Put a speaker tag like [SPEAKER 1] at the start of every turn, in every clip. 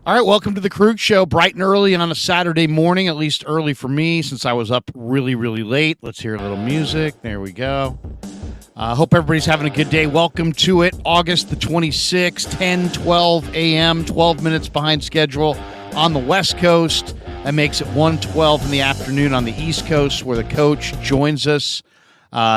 [SPEAKER 1] All right, welcome to the Krueg Show, bright and early on a Saturday morning, at least early for me since I was up really, really late. Let's hear a little music. There we go. Hope everybody's having a good day. Welcome to it, August the 26th, 10:12 a.m., 12 minutes behind schedule on the West Coast. That makes it 1:12 in the afternoon on the East Coast where the coach joins us.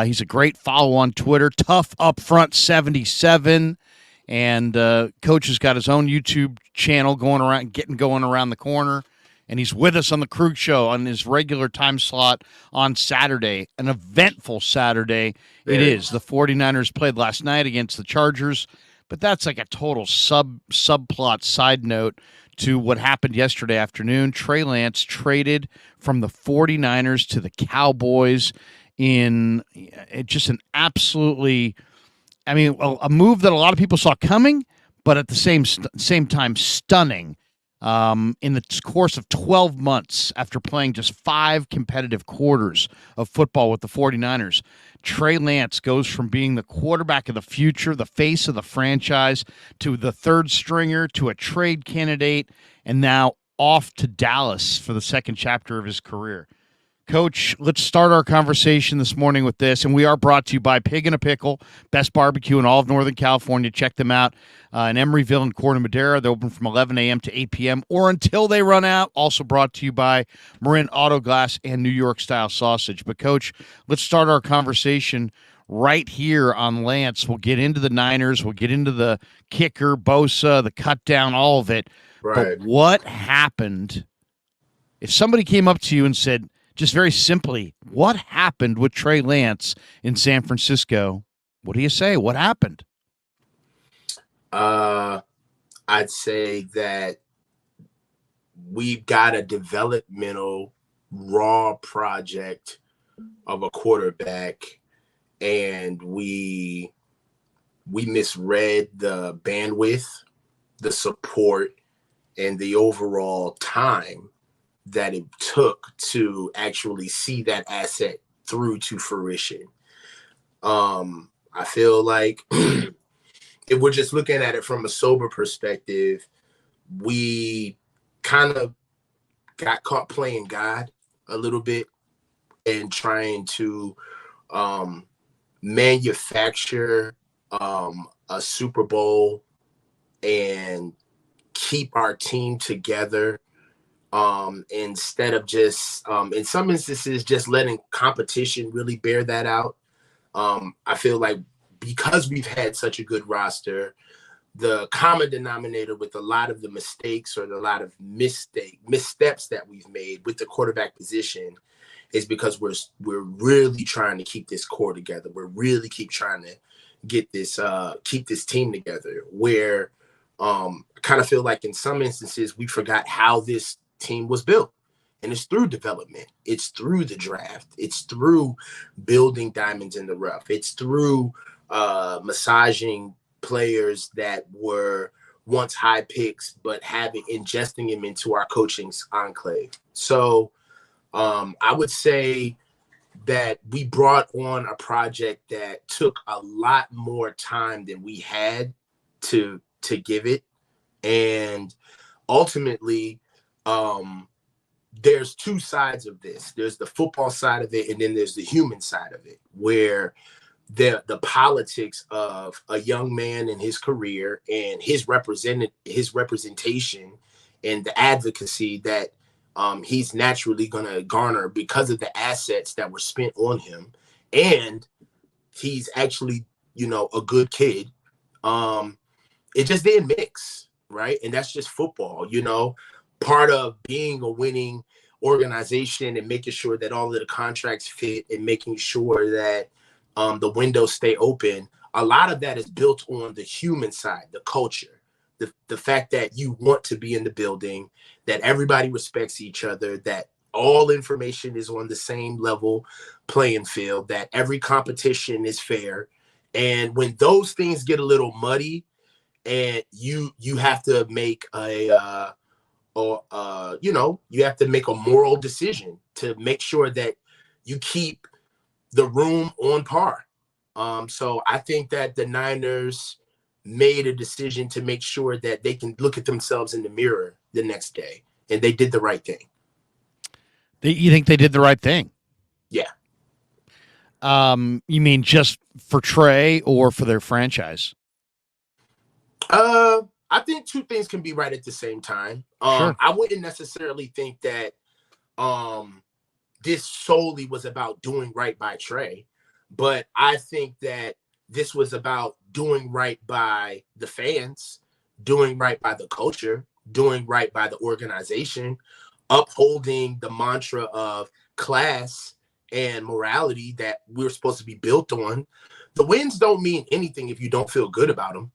[SPEAKER 1] He's a great follow on Twitter, Tough Up Front 77. And Coach has got his own YouTube channel getting going around the corner. And he's with us on the Krueg Show on his regular time slot on Saturday. An eventful Saturday it is. The 49ers played last night against the Chargers. But that's like a total subplot side note to what happened yesterday afternoon. Trey Lance traded from the 49ers to the Cowboys in just an absolutely... a move that a lot of people saw coming, but at the same time stunning. In the course of 12 months after playing just 5 competitive quarters of football with the 49ers, Trey Lance goes from being the quarterback of the future, the face of the franchise, to the third stringer, to a trade candidate, and now off to Dallas for the second chapter of his career. Coach, let's start our conversation this morning with this, and we are brought to you by Pig and a Pickle, best barbecue in all of Northern California. Check them out in Emeryville and Corte Madera. They're open from 11 a.m. to 8 p.m. or until they run out. Also brought to you by Marin Auto Glass and New York-style sausage. But, Coach, let's start our conversation right here on Lance. We'll get into the Niners. We'll get into the kicker, Bosa, the cut down, all of it.
[SPEAKER 2] Right.
[SPEAKER 1] But what happened if somebody came up to you and said, just very simply, what happened with Trey Lance in San Francisco? What do you say? What happened?
[SPEAKER 2] I'd say that we've got a developmental raw project of a quarterback, and we misread the bandwidth, the support, and the overall time that it took to actually see that asset through to fruition. I feel like if we're just looking at it from a sober perspective, we kind of got caught playing God a little bit and trying to manufacture a Super Bowl and keep our team together instead of just in some instances just letting competition really bear that out. I feel like because we've had such a good roster, the common denominator with a lot of the mistakes or a lot of missteps that we've made with the quarterback position is because we're really trying to keep this core together. We're really keep trying to get this keep this team together, where I kind of feel like in some instances we forgot how this team was built. And it's through development. It's through the draft. It's through building diamonds in the rough. It's through massaging players that were once high picks, but ingesting them into our coaching enclave. So I would say that we brought on a project that took a lot more time than we had to give it. And ultimately, there's two sides of this. There's the football side of it, and then there's the human side of it, where the politics of a young man in his career and his representation and the advocacy that he's naturally going to garner because of the assets that were spent on him, and he's actually, a good kid. It just didn't mix, right? And that's just football, Part of being a winning organization and making sure that all of the contracts fit and making sure that the windows stay open. A lot of that is built on the human side, the culture, the fact that you want to be in the building, that everybody respects each other, that all information is on the same level playing field, that every competition is fair. And when those things get a little muddy and you have to make you have to make a moral decision to make sure that you keep the room on par. So I think that the Niners made a decision to make sure that they can look at themselves in the mirror the next day, and they did the right thing.
[SPEAKER 1] You think they did the right thing?
[SPEAKER 2] Yeah.
[SPEAKER 1] You mean just for Trey or for their franchise?
[SPEAKER 2] I think two things can be right at the same time.
[SPEAKER 1] Sure.
[SPEAKER 2] I wouldn't necessarily think that this solely was about doing right by Trey, but I think that this was about doing right by the fans, doing right by the culture, doing right by the organization, upholding the mantra of class and morality that we're supposed to be built on. The wins don't mean anything if you don't feel good about them,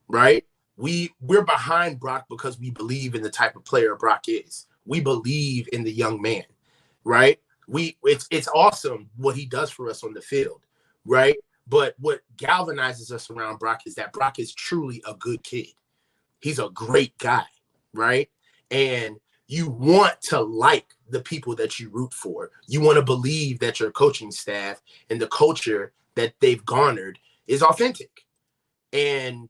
[SPEAKER 2] right? We're behind Brock because we believe in the type of player Brock is. We believe in the young man, right? It's awesome what he does for us on the field, right? But what galvanizes us around Brock is that Brock is truly a good kid. He's a great guy, right? And you want to like the people that you root for. You want to believe that your coaching staff and the culture that they've garnered is authentic. And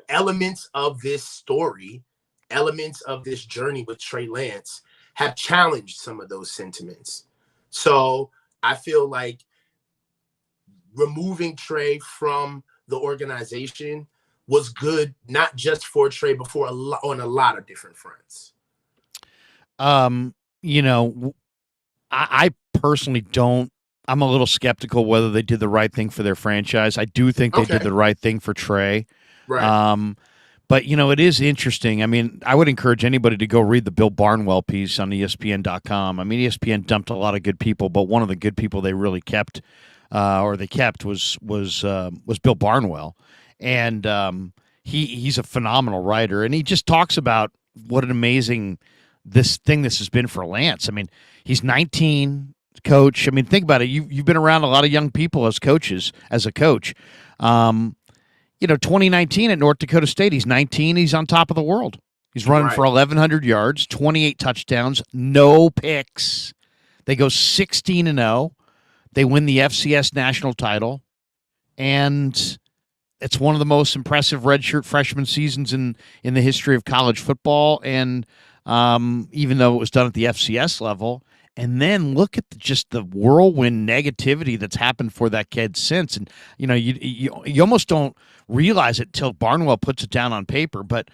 [SPEAKER 2] elements of this story, elements of this journey with Trey Lance have challenged some of those sentiments. So I feel like removing Trey from the organization was good, not just for Trey, but for on a lot of different fronts.
[SPEAKER 1] You know, I personally don't. I'm a little skeptical whether they did the right thing for their franchise. I do think they did the right thing for Trey.
[SPEAKER 2] Right.
[SPEAKER 1] But, you know, it is interesting. I mean, I would encourage anybody to go read the Bill Barnwell piece on ESPN.com. I mean, ESPN dumped a lot of good people, but one of the good people they really kept, was Bill Barnwell. And he's a phenomenal writer. And he just talks about what an amazing this has been for Lance. I mean, he's 19, coach. I mean, think about it. You've been around a lot of young people as coaches, as a coach. 2019 at North Dakota State, he's 19. He's on top of the world. He's running for 1,100 yards, 28 touchdowns, no picks. They go 16-0. They win the FCS national title, and it's one of the most impressive redshirt freshman seasons in the history of college football. And even though it was done at the FCS level. And then look at just the whirlwind negativity that's happened for that kid since. And, you almost don't realize it till Barnwell puts it down on paper. But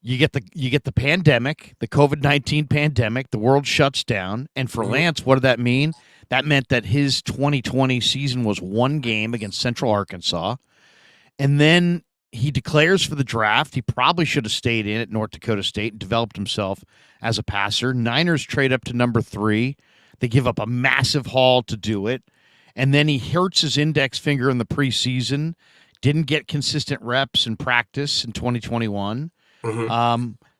[SPEAKER 1] you get the pandemic, the COVID-19 pandemic, the world shuts down. And for Lance, what did that mean? That meant that his 2020 season was one game against Central Arkansas. And then he declares for the draft. He probably should have stayed in at North Dakota State and developed himself as a passer. Niners trade up to number 3. They give up a massive haul to do it. And then he hurts his index finger in the preseason, didn't get consistent reps in practice in 2021.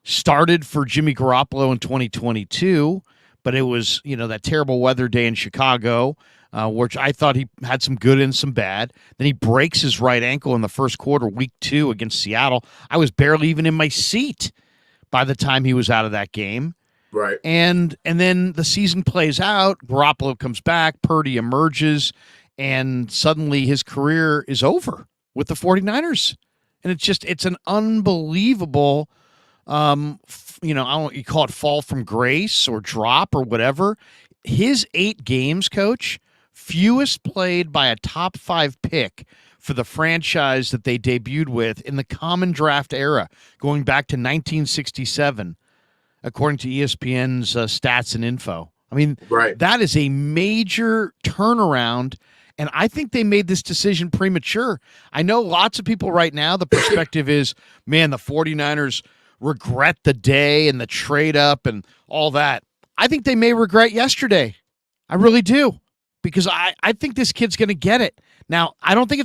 [SPEAKER 1] Started for Jimmy Garoppolo in 2022, but it was, that terrible weather day in Chicago, which I thought he had some good and some bad. Then he breaks his right ankle in the first quarter, week 2 against Seattle. I was barely even in my seat by the time he was out of that game.
[SPEAKER 2] Right.
[SPEAKER 1] And then the season plays out. Garoppolo comes back. Purdy emerges. And suddenly his career is over with the 49ers. And it's an unbelievable, I don't know, you call it fall from grace or drop or whatever. His 8 games, Coach, fewest played by a top 5 pick for the franchise that they debuted with in the common draft era, going back to 1967, according to ESPN's stats and info. I mean, that is a major turnaround, and I think they made this decision premature. I know lots of people right now, the perspective is, man, the 49ers regret the day and the trade up and all that. I think they may regret yesterday. I really do. Because I think this kid's going to get it. Now, I don't think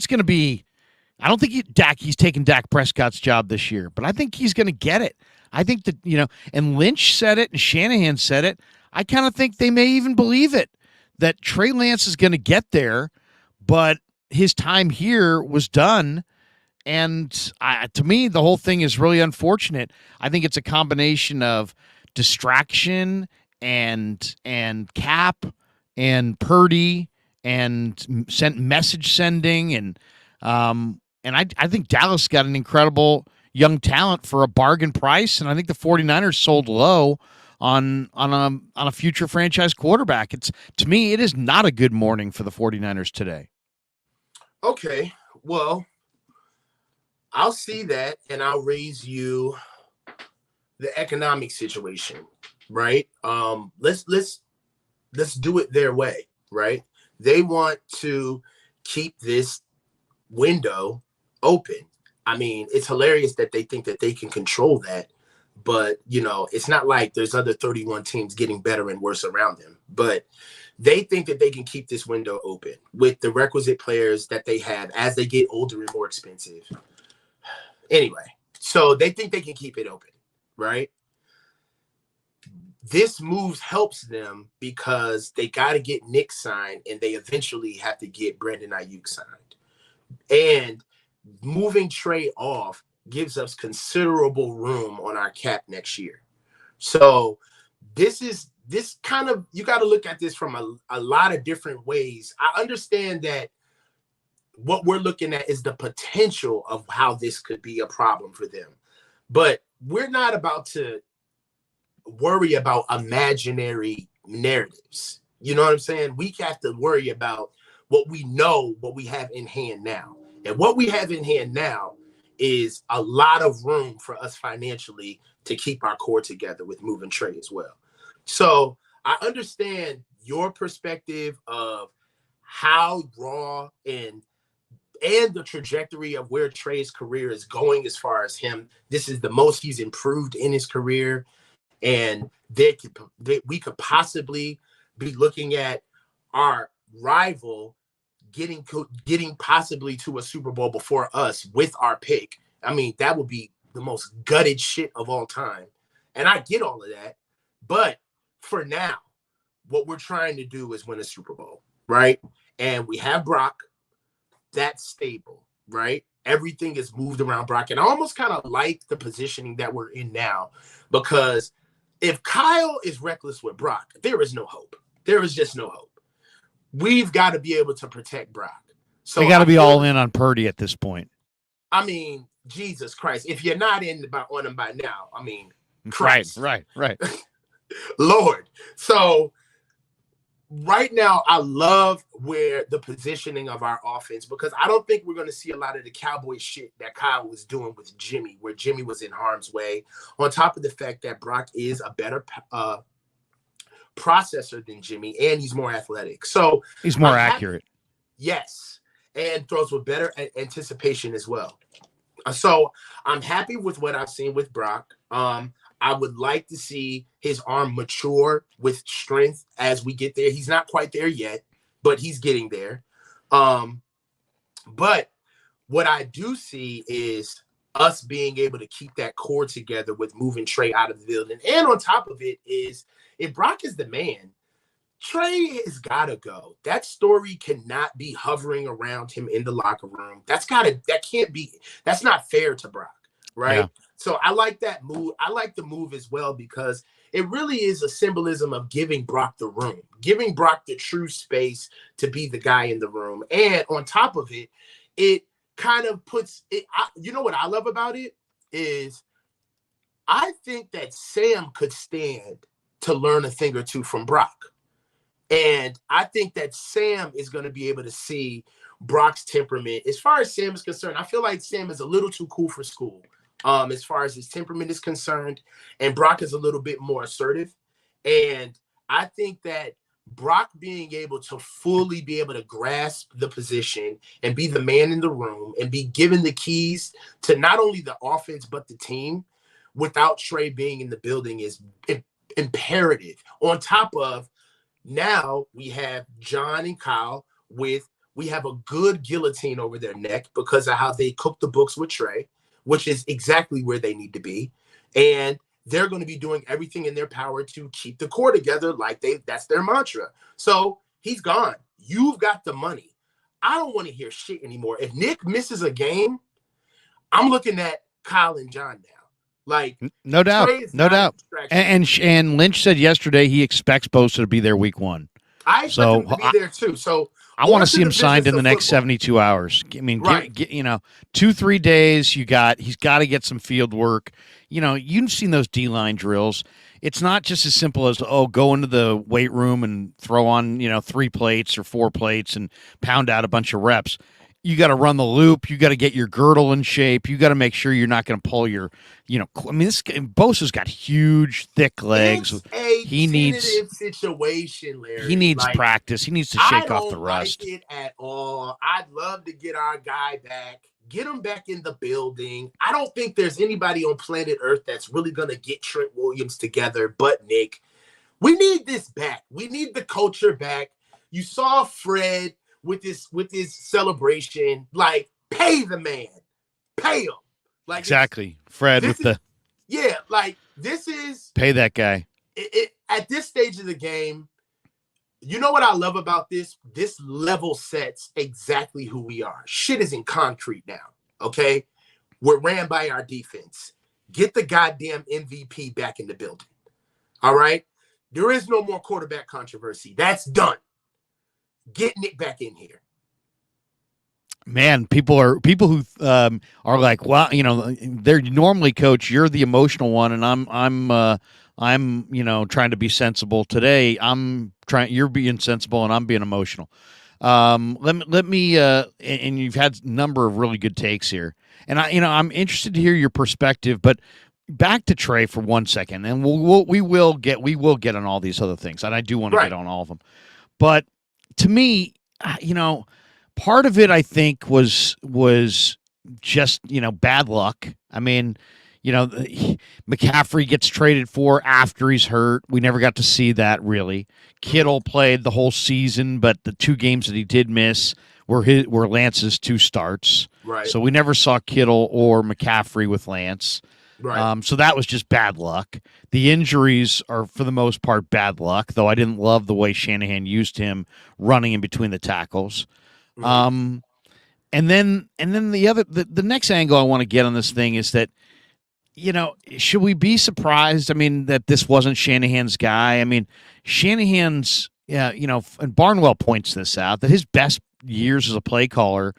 [SPEAKER 1] he's taking Dak Prescott's job this year, but I think he's going to get it. I think that, and Lynch said it and Shanahan said it. I kind of think they may even believe it, that Trey Lance is going to get there, but his time here was done. And to me, the whole thing is really unfortunate. I think it's a combination of distraction and cap and Purdy and sent message sending. And I think Dallas got an incredible young talent for a bargain price, and I think the 49ers sold low on a future franchise quarterback. To me, it is not a good morning for the 49ers today.
[SPEAKER 2] Okay, well, I'll see that, and I'll raise you the economic situation, right? Let's do it their way, right? They want to keep this window open. I mean, it's hilarious that they think that they can control that, but it's not like there's other 31 teams getting better and worse around them. But they think that they can keep this window open with the requisite players that they have as they get older and more expensive. Anyway, so they think they can keep it open, right? This move helps them because they got to get Nick signed and they eventually have to get Brandon Ayuk signed. And moving Trey off gives us considerable room on our cap next year. So this kind of, you got to look at this from a lot of different ways. I understand that what we're looking at is the potential of how this could be a problem for them. But we're not about to worry about imaginary narratives. You know what I'm saying? We have to worry about what we know, what we have in hand now. And what we have in hand now is a lot of room for us financially to keep our core together with moving Trey as well. So I understand your perspective of how raw and the trajectory of where Trey's career is going as far as him. This is the most he's improved in his career. And we could possibly be looking at our rival getting possibly to a Super Bowl before us with our pick. I mean, that would be the most gutted shit of all time. And I get all of that. But for now, what we're trying to do is win a Super Bowl, right? And we have Brock. That's stable, right? Everything is moved around Brock. And I almost kind of like the positioning that we're in now, because if Kyle is reckless with Brock, there is no hope. There is just no hope. We've got to be able to protect Brock. So
[SPEAKER 1] they got to be all in on Purdy at this point.
[SPEAKER 2] I mean, Jesus Christ. If you're not on him by now, I mean, Christ.
[SPEAKER 1] Right.
[SPEAKER 2] Lord. So right now, I love where the positioning of our offense, because I don't think we're going to see a lot of the Cowboy shit that Kyle was doing with Jimmy, where Jimmy was in harm's way, on top of the fact that Brock is a better processor than Jimmy, and he's more athletic. So
[SPEAKER 1] he's more accurate.
[SPEAKER 2] Yes. And throws with better anticipation as well. So I'm happy with what I've seen with Brock. I would like to see his arm mature with strength as we get there. He's not quite there yet, but he's getting there. But what I do see is us being able to keep that core together with moving Trey out of the building. And on top of it is, if Brock is the man, Trey has got to go. That story cannot be hovering around him in the locker room. That's not fair to Brock, right? Yeah. So I like that move. I like the move as well, because it really is a symbolism of giving Brock the room, giving Brock the true space to be the guy in the room. And on top of it, it kind of puts it, you know what I love about it is I think that Sam could stand to learn a thing or two from Brock. And I think that Sam is going to be able to see Brock's temperament. As far as Sam is concerned, I feel like Sam is a little too cool for school. As far as his temperament is concerned, and Brock is a little bit more assertive. And I think that Brock being able to fully be able to grasp the position and be the man in the room and be given the keys to not only the offense, but the team without Trey being in the building is imperative. On top of, now we have John and Kyle we have a good guillotine over their neck because of how they cook the books with Trey, which is exactly where they need to be. And they're going to be doing everything in their power to keep the core together, that's their mantra. So he's gone. You've got the money. I don't want to hear shit anymore. If Nick misses a game, I'm looking at Kyle and John now. Like,
[SPEAKER 1] no doubt. And Lynch said yesterday he expects Bosa to be there week one.
[SPEAKER 2] I expect him to be there too. So
[SPEAKER 1] I want to see him
[SPEAKER 2] the
[SPEAKER 1] signed
[SPEAKER 2] business
[SPEAKER 1] in the
[SPEAKER 2] of
[SPEAKER 1] next
[SPEAKER 2] football.
[SPEAKER 1] 72 hours. I mean,
[SPEAKER 2] Right.
[SPEAKER 1] get 2-3 days. He's got to get some field work. You've seen those D-line drills. It's not just as simple as, go into the weight room and throw on, 3 plates or 4 plates and pound out a bunch of reps. You got to run the loop. You got to get your girdle in shape. You got to make sure you're not going to pull your, Bosa's got huge, thick legs.
[SPEAKER 2] It's a
[SPEAKER 1] He needs
[SPEAKER 2] tentative situation, Larry.
[SPEAKER 1] he needs
[SPEAKER 2] Like,
[SPEAKER 1] practice. He needs to
[SPEAKER 2] I
[SPEAKER 1] shake off the
[SPEAKER 2] don't like
[SPEAKER 1] rust.
[SPEAKER 2] it at all. I'd love to get our guy back, get him back in the building. I don't think there's anybody on planet Earth that's really going to get Trent Williams together but Nick. We need this back. We need the culture back. You saw Fred with his celebration. Like, pay the man. Pay him. Like,
[SPEAKER 1] Exactly. Fred with the
[SPEAKER 2] this is
[SPEAKER 1] pay that guy.
[SPEAKER 2] At this stage of the game. You know what I love about this? This level sets exactly who we are. Shit is in concrete now, okay? We're ran by our defense. Get the goddamn MVP back in the building, all right? There is no more quarterback controversy. That's done. Get Nick back in here.
[SPEAKER 1] Man, people who are like, well, they're normally, coach, you're the emotional one, and I'm trying to be sensible. Today you're being sensible and I'm being emotional. Let me and you've had a number of really good takes here, and I'm interested to hear your perspective. But back to Trey for 1 second, and we will get on all these other things, and I do want to get on all of them. But to me, part of it, I think, was just bad luck. I mean, McCaffrey gets traded for after he's hurt. We never got to see that, really. Kittle played the whole season, but the 2 games that he did miss were Lance's 2 starts.
[SPEAKER 2] Right.
[SPEAKER 1] So we never saw Kittle or McCaffrey with Lance.
[SPEAKER 2] Right.
[SPEAKER 1] So that was just bad luck. The injuries are, for the most part, bad luck, though I didn't love the way Shanahan used him running in between the tackles. Mm-hmm. And then the next angle I want to get on this thing is that, should we be surprised? I mean, that this wasn't Shanahan's guy. I mean, Shanahan's, and Barnwell points this out, that his best years as a play caller,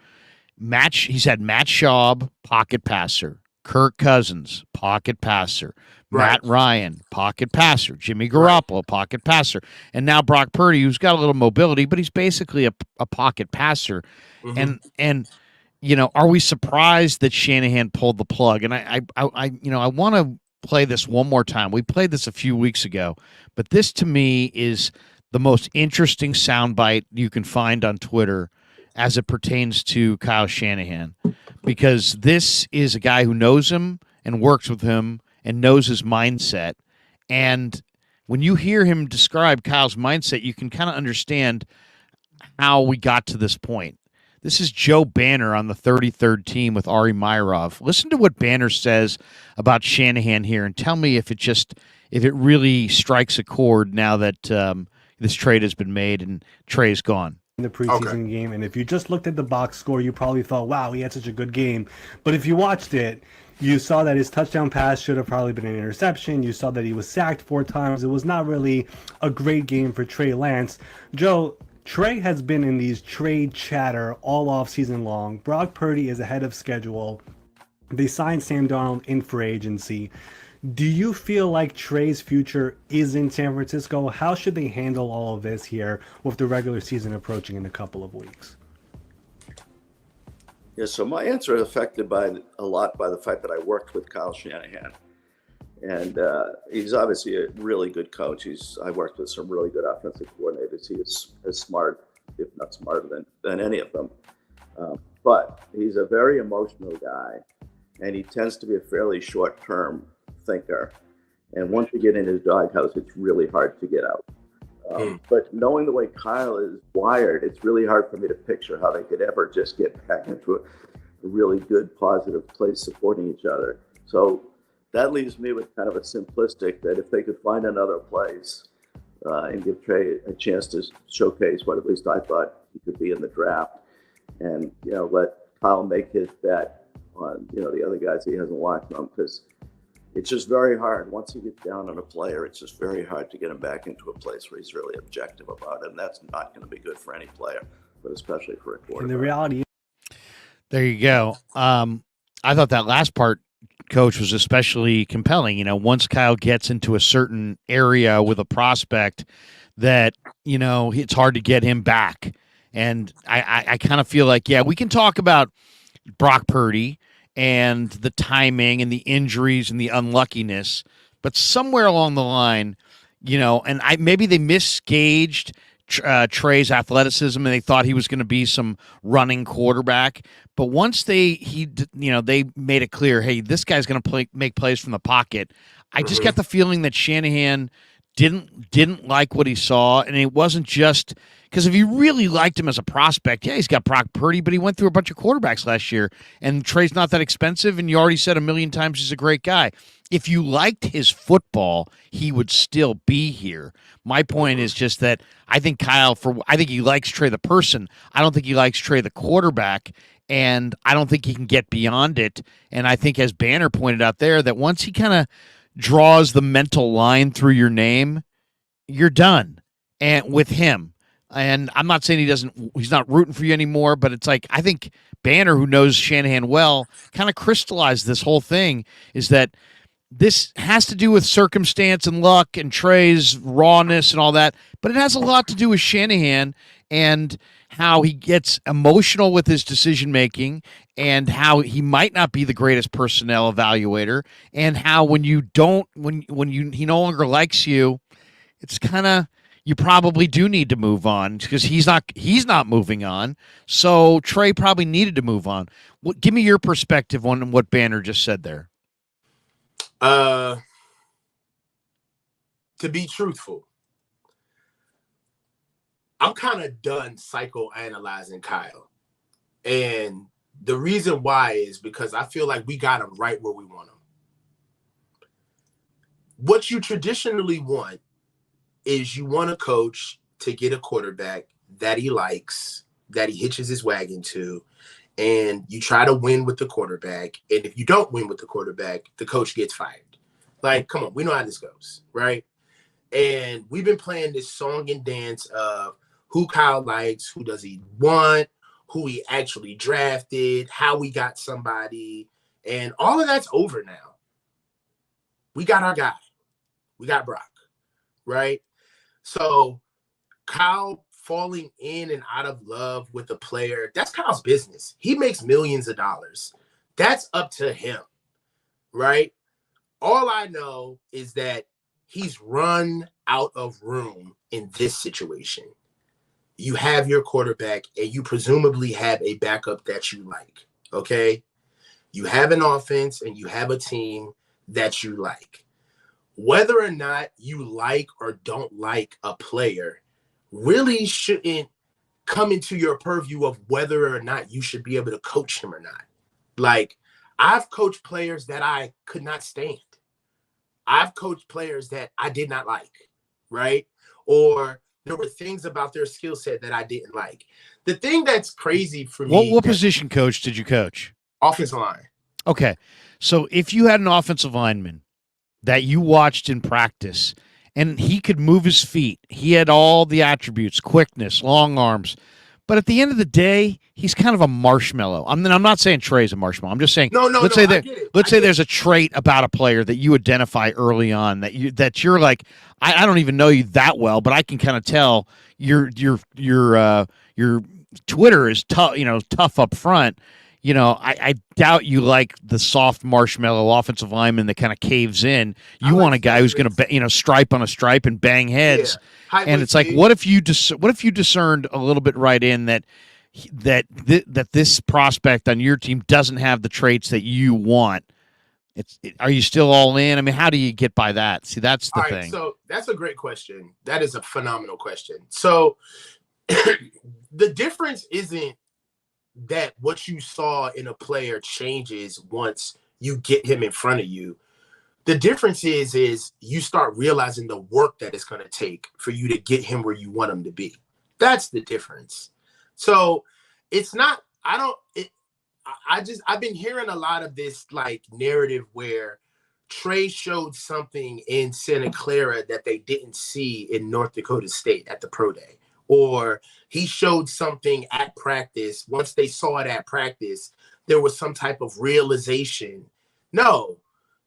[SPEAKER 1] he's had Matt Schaub, pocket passer, Kirk Cousins, pocket passer,
[SPEAKER 2] Right.
[SPEAKER 1] Matt Ryan, pocket passer, Jimmy Garoppolo, pocket passer, and now Brock Purdy, who's got a little mobility, but he's basically a pocket passer. Mm-hmm. And are we surprised that Shanahan pulled the plug? And I want to play this one more time. We played this a few weeks ago, but this to me is the most interesting soundbite you can find on Twitter as it pertains to Kyle Shanahan, because this is a guy who knows him and works with him and knows his mindset. And when you hear him describe Kyle's mindset, you can kind of understand how we got to this point. This is Joe Banner on the 33rd team with Ari Myrov. Listen to what Banner says about Shanahan here, and tell me if it really strikes a chord now that this trade has been made and Trey's gone.
[SPEAKER 3] In the preseason game, and if you just looked at the box score, you probably thought, wow, he had such a good game. But if you watched it, you saw that his touchdown pass should have probably been an interception. You saw that he was sacked 4 times. It was not really a great game for Trey Lance. Joe, Trey has been in these trade chatter all off season long. Brock Purdy is ahead of schedule. They signed Sam Darnold in free agency. Do you feel like Trey's future is in San Francisco? How should they handle all of this here with the regular season approaching in a couple of weeks?
[SPEAKER 4] Yeah, so my answer is affected a lot by the fact that I worked with Kyle Shanahan. And he's obviously a really good coach. I worked with some really good offensive coordinators. He is as smart, if not smarter than any of them. But he's a very emotional guy, and he tends to be a fairly short-term thinker. And once you get in his doghouse, it's really hard to get out. But knowing the way Kyle is wired, it's really hard for me to picture how they could ever just get back into a really good, positive place supporting each other. So that leaves me with kind of a simplistic that if they could find another place and give Trey a chance to showcase what at least I thought he could be in the draft, and let Kyle make his bet on the other guys he hasn't watched on, because it's just very hard. Once he gets down on a player, it's just very hard to get him back into a place where he's really objective about it, and that's not going to be good for any player. but especially for a quarterback.
[SPEAKER 3] And the reality
[SPEAKER 1] There you go. I thought that last part, Coach, was especially compelling. Once Kyle gets into a certain area with a prospect that, it's hard to get him back. And I kind of feel like, yeah, we can talk about Brock Purdy and the timing and the injuries and the unluckiness, but somewhere along the line, and maybe they misgauged Trey's athleticism and they thought he was going to be some running quarterback. But once they made it clear, hey, this guy's going to make plays from the pocket. I just got the feeling that Shanahan didn't like what he saw, and it wasn't just because if you really liked him as a prospect, yeah, he's got Brock Purdy, but he went through a bunch of quarterbacks last year, and Trey's not that expensive, and you already said a million times he's a great guy. If you liked his football, he would still be here. My point is just that I think I think he likes Trey the person. I don't think he likes Trey the quarterback, and I don't think he can get beyond it. And I think, as Banner pointed out there, that once he kind of draws the mental line through your name, you're done. And with him, and I'm not saying he's not rooting for you anymore, but it's like, I think Banner, who knows Shanahan well, kind of crystallized this whole thing, is that this has to do with circumstance and luck and Trey's rawness and all that, but it has a lot to do with Shanahan and how he gets emotional with his decision making, and how he might not be the greatest personnel evaluator, and how when he no longer likes you, it's kind of, you probably do need to move on because he's not moving on. So Trey probably needed to move on. Give me your perspective on what Banner just said there.
[SPEAKER 2] To be truthful, I'm kind of done psychoanalyzing Kyle. And the reason why is because I feel like we got him right where we want him. What you traditionally want is you want a coach to get a quarterback that he likes, that he hitches his wagon to, and you try to win with the quarterback. And if you don't win with the quarterback, the coach gets fired. Like, come on, we know how this goes, right? And we've been playing this song and dance of who Kyle likes, who does he want, who he actually drafted, how we got somebody, and all of that's over now. We got our guy. We got Brock, right? So Kyle falling in and out of love with a player, that's Kyle's business. He makes millions of dollars. That's up to him, right? All I know is that he's run out of room in this situation. You have your quarterback, and you presumably have a backup that you like, okay? You have an offense, and you have a team that you like. Whether or not you like or don't like a player really shouldn't come into your purview of whether or not you should be able to coach him or not. Like, I've coached players that I could not stand. I've coached players that I did not like, right? Or there were things about their skill set that I didn't like. The thing that's crazy for me.
[SPEAKER 1] What position coach did you coach?
[SPEAKER 2] Offensive line.
[SPEAKER 1] Okay. So if you had an offensive lineman that you watched in practice and he could move his feet, he had all the attributes, quickness, long arms, but at the end of the day, he's kind of a marshmallow. I'm not saying Trey's a marshmallow. I'm just saying, let's say there's a trait about a player that you identify early on that you're like, I don't even know you that well, but I can kind of tell your Twitter is tough up front. I doubt you like the soft marshmallow offensive lineman that kind of caves in. You want a guy who's going to, stripe on a stripe and bang heads. Yeah. And it's like, what if you discerned a little bit right in that this prospect on your team doesn't have the traits that you want? Are you still all in? I mean, how do you get by that? See, that's the thing.
[SPEAKER 2] So that's a great question. That is a phenomenal question. So the difference isn't that what you saw in a player changes once you get him in front of you. The difference is you start realizing the work that it's going to take for you to get him where you want him to be. That's the difference. So it's not, I've been hearing a lot of this like narrative where Trey showed something in Santa Clara that they didn't see in North Dakota State at the pro day, or he showed something at practice. Once they saw it at practice, there was some type of realization. No,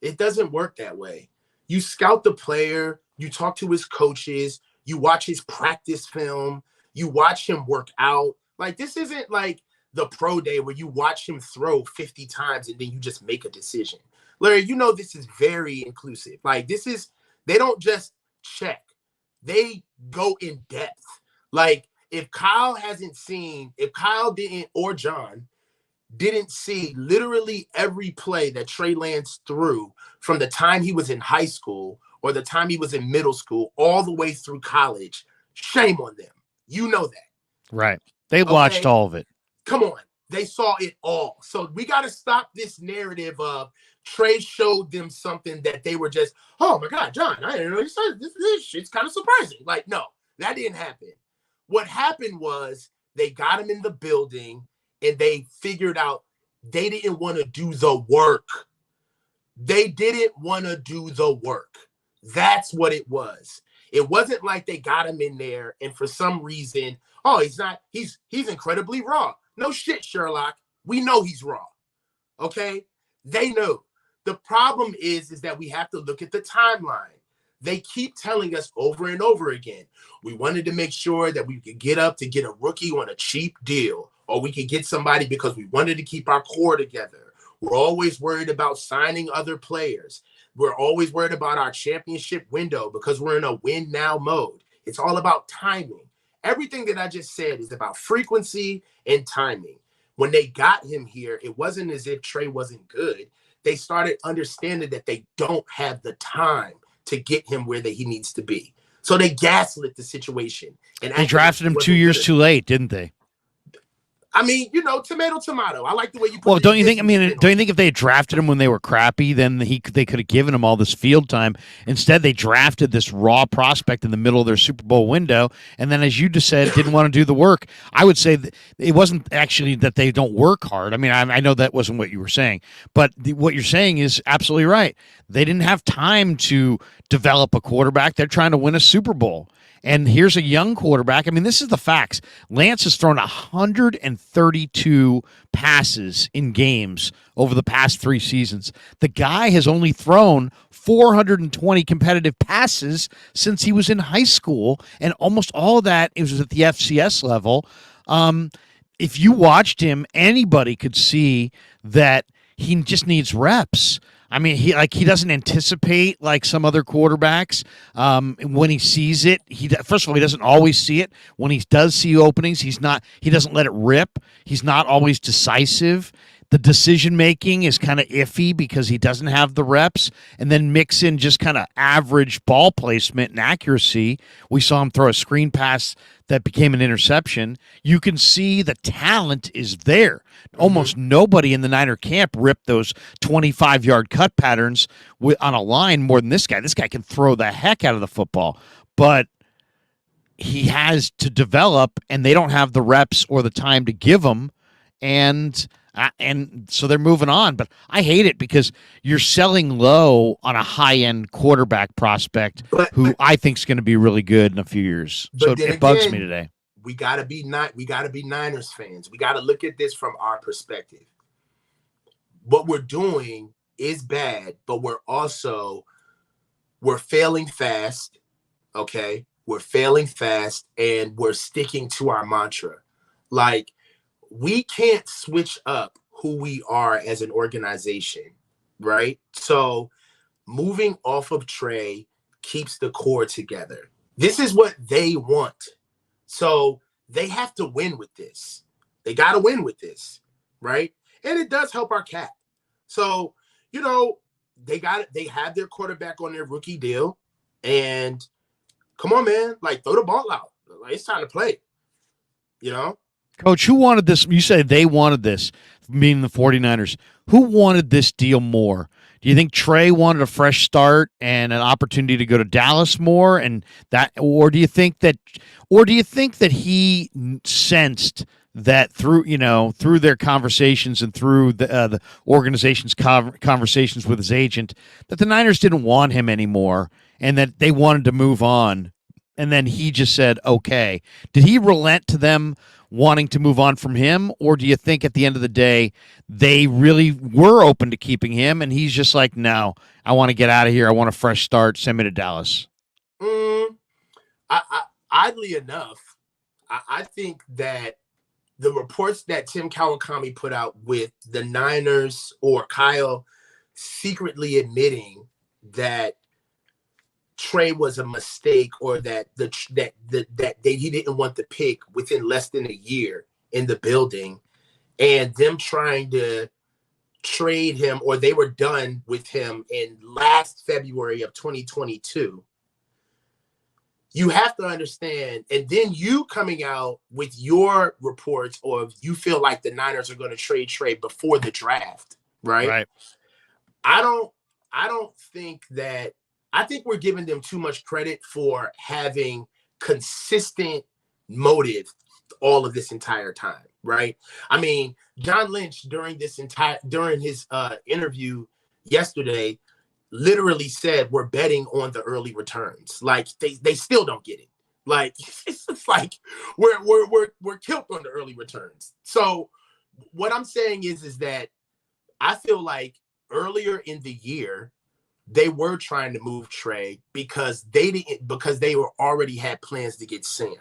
[SPEAKER 2] it doesn't work that way. You scout the player, you talk to his coaches, you watch his practice film, you watch him work out. Like, this isn't like the pro day where you watch him throw 50 times and then you just make a decision. Larry, you know this is very inclusive. Like, they don't just check. They go in depth. Like, if Kyle didn't, or John didn't see literally every play that Trey Lance threw from the time he was in high school or the time he was in middle school all the way through college, shame on them. You know that.
[SPEAKER 1] Right. They watched all of it. Come
[SPEAKER 2] on. They saw it all. So we got to stop this narrative of Trey showed them something that they were just, oh my God, John, I didn't know you said this. It's kind of surprising. Like, no, that didn't happen. What happened was they got him in the building and they figured out they didn't want to do the work. They didn't want to do the work. That's what it was. It wasn't like they got him in there and for some reason, oh, he's incredibly raw. No shit, Sherlock. We know he's raw. Okay? They know. The problem is that we have to look at the timeline. They keep telling us over and over again, we wanted to make sure that we could get up to get a rookie on a cheap deal, or we could get somebody because we wanted to keep our core together. We're always worried about signing other players. We're always worried about our championship window because we're in a win now mode. It's all about timing. Everything that I just said is about frequency and timing. When they got him here, it wasn't as if Trey wasn't good. They started understanding that they don't have the time to get him where he needs to be. So they gaslit the situation. And
[SPEAKER 1] they drafted him 2 years too late, didn't they?
[SPEAKER 2] I mean, tomato. I like the way you put it.
[SPEAKER 1] Well, don't you think if they had drafted him when they were crappy, then they could have given him all this field time. Instead, they drafted this raw prospect in the middle of their Super Bowl window, and then, as you just said, didn't want to do the work. I would say that it wasn't actually that they don't work hard. I mean, I know that wasn't what you were saying, but what you're saying is absolutely right. They didn't have time to develop a quarterback. They're trying to win a Super Bowl. And here's a young quarterback. I mean, this is the facts. Lance has thrown 132 passes in games over the past 3 seasons. The guy has only thrown 420 competitive passes since he was in high school, and almost all of that was at the FCS level. If you watched him, anybody could see that he just needs reps. I mean, he doesn't anticipate like some other quarterbacks. When he sees it, first of all, he doesn't always see it. When he does see openings, he doesn't let it rip. He's not always decisive. The decision making is kind of iffy because he doesn't have the reps, and then mix in just kind of average ball placement and accuracy. We saw him throw a screen pass that became an interception. You can see the talent is there. Almost nobody in the Niner camp ripped those 25-yard cut patterns on a line more than this guy. This guy can throw the heck out of the football, but he has to develop, and they don't have the reps or the time to give him, and so they're moving on. But I hate it because you're selling low on a high-end quarterback prospect who I think is going to be really good in a few years. So it bugs me today.
[SPEAKER 2] We gotta be Niners fans. We gotta look at this from our perspective. What we're doing is bad, but we're failing fast. Okay, we're failing fast, and we're sticking to our mantra. Like, we can't switch up who we are as an organization, right? So moving off of Trey keeps the core together. This is what they want. So they have to win with this. They got to win with this, right? And it does help our cap. So, they have their quarterback on their rookie deal. And come on, man, like, throw the ball out. Like, it's time to play,
[SPEAKER 1] Coach, who wanted this? You said they wanted this, meaning the 49ers. Who wanted this deal more? Do you think Trey wanted a fresh start and an opportunity to go to Dallas more, or do you think that he sensed that through their conversations and through the organization's conversations with his agent, that the Niners didn't want him anymore and that they wanted to move on, and then he just said, okay. Did he relent to them wanting to move on from him, or do you think at the end of the day they really were open to keeping him, and he's just like, no, I want to get out of here. I want a fresh start. Send me to Dallas.
[SPEAKER 2] Oddly enough, I think that the reports that Tim Kawakami put out with the Niners or Kyle secretly admitting that Trey was a mistake, or that he didn't want the pick within less than a year in the building, and them trying to trade him, or they were done with him in last February of 2022. You have to understand, and then you coming out with your reports, or if you feel like the Niners are going to trade Trey before the draft, right?
[SPEAKER 1] Right.
[SPEAKER 2] I don't think that. I think we're giving them too much credit for having consistent motive all of this entire time, right? I mean, John Lynch during his interview yesterday literally said we're betting on the early returns. Like they still don't get it. Like it's just like we're killed on the early returns. So what I'm saying is that I feel like earlier in the year they were trying to move Trey because they were already had plans to get Sam.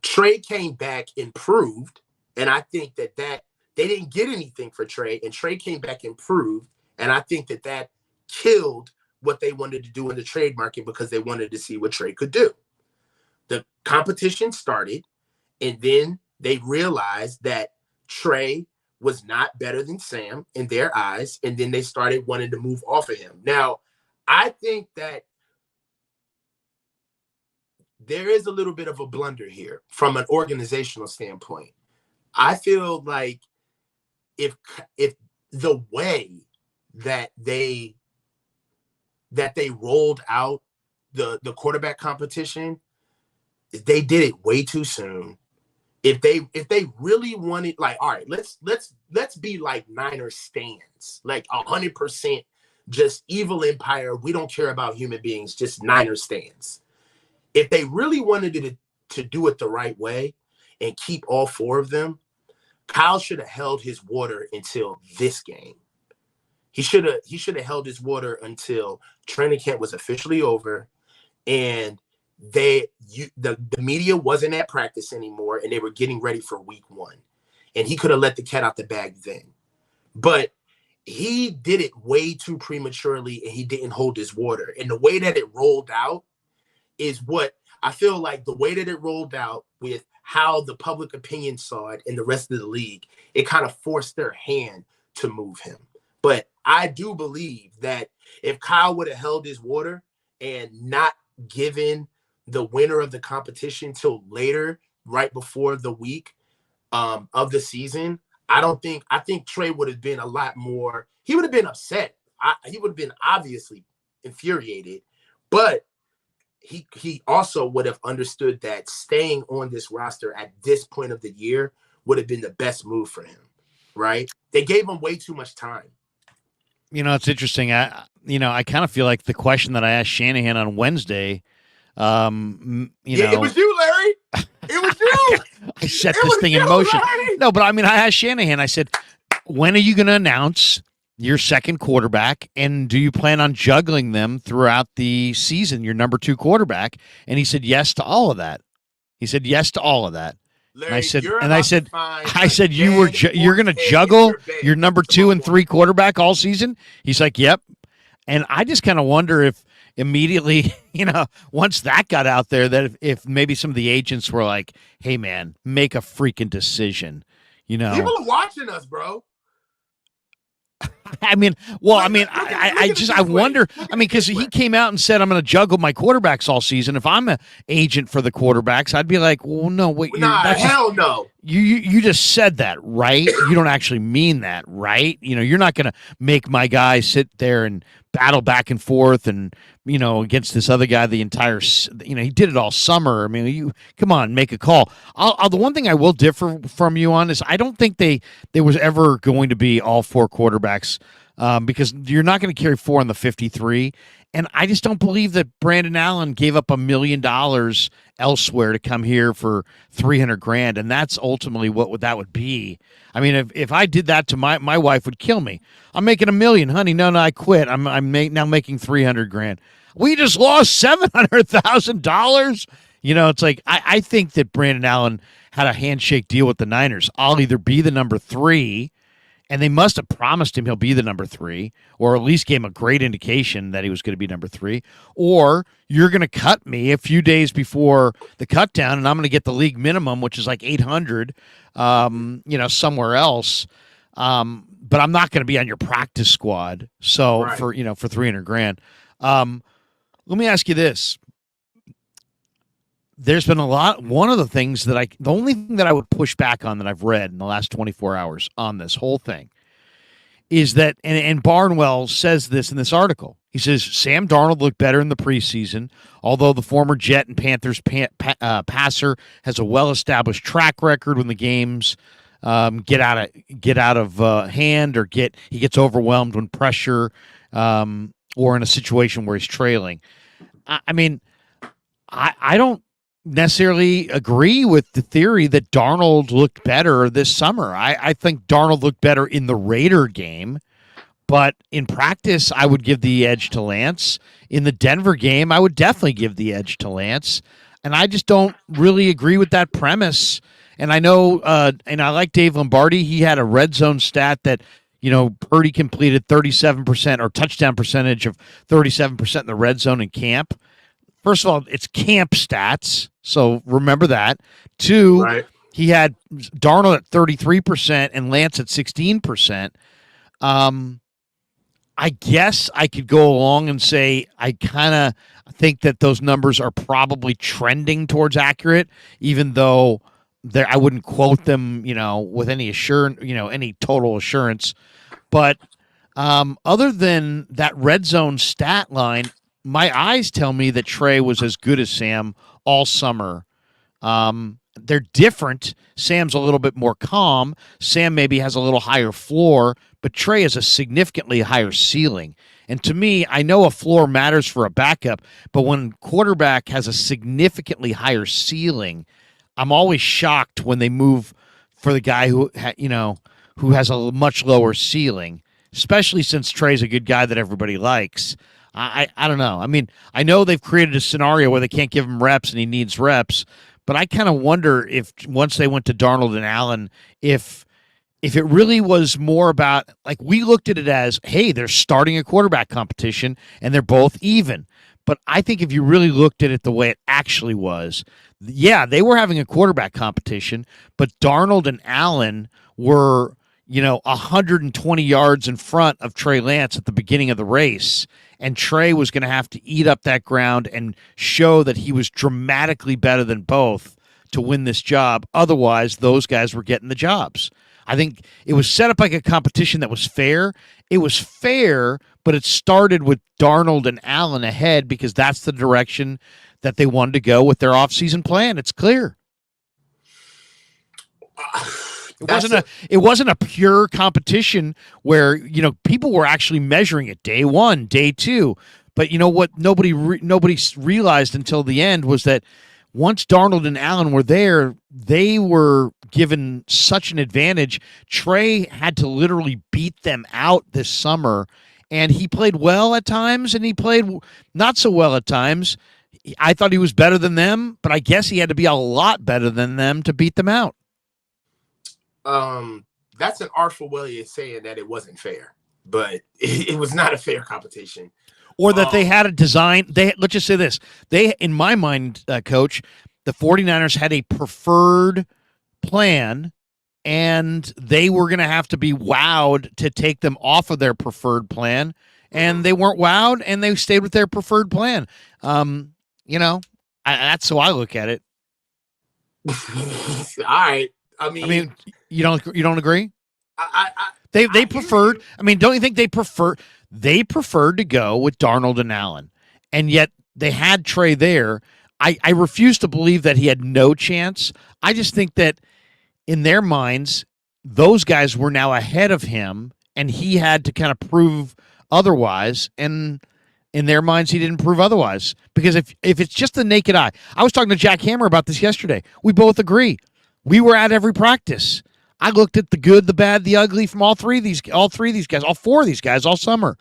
[SPEAKER 2] Trey came back and proved, and I think that they didn't get anything for Trey, and Trey came back and proved, and I think that killed what they wanted to do in the trade market because they wanted to see what Trey could do. The competition started, and then they realized that Trey was not better than Sam in their eyes, and then they started wanting to move off of him. Now, I think that there is a little bit of a blunder here from an organizational standpoint. I feel like if the way that they rolled out the quarterback competition, they did it way too soon. If they really wanted, like, all right, let's be like Niners stands, like 100% just evil empire. We don't care about human beings, just Niners stands. If they really wanted to do it the right way and keep all four of them, Kyle should have held his water until this game. He should have held his water until training camp was officially over, and the media wasn't at practice anymore, and they were getting ready for week 1. And he could have let the cat out the bag then. But he did it way too prematurely, and he didn't hold his water. And the way that it rolled out is what I feel like the way that it rolled out with how the public opinion saw it and the rest of the league, it kind of forced their hand to move him. But I do believe that if Kyle would have held his water and not given the winner of the competition till later, right before the week of the season, I think Trey would have been a lot more, he would have been upset. He would have been obviously infuriated, but he also would have understood that staying on this roster at this point of the year would have been the best move for him, right? They gave him way too much time.
[SPEAKER 1] You know, it's interesting. I kind of feel like the question that I asked Shanahan on Wednesday,
[SPEAKER 2] it was you, Larry. It was you.
[SPEAKER 1] I set this thing in motion. Larry. No, but I mean, I asked Shanahan, I said, when are you going to announce your second quarterback, and do you plan on juggling them throughout the season, your number 2 quarterback? And he said yes to all of that. He said yes to all of that.
[SPEAKER 2] Larry,
[SPEAKER 1] and I said you're going to juggle your number 2 and 3 quarterback all season? He's like, yep. And I just kind of wonder if immediately, once that got out there, that if maybe some of the agents were like, hey man, make a freaking decision, People
[SPEAKER 2] are watching us, bro.
[SPEAKER 1] I mean, I wonder. I mean, because he came out and said, I'm going to juggle my quarterbacks all season. If I'm an agent for the quarterbacks, I'd be like, well, no, wait.
[SPEAKER 2] Hell no.
[SPEAKER 1] You just said that, right? You don't actually mean that, right? You're not going to make my guy sit there and battle back and forth and, against this other guy the entire, he did it all summer. I mean, come on, make a call. The one thing I will differ from you on is I don't think there was ever going to be all 4 quarterbacks because you're not going to carry 4 on the 53. And I just don't believe that Brandon Allen gave up $1 million elsewhere to come here for $300,000, and that's ultimately what that would be. I mean, if I did that to my wife would kill me. I'm making $1 million, honey. No, I quit. I'm now making $300,000. We just lost $700,000. It's like I think that Brandon Allen had a handshake deal with the Niners. I'll either be the number 3. And they must have promised him he'll be the number 3, or at least gave him a great indication that he was going to be number 3. Or you're going to cut me a few days before the cut down, and I'm going to get the league minimum, which is like $800, somewhere else. But I'm not going to be on your practice squad. So
[SPEAKER 2] Right.
[SPEAKER 1] for $300,000. Let me ask you this. There's been one of the things the only thing that I would push back on that I've read in the last 24 hours on this whole thing is that, and Barnwell says this in this article. He says, Sam Darnold looked better in the preseason, although the former Jet and Panthers passer has a well-established track record when the games get out of hand, or he gets overwhelmed when pressure, or in a situation where he's trailing. I mean, I don't necessarily agree with the theory that Darnold looked better this summer. I think Darnold looked better in the Raider game, but in practice, I would give the edge to Lance. In the Denver game, I would definitely give the edge to Lance. And I just don't really agree with that premise. And I know, and I like Dave Lombardi. He had a red zone stat that, Purdy completed 37% or touchdown percentage of 37% in the red zone in camp. First of all, it's camp stats, so remember that. 2,
[SPEAKER 2] Right.
[SPEAKER 1] He had Darnold at 33% and Lance at 16%. I guess I could go along and say I kind of think that those numbers are probably trending towards accurate, even though I wouldn't quote them, with any any total assurance. But other than that red zone stat line, my eyes tell me that Trey was as good as Sam all summer. They're different. Sam's a little bit more calm. Sam maybe has a little higher floor, but Trey has a significantly higher ceiling. And to me, I know a floor matters for a backup, but when quarterback has a significantly higher ceiling, I'm always shocked when they move for the guy who has a much lower ceiling, especially since Trey's a good guy that everybody likes. I don't know. I mean, I know they've created a scenario where they can't give him reps and he needs reps, but I kind of wonder if once they went to Darnold and Allen, if it really was more about, like, we looked at it as, hey, they're starting a quarterback competition and they're both even. But I think if you really looked at it the way it actually was, yeah, they were having a quarterback competition, but Darnold and Allen were, 120 yards in front of Trey Lance at the beginning of the race. And Trey was going to have to eat up that ground and show that he was dramatically better than both to win this job. Otherwise, those guys were getting the jobs. I think it was set up like a competition that was fair. It was fair, but it started with Darnold and Allen ahead because that's the direction that they wanted to go with their offseason plan. It's clear. It wasn't a pure competition where, people were actually measuring it day 1, day 2. But what nobody realized until the end was that once Darnold and Allen were there, they were given such an advantage. Trey had to literally beat them out this summer, and he played well at times, and he played not so well at times. I thought he was better than them, but I guess he had to be a lot better than them to beat them out.
[SPEAKER 2] That's an artful way of saying that it wasn't fair, but it was not a fair competition.
[SPEAKER 1] Or that they had a design. Let's just say this. In my mind, Coach, the 49ers had a preferred plan, and they were going to have to be wowed to take them off of their preferred plan, and they weren't wowed, and they stayed with their preferred plan. That's how I look at it.
[SPEAKER 2] All right. I mean,
[SPEAKER 1] you don't agree? They
[SPEAKER 2] I
[SPEAKER 1] preferred.
[SPEAKER 2] hear you.
[SPEAKER 1] I mean, don't you think they preferred to go with Darnold and Allen, and yet they had Trey there. I refuse to believe that he had no chance. I just think that in their minds, those guys were now ahead of him, and he had to kind of prove otherwise. And in their minds, he didn't prove otherwise. Because if it's just the naked eye, I was talking to Jack Hammer about this yesterday. We both agree. We were at every practice. I looked at the good, the bad, the ugly from all four of these guys all summer.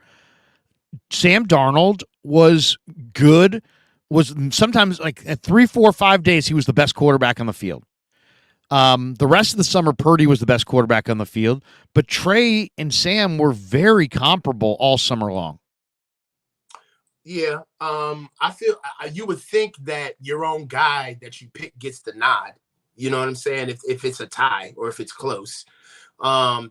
[SPEAKER 1] Sam Darnold was good. Was sometimes like at 3, 4, 5 days, he was the best quarterback on the field. The rest of the summer, Purdy was the best quarterback on the field, but Trey and Sam were very comparable all summer long.
[SPEAKER 2] Yeah, I feel you would think that your own guy that you pick gets the nod. You know what I'm saying? If it's a tie or if it's close,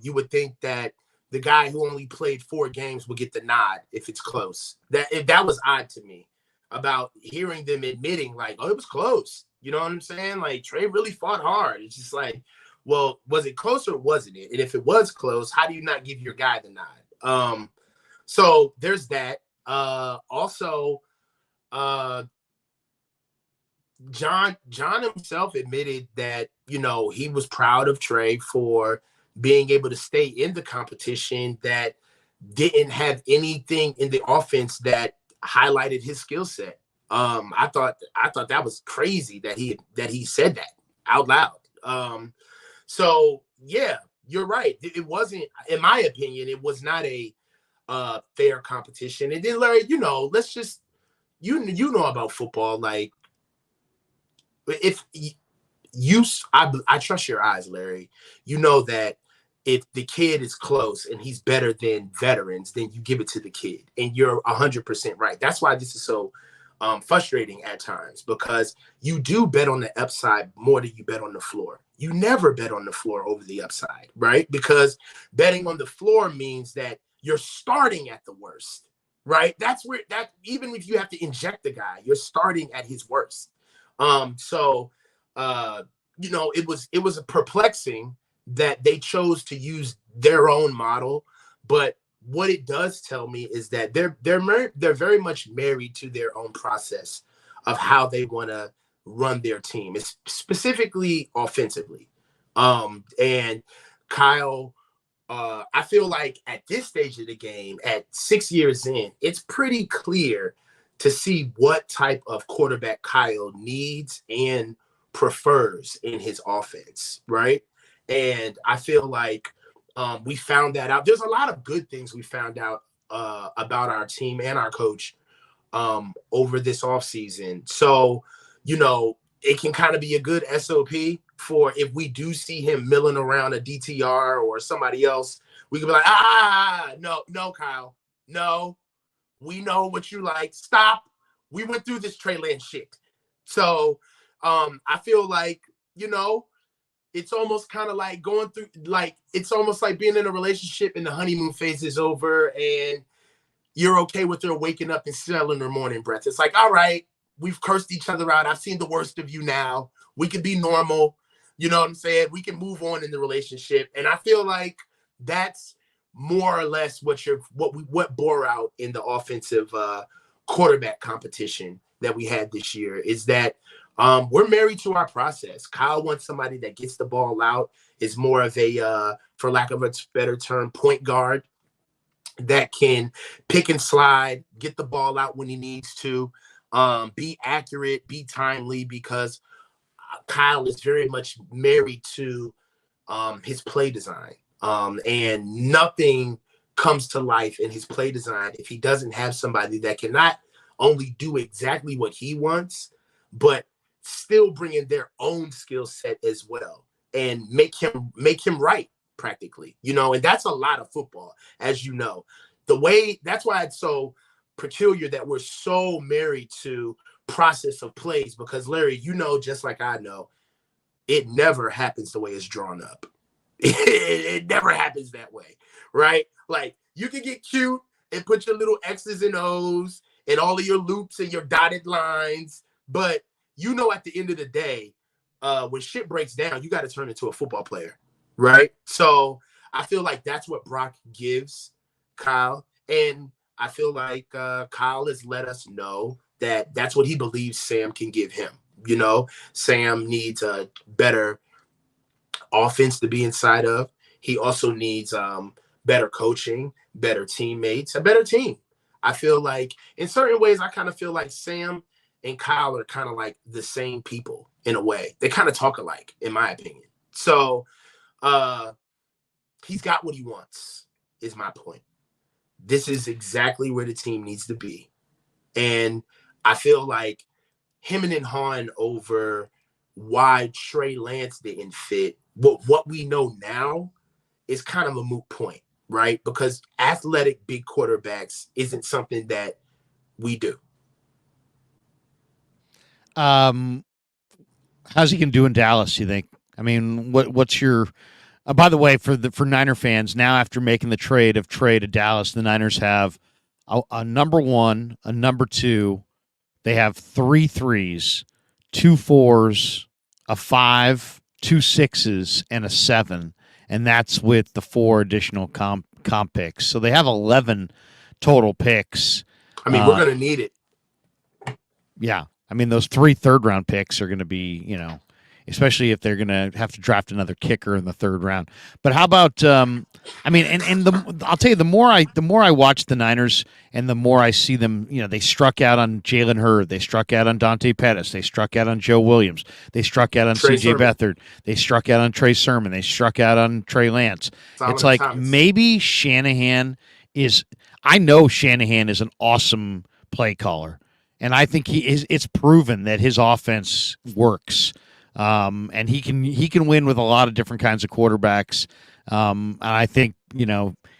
[SPEAKER 2] you would think that the guy who only played 4 games will get the nod if it's close. That was odd to me about hearing them admitting like, oh, it was close. You know what I'm saying? Like Trey really fought hard. It's just like, well, was it close or wasn't it? And if it was close, how do you not give your guy the nod? So there's that. Also, John himself admitted that, you know, he was proud of Trey for being able to stay in the competition that didn't have anything in the offense that highlighted his skill set. I thought that was crazy that he said that out loud. So yeah, you're right. It wasn't, in my opinion, it was not a fair competition. And then Larry, you know, let's just you know about football. Like if I trust your eyes, Larry. You know that if the kid is close and he's better than veterans, then you give it to the kid. And you're 100% right. That's why this is so frustrating at times, because you do bet on the upside more than you bet on the floor. You never bet on the floor over the upside, right? Because betting on the floor means that you're starting at the worst, right? That's where that, even if you have to inject the guy, you're starting at his worst. You know, it was perplexing that they chose to use their own model, but what it does tell me is that they're very much married to their own process of how they want to run their team. It's specifically offensively. And Kyle, I feel like at this stage of the game, at 6 years in, it's pretty clear to see what type of quarterback Kyle needs and prefers in his offense, right? And I feel like we found that out. There's a lot of good things we found out about our team and our coach over this offseason. So, you know, it can kind of be a good SOP for if we do see him milling around a DTR or somebody else, we can be like, no, Kyle, no, we know what you like. Stop. We went through this Trey Lance shit. So I feel like, you know, it's almost kind of like going through, like, it's almost like being in a relationship and the honeymoon phase is over and you're okay with her waking up and smelling her morning breath. It's like, all right, we've cursed each other out. I've seen the worst of you now. We can be normal. You know what I'm saying? We can move on in the relationship. And I feel like that's more or less what bore out in the offensive quarterback competition that we had this year, is that we're married to our process. Kyle wants somebody that gets the ball out, is more of a, for lack of a better term, point guard that can pick and slide, get the ball out when he needs to, be accurate, be timely, because Kyle is very much married to his play design. And nothing comes to life in his play design if he doesn't have somebody that can not only do exactly what he wants, but still bring in their own skill set as well and make him right practically, you know. And that's a lot of football, as you know. That's why it's so peculiar that we're so married to process of plays, because Larry, you know, just like I know, it never happens the way it's drawn up. It never happens that way, right? Like, you can get cute and put your little X's and O's and all of your loops and your dotted lines, but you know, at the end of the day, when shit breaks down, you got to turn into a football player, right? So I feel like that's what Brock gives Kyle, and I feel like Kyle has let us know that that's what he believes Sam can give him. You know, Sam needs a better offense to be inside of. He also needs better coaching, better teammates, a better team. I feel like in certain ways, I kind of feel like Sam and Kyle are kind of like the same people in a way. They kind of talk alike, in my opinion. So he's got what he wants, is my point. This is exactly where the team needs to be. And I feel like him and Han over why Trey Lance didn't fit, what we know now is kind of a moot point, right? Because athletic big quarterbacks isn't something that we do.
[SPEAKER 1] How's he gonna do in Dallas, you think? I mean, what's your by the way, for Niner fans, now after making the trade of Trey to Dallas, the Niners have a number one, a number two. They have 3 3s, 2 4s, a 5, 2 6s, and a 7, and that's with the 4 additional comp picks. So they have 11 total picks.
[SPEAKER 2] I mean, we're going to need it.
[SPEAKER 1] Yeah. I mean, those 3 third-round picks are going to be, especially if they're going to have to draft another kicker in the 3rd round. But how about, I mean, I'll tell you, the more I watch the Niners and the more I see them, they struck out on Jalen Hurd, they struck out on Dante Pettis, they struck out on Joe Williams, they struck out on C.J. Beathard, they struck out on Trey Sermon, they struck out on Trey Lance. It's like maybe Shanahan is. I know Shanahan is an awesome play caller, and I think it's proven that his offense works. And he can win with a lot of different kinds of quarterbacks. And I think,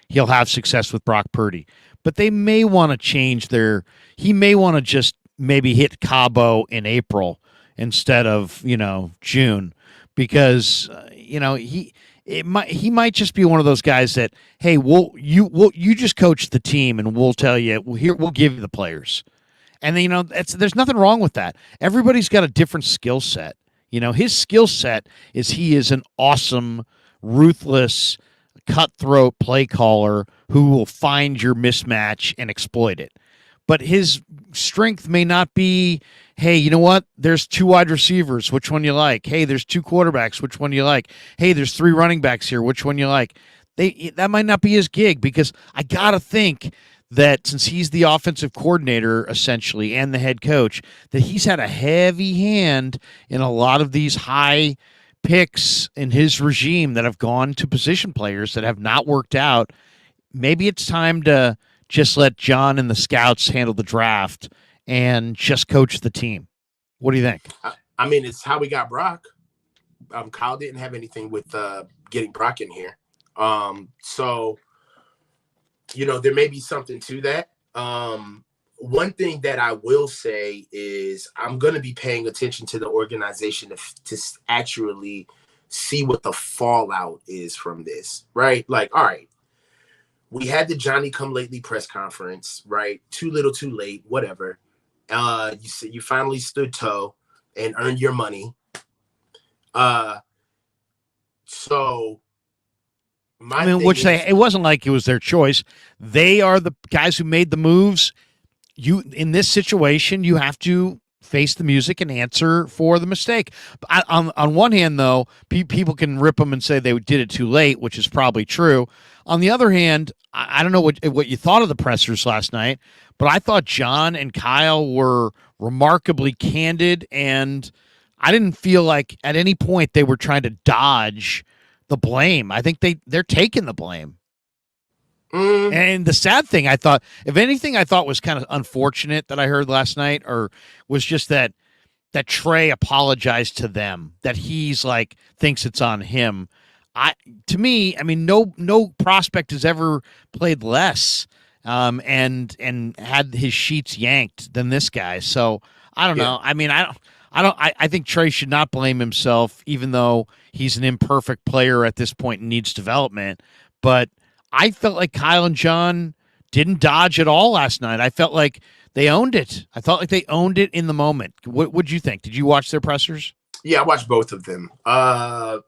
[SPEAKER 1] he'll have success with Brock Purdy. But they may want to change he may want to just maybe hit Cabo in April instead of, June, because, he might just be one of those guys that, hey, you just coach the team and we'll tell you, we'll give you the players. And then, there's nothing wrong with that. Everybody's got a different skill set. His skill set is he is an awesome, ruthless, cutthroat play caller who will find your mismatch and exploit it. But his strength may not be, hey, you know what? There's 2 wide receivers. Which one you like? Hey, there's 2 quarterbacks. Which one you like? Hey, there's 3 running backs here. Which one you like? That might not be his gig, because I got to think that since he's the offensive coordinator, essentially, and the head coach, that he's had a heavy hand in a lot of these high picks in his regime that have gone to position players that have not worked out. Maybe it's time to just let John and the scouts handle the draft and just coach the team. What do you think?
[SPEAKER 2] I mean, it's how we got Brock. Kyle didn't have anything with getting Brock in here. So, there may be something to that. One thing that I will say is I'm going to be paying attention to the organization to actually see what the fallout is from this, right? Like, all right, we had the Johnny come lately press conference, right? Too little, too late, whatever. You finally stood toe and earned your money. So
[SPEAKER 1] it wasn't like it was their choice. They are the guys who made the moves. In this situation, you have to face the music and answer for the mistake. On one hand, though, people can rip them and say they did it too late, which is probably true. On the other hand, I don't know what you thought of the pressers last night, but I thought John and Kyle were remarkably candid, and I didn't feel like at any point they were trying to dodge the blame. I think they're taking the blame. And the sad thing, I thought, if anything, was kind of unfortunate that I heard last night, or was just that Trey apologized to them, that he's like thinks it's on him. To me, I mean, no prospect has ever played less and had his sheets yanked than this guy. So I don't know. I mean, I think Trey should not blame himself, even though he's an imperfect player at this point and needs development. But I felt like Kyle and John didn't dodge at all last night. I felt like they owned it. I felt like they owned it in the moment. What would you think? Did you watch their pressers?
[SPEAKER 2] Yeah, I watched both of them. I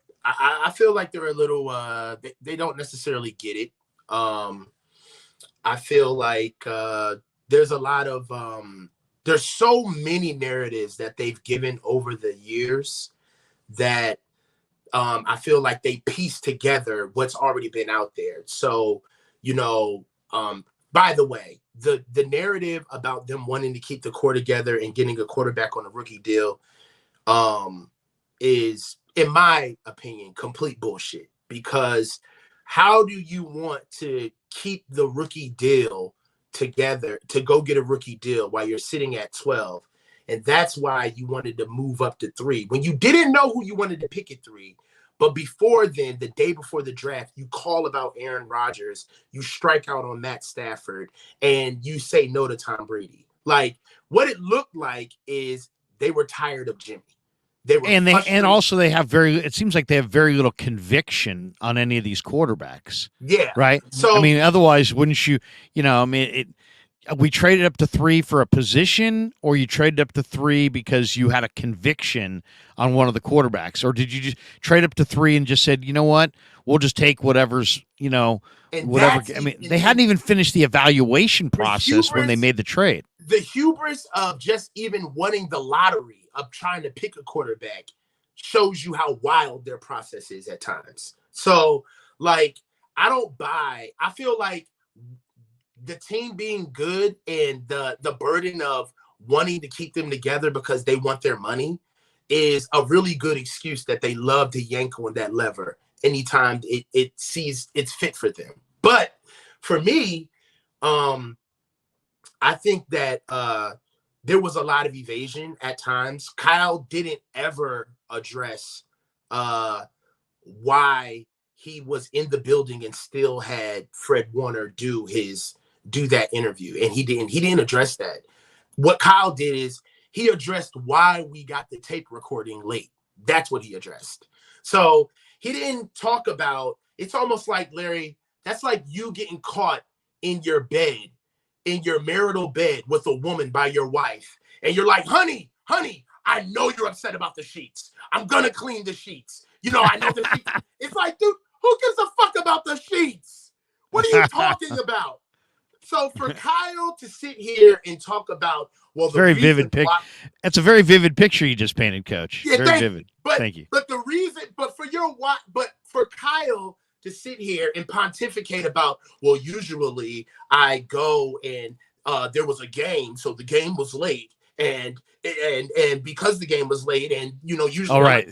[SPEAKER 2] feel like they're a little they don't necessarily get it. I feel like there's a lot of there's so many narratives that they've given over the years that I feel like they piece together what's already been out there. So, by the way, the narrative about them wanting to keep the core together and getting a quarterback on a rookie deal is, in my opinion, complete bullshit. Because how do you want to keep the rookie deal together to go get a rookie deal while you're sitting at 12? And that's why you wanted to move up to 3 when you didn't know who you wanted to pick at 3. But before then, the day before the draft, you call about Aaron Rodgers, you strike out on Matt Stafford, and you say no to Tom Brady. Like, what it looked like is they were tired of Jimmy.
[SPEAKER 1] And also they have it seems like they have very little conviction on any of these quarterbacks.
[SPEAKER 2] Yeah.
[SPEAKER 1] Right.
[SPEAKER 2] So,
[SPEAKER 1] I mean, otherwise, wouldn't you, we traded up to 3 for a position, or you traded up to 3 because you had a conviction on one of the quarterbacks? Or did you just trade up to 3 and just said, you know what, we'll just take whatever's, whatever. I mean, they hadn't even finished the evaluation process when they made the trade.
[SPEAKER 2] The hubris of just even wanting the lottery of trying to pick a quarterback shows you how wild their process is at times. So, like, I feel like the team being good and the burden of wanting to keep them together because they want their money is a really good excuse that they love to yank on that lever anytime it sees it's fit for them. But for me, I think that there was a lot of evasion at times. Kyle didn't ever address why he was in the building and still had Fred Warner do that interview, and he didn't address that. What Kyle did is he addressed why we got the tape recording late. That's what he addressed. So he didn't talk about, it's almost like, Larry, that's like you getting caught in your bed, in your marital bed with a woman by your wife, and you're like, honey, I know you're upset about the sheets. I'm gonna clean the sheets. I know the sheets. It's like, dude, who gives a fuck about the sheets? What are you talking about? So for Kyle to sit here and talk about, well,
[SPEAKER 1] very vivid picture. That's a very vivid picture you just painted, Coach.
[SPEAKER 2] Yeah,
[SPEAKER 1] very vivid. Thank you.
[SPEAKER 2] But for Kyle to sit here and pontificate about, well, usually I go and there was a game, so the game was late, and because the game was late, and usually
[SPEAKER 1] all right,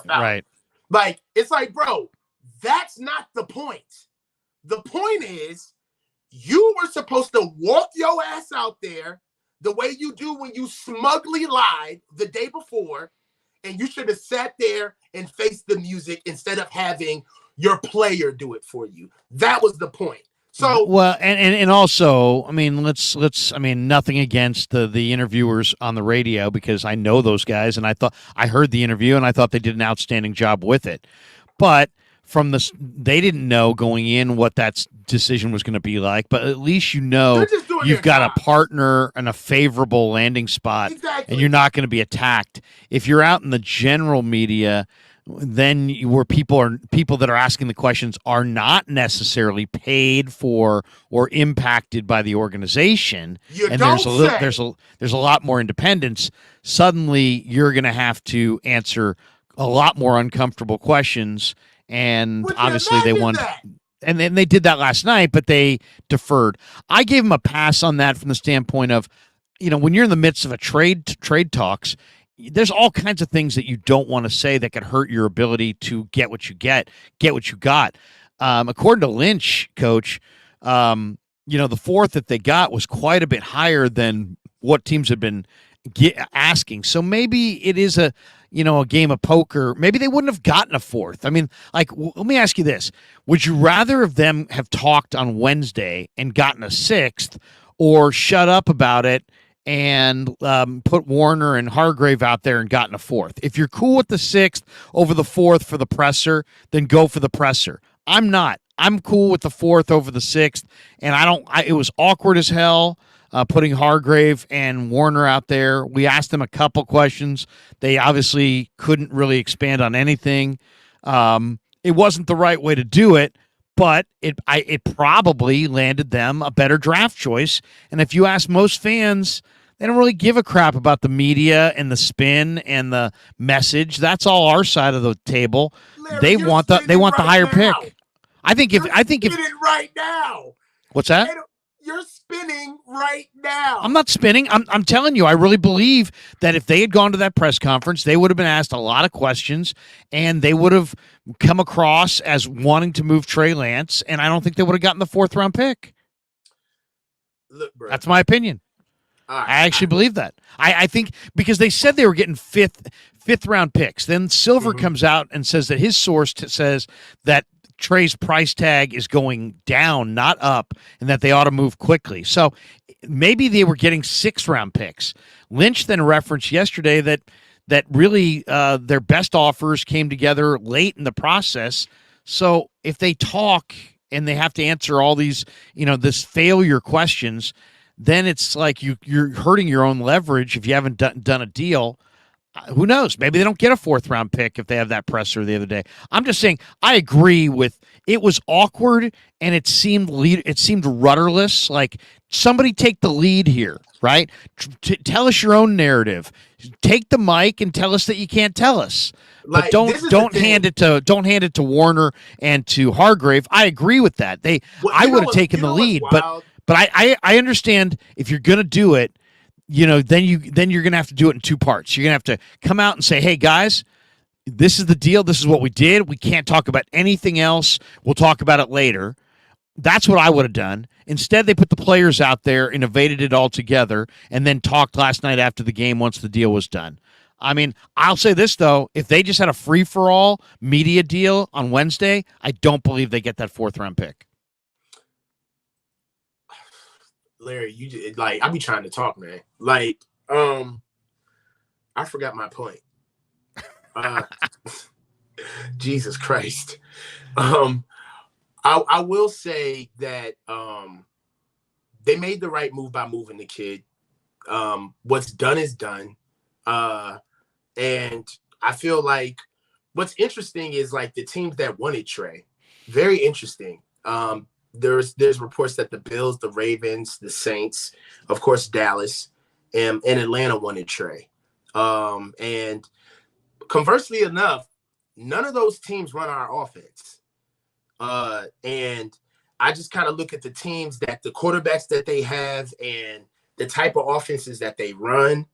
[SPEAKER 2] right. Like, it's like, bro, that's not the point. The point is, you were supposed to walk your ass out there the way you do when you smugly lied the day before, and you should have sat there and faced the music instead of having your player do it for you. That was the point. So,
[SPEAKER 1] well, and also, I mean, nothing against the interviewers on the radio, because I know those guys, and I heard the interview and I thought they did an outstanding job with it. But they didn't know going in what that decision was going to be like, but at least you've got a partner and a favorable landing spot,
[SPEAKER 2] exactly.
[SPEAKER 1] And you're not going to be attacked. If you're out in the general media, then where people that are asking the questions are not necessarily paid for or impacted by the organization, there's a lot more independence. Suddenly, you're going to have to answer a lot more uncomfortable questions. And obviously they won, and then they did that last night, but they deferred. I gave them a pass on that from the standpoint of, when you're in the midst of a trade talks, there's all kinds of things that you don't want to say that could hurt your ability to get what you got. According to Lynch, Coach, the fourth that they got was quite a bit higher than what teams have been asking. So maybe it is a game of poker. Maybe they wouldn't have gotten a fourth. I mean, like, let me ask you this. Would you rather of them have talked on Wednesday and gotten a sixth, or shut up about it and put Warner and Hargrave out there and gotten a fourth? If you're cool with the sixth over the fourth for the presser, then go for the presser. I'm not. I'm cool with the fourth over the sixth, and it was awkward as hell. Putting Hargrave and Warner out there. We asked them a couple questions. They obviously couldn't really expand on anything. It wasn't the right way to do it, but it probably landed them a better draft choice. And if you ask most fans, They don't really give a crap about the media and the spin and the message. That's all our side of the table.
[SPEAKER 2] Larry,
[SPEAKER 1] They
[SPEAKER 2] you're
[SPEAKER 1] want the
[SPEAKER 2] spinning right
[SPEAKER 1] higher
[SPEAKER 2] now.
[SPEAKER 1] pick. I think
[SPEAKER 2] You're
[SPEAKER 1] if
[SPEAKER 2] spinning right now.
[SPEAKER 1] what's that?
[SPEAKER 2] You're spinning right now.
[SPEAKER 1] I'm not spinning. I'm telling you, I really believe that if they had gone to that press conference, they would have been asked a lot of questions, and they would have come across as wanting to move Trey Lance, and I don't think they would have gotten the 4th round pick.
[SPEAKER 2] Look, bro.
[SPEAKER 1] That's my opinion.
[SPEAKER 2] Right,
[SPEAKER 1] I actually believe that. I think because they said they were getting fifth round picks. Then Silver comes out and says that his source says that Trey's price tag is going down, not up, and that they ought to move quickly. So maybe they were getting 6th round picks. Lynch then referenced yesterday that really their best offers came together late in the process. So if they talk and they have to answer all these, this failure questions, then it's like you're hurting your own leverage if you haven't done a deal. Who knows? Maybe they don't get a 4th round pick if they have that presser the other day. I'm just saying I agree with it was awkward and it seemed rudderless. Like somebody take the lead here, right? Tell us your own narrative. Take the mic and tell us that you can't tell us. But don't hand it to Warner and to Hargrave. I agree with that. I would have taken the lead, but I understand if you're gonna do it, then you're going to have to do it in 2 parts. You're going to have to come out and say, hey, guys, this is the deal. This is what we did. We can't talk about anything else. We'll talk about it later. That's what I would have done. Instead, they put the players out there and evaded it all together and then talked last night after the game once the deal was done. I mean, I'll say this, though. If they just had a free-for-all media deal on Wednesday, I don't believe they get that 4th round pick.
[SPEAKER 2] Larry, I be trying to talk, man. I forgot my point. Jesus Christ. I will say that they made the right move by moving the kid. What's done is done. And I feel like what's interesting is like the teams that wanted Trey. Very interesting. There's reports that the Bills, the Ravens, the Saints, of course, Dallas, and Atlanta wanted Trey. And conversely enough, none of those teams run our offense. And I just kind of look at the teams that the quarterbacks that they have and the type of offenses that they run.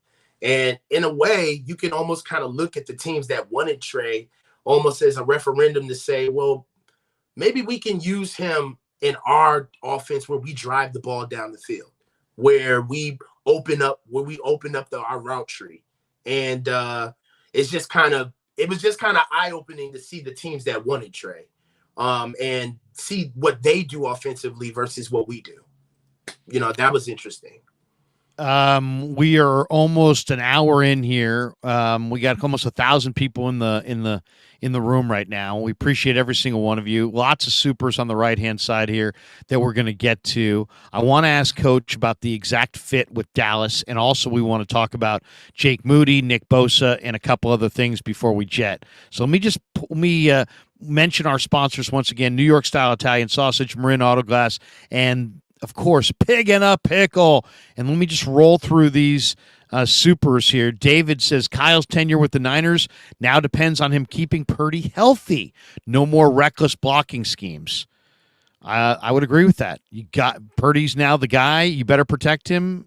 [SPEAKER 2] And in a way, you can almost kind of look at the teams that wanted Trey almost as a referendum to say, well, maybe we can use him in our offense where we drive the ball down the field, where we open up our route tree. And it was just kind of eye-opening to see the teams that wanted Trey and see what they do offensively versus what we do. That was interesting.
[SPEAKER 1] We are almost an hour in here. We got almost 1,000 people in the room right now. We appreciate every single one of you. Lots of supers on the right-hand side here that we're going to get to. I want to ask Coach about the exact fit with Dallas, and also we want to talk about Jake Moody, Nick Bosa, and a couple other things before we jet. So let me mention our sponsors once again: New York Style Italian Sausage, Marin Autoglass, and of course, Pig and a Pickle. And let me just roll through these supers here. David says Kyle's tenure with the Niners now depends on him keeping Purdy healthy. No more reckless blocking schemes. I would agree with that. You got Purdy's now the guy. You better protect him.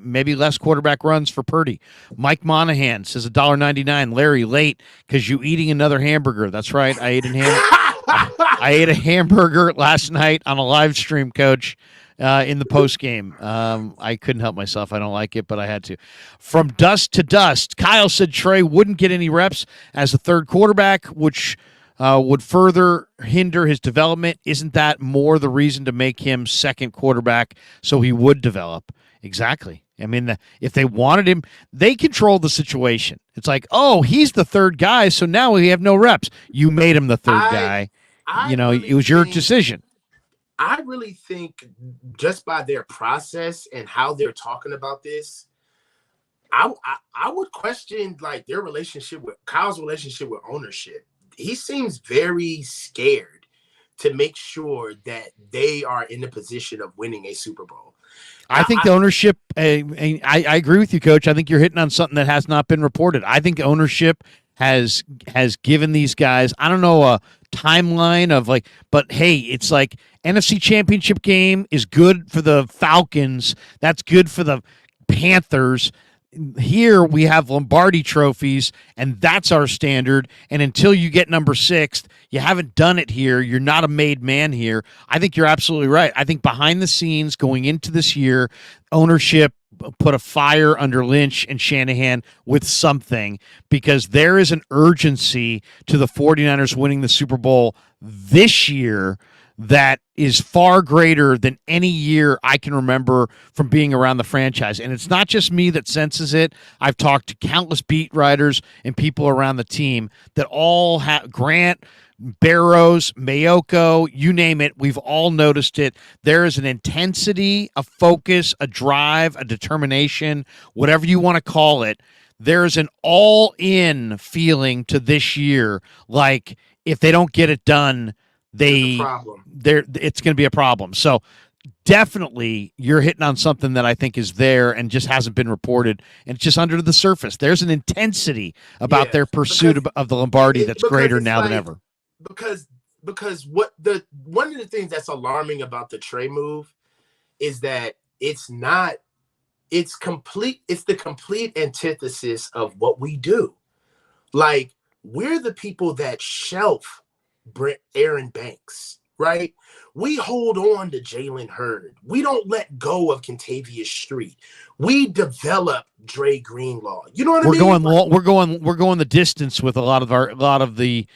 [SPEAKER 1] Maybe less quarterback runs for Purdy. Mike Monahan says $1.99. Larry, late because you eating another hamburger. That's right. I ate a hamburger last night on a live stream, Coach. In the post game. I couldn't help myself. I don't like it, but I had to. From dust to dust, Kyle said Trey wouldn't get any reps as a 3rd quarterback, which would further hinder his development. Isn't that more the reason to make him 2nd quarterback so he would develop? Exactly. I mean, if they wanted him, they controlled the situation. It's like, oh, he's the 3rd guy, so now we have no reps. You made him the 3rd guy. It was your decision.
[SPEAKER 2] I really think just by their process and how they're talking about this, I would question like their relationship with Kyle's relationship with ownership. He seems very scared to make sure that they are in the position of winning a Super Bowl.
[SPEAKER 1] I think the ownership, I agree with you, Coach. I think you're hitting on something that has not been reported. I think ownership has given these guys, I don't know, a timeline of like, but hey, it's like NFC Championship game is good for the Falcons. That's good for the Panthers. Here we have Lombardi trophies, and that's our standard. And until you get number 6, you haven't done it here. You're not a made man here. I think you're absolutely right. I think behind the scenes going into this year, ownership put a fire under Lynch and Shanahan with something, because there is an urgency to the 49ers winning the Super Bowl this year that is far greater than any year I can remember from being around the franchise. And it's not just me that senses it. I've talked to countless beat writers and people around the team that all have Grant, Barrows, Mayoko, you name it. We've all noticed it. There is an intensity, a focus, a drive, a determination, whatever you want to call it. There's an all-in feeling to this year. Like if they don't get it done, it's going to be a problem. So definitely you're hitting on something that I think is there and just hasn't been reported, and it's just under the surface. There's an intensity about their pursuit of the Lombardi that's greater now than ever.
[SPEAKER 2] Because one of the things that's alarming about the Trey move is that it's the complete antithesis of what we do. Like, we're the people that shelf Aaron Banks, right? We hold on to Jalen Hurd. We don't let go of Kentavious Street. We develop Dre Greenlaw. You know what I mean?
[SPEAKER 1] We're going the distance with a lot of these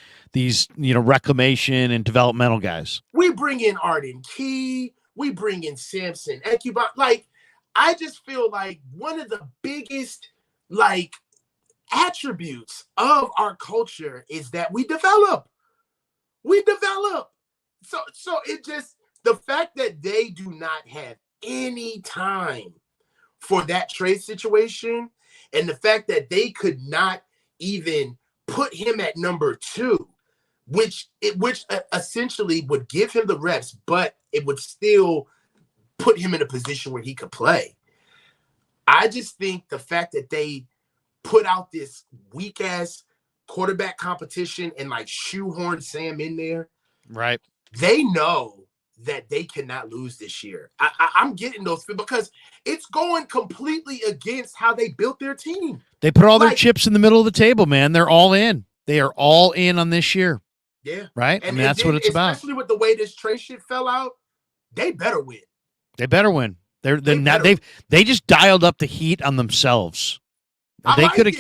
[SPEAKER 1] reclamation and developmental guys.
[SPEAKER 2] We bring in Arden Key. We bring in Samson Ekubot. Like, I just feel like one of the biggest attributes of our culture is that we develop. So it just, the fact that they do not have any time for that trade situation, and the fact that they could not even put him at number 2, which essentially would give him the reps, but it would still put him in a position where he could play. I just think the fact that they put out this weak ass quarterback competition and shoehorn Sam in there,
[SPEAKER 1] right?
[SPEAKER 2] They know that they cannot lose this year. I'm getting those because it's going completely against how they built their team.
[SPEAKER 1] They put all their chips in the middle of the table, man. They're all in. They are all in on this year.
[SPEAKER 2] Yeah.
[SPEAKER 1] Right?
[SPEAKER 2] And
[SPEAKER 1] that's what it's about.
[SPEAKER 2] Especially with the way this trade shit fell out, they better win.
[SPEAKER 1] They better win. They just dialed up the heat on themselves. They could have.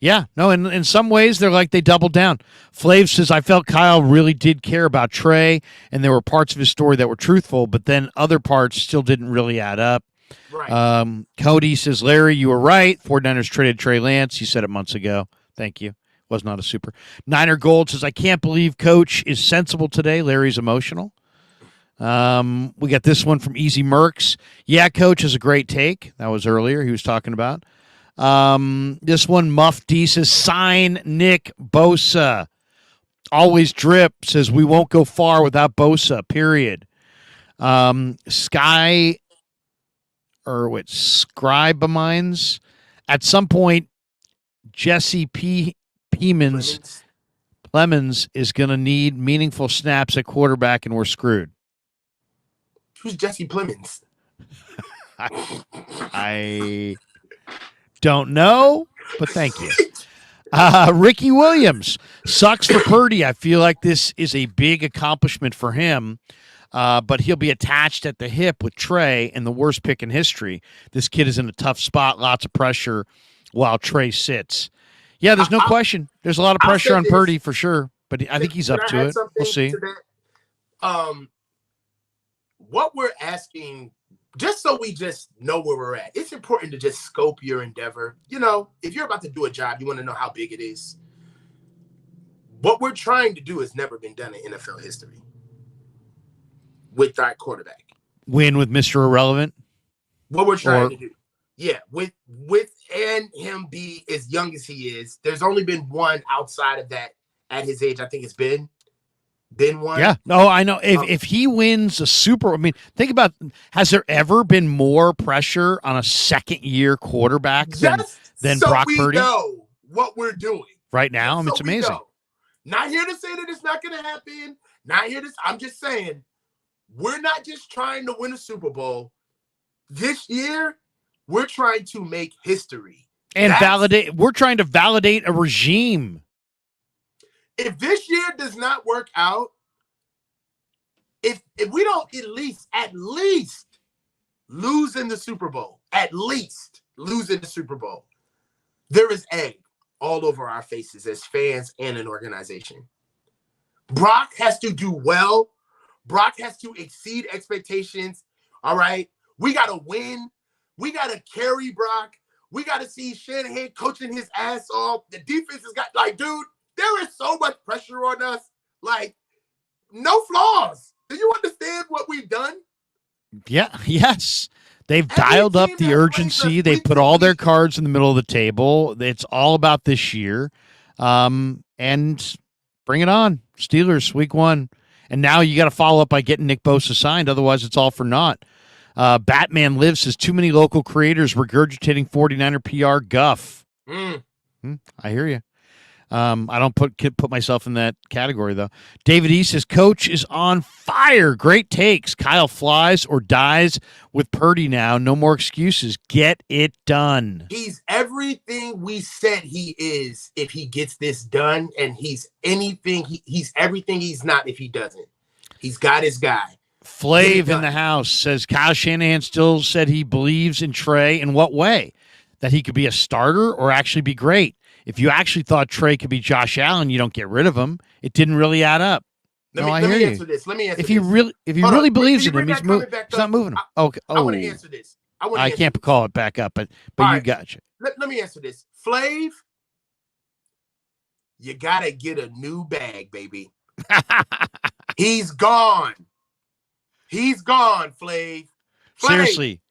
[SPEAKER 1] Yeah, no, in some ways, they're like they doubled down. Flav says, I felt Kyle really did care about Trey, and there were parts of his story that were truthful, but then other parts still didn't really add up.
[SPEAKER 2] Right.
[SPEAKER 1] Cody says, Larry, you were right. 49ers traded Trey Lance. He said it months ago. Thank you. Was not a super. Niner Gold says, I can't believe Coach is sensible today. Larry's emotional. We got this one from Easy Mercs. Yeah, Coach is a great take. That was earlier he was talking about. This one, Muff D says, sign Nick Bosa. Always drip, says we won't go far without Bosa, period. Scribamines. At some point, Jesse Plemons is going to need meaningful snaps at quarterback, and we're screwed.
[SPEAKER 2] Who's Jesse Plemons?
[SPEAKER 1] I don't know, but thank you. Ricky Williams. Sucks for Purdy. I feel like this is a big accomplishment for him, but he'll be attached at the hip with Trey and the worst pick in history. This kid is in a tough spot, lots of pressure while Trey sits. Yeah, there's no question. There's a lot of pressure on Purdy for sure, but I think he's up to it. We'll see.
[SPEAKER 2] What we're asking, just so we just know where we're at, it's important to just scope your endeavor. You know, if you're about to do a job, you want to know how big it is. What we're trying to do has never been done in NFL history with our quarterback.
[SPEAKER 1] Win with Mr. Irrelevant?
[SPEAKER 2] What we're trying to do. Yeah, with and him be as young as he is. There's only been one outside of that at his age. I think it's been been one.
[SPEAKER 1] Yeah, no, I know. If he wins a Super, I mean, think about, has there ever been more pressure on a second-year quarterback than
[SPEAKER 2] so
[SPEAKER 1] Brock
[SPEAKER 2] we
[SPEAKER 1] Purdy
[SPEAKER 2] know what we're doing
[SPEAKER 1] right now?
[SPEAKER 2] Just
[SPEAKER 1] I mean,
[SPEAKER 2] so
[SPEAKER 1] it's
[SPEAKER 2] we
[SPEAKER 1] amazing.
[SPEAKER 2] know. Not here to say that it's not going to happen. Not here to. I'm just saying, we're not just trying to win a Super Bowl. This year, we're trying to make history
[SPEAKER 1] And validate. We're trying to validate a regime.
[SPEAKER 2] If this year does not work out, if we don't at least lose in the Super Bowl, there is egg all over our faces as fans and an organization. Brock has to do well. Brock has to exceed expectations. All right. We got to win. We got to carry Brock. We got to see Shanahan coaching his ass off. The defense has got, like, dude, there is so much pressure on us. Like, no flaws. Do you understand what we've done?
[SPEAKER 1] Yeah, yes. They've dialed up the urgency. They put all their cards in the middle of the table. It's all about this year. And bring it on. Steelers, week 1. And now you got to follow up by getting Nick Bosa signed. Otherwise, it's all for naught. Batman Lives says too many local creators regurgitating 49er PR guff. I hear you. I don't put myself in that category, though. David E. says, Coach is on fire. Great takes. Kyle flies or dies with Purdy now. No more excuses. Get it done.
[SPEAKER 2] He's everything we said he is if he gets this done, and he's anything. He's everything he's not if he doesn't. He's got his guy.
[SPEAKER 1] Flav in the house says, Kyle Shanahan still said he believes in Trey. In what way? That he could be a starter or actually be great? If you actually thought Trey could be Josh Allen, you don't get rid of him. It didn't really add up.
[SPEAKER 2] Let me answer this.
[SPEAKER 1] If he really believes in him, he's not moving him. Okay.
[SPEAKER 2] I want to answer this.
[SPEAKER 1] I can't call it back up, but you got you.
[SPEAKER 2] Let me answer this. Flav, you gotta get a new bag, baby. He's gone. He's gone, Flav.
[SPEAKER 1] Seriously.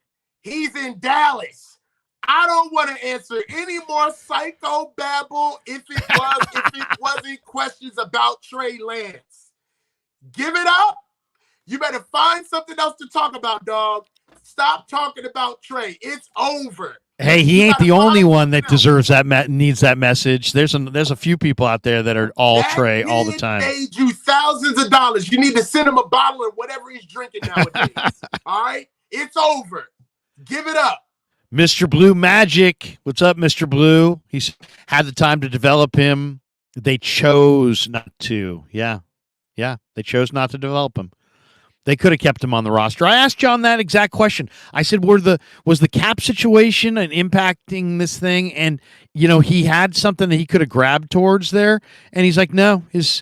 [SPEAKER 2] He's in Dallas. I don't want to answer any more psycho babble if it wasn't questions about Trey Lance. Give it up. You better find something else to talk about, dog. Stop talking about Trey. It's over.
[SPEAKER 1] Hey, he ain't the only one that deserves that needs that message. There's a few people out there that are all Trey all the time.
[SPEAKER 2] Paid you thousands of dollars. You need to send him a bottle of whatever he's drinking nowadays. All right? It's over. Give it up.
[SPEAKER 1] Mr. Blue Magic. What's up, Mr. Blue? He's had the time to develop him. They chose not to. Yeah. They chose not to develop him. They could have kept him on the roster. I asked John that exact question. I said, was the cap situation and impacting this thing? And, he had something that he could have grabbed towards there. And he's like, no, his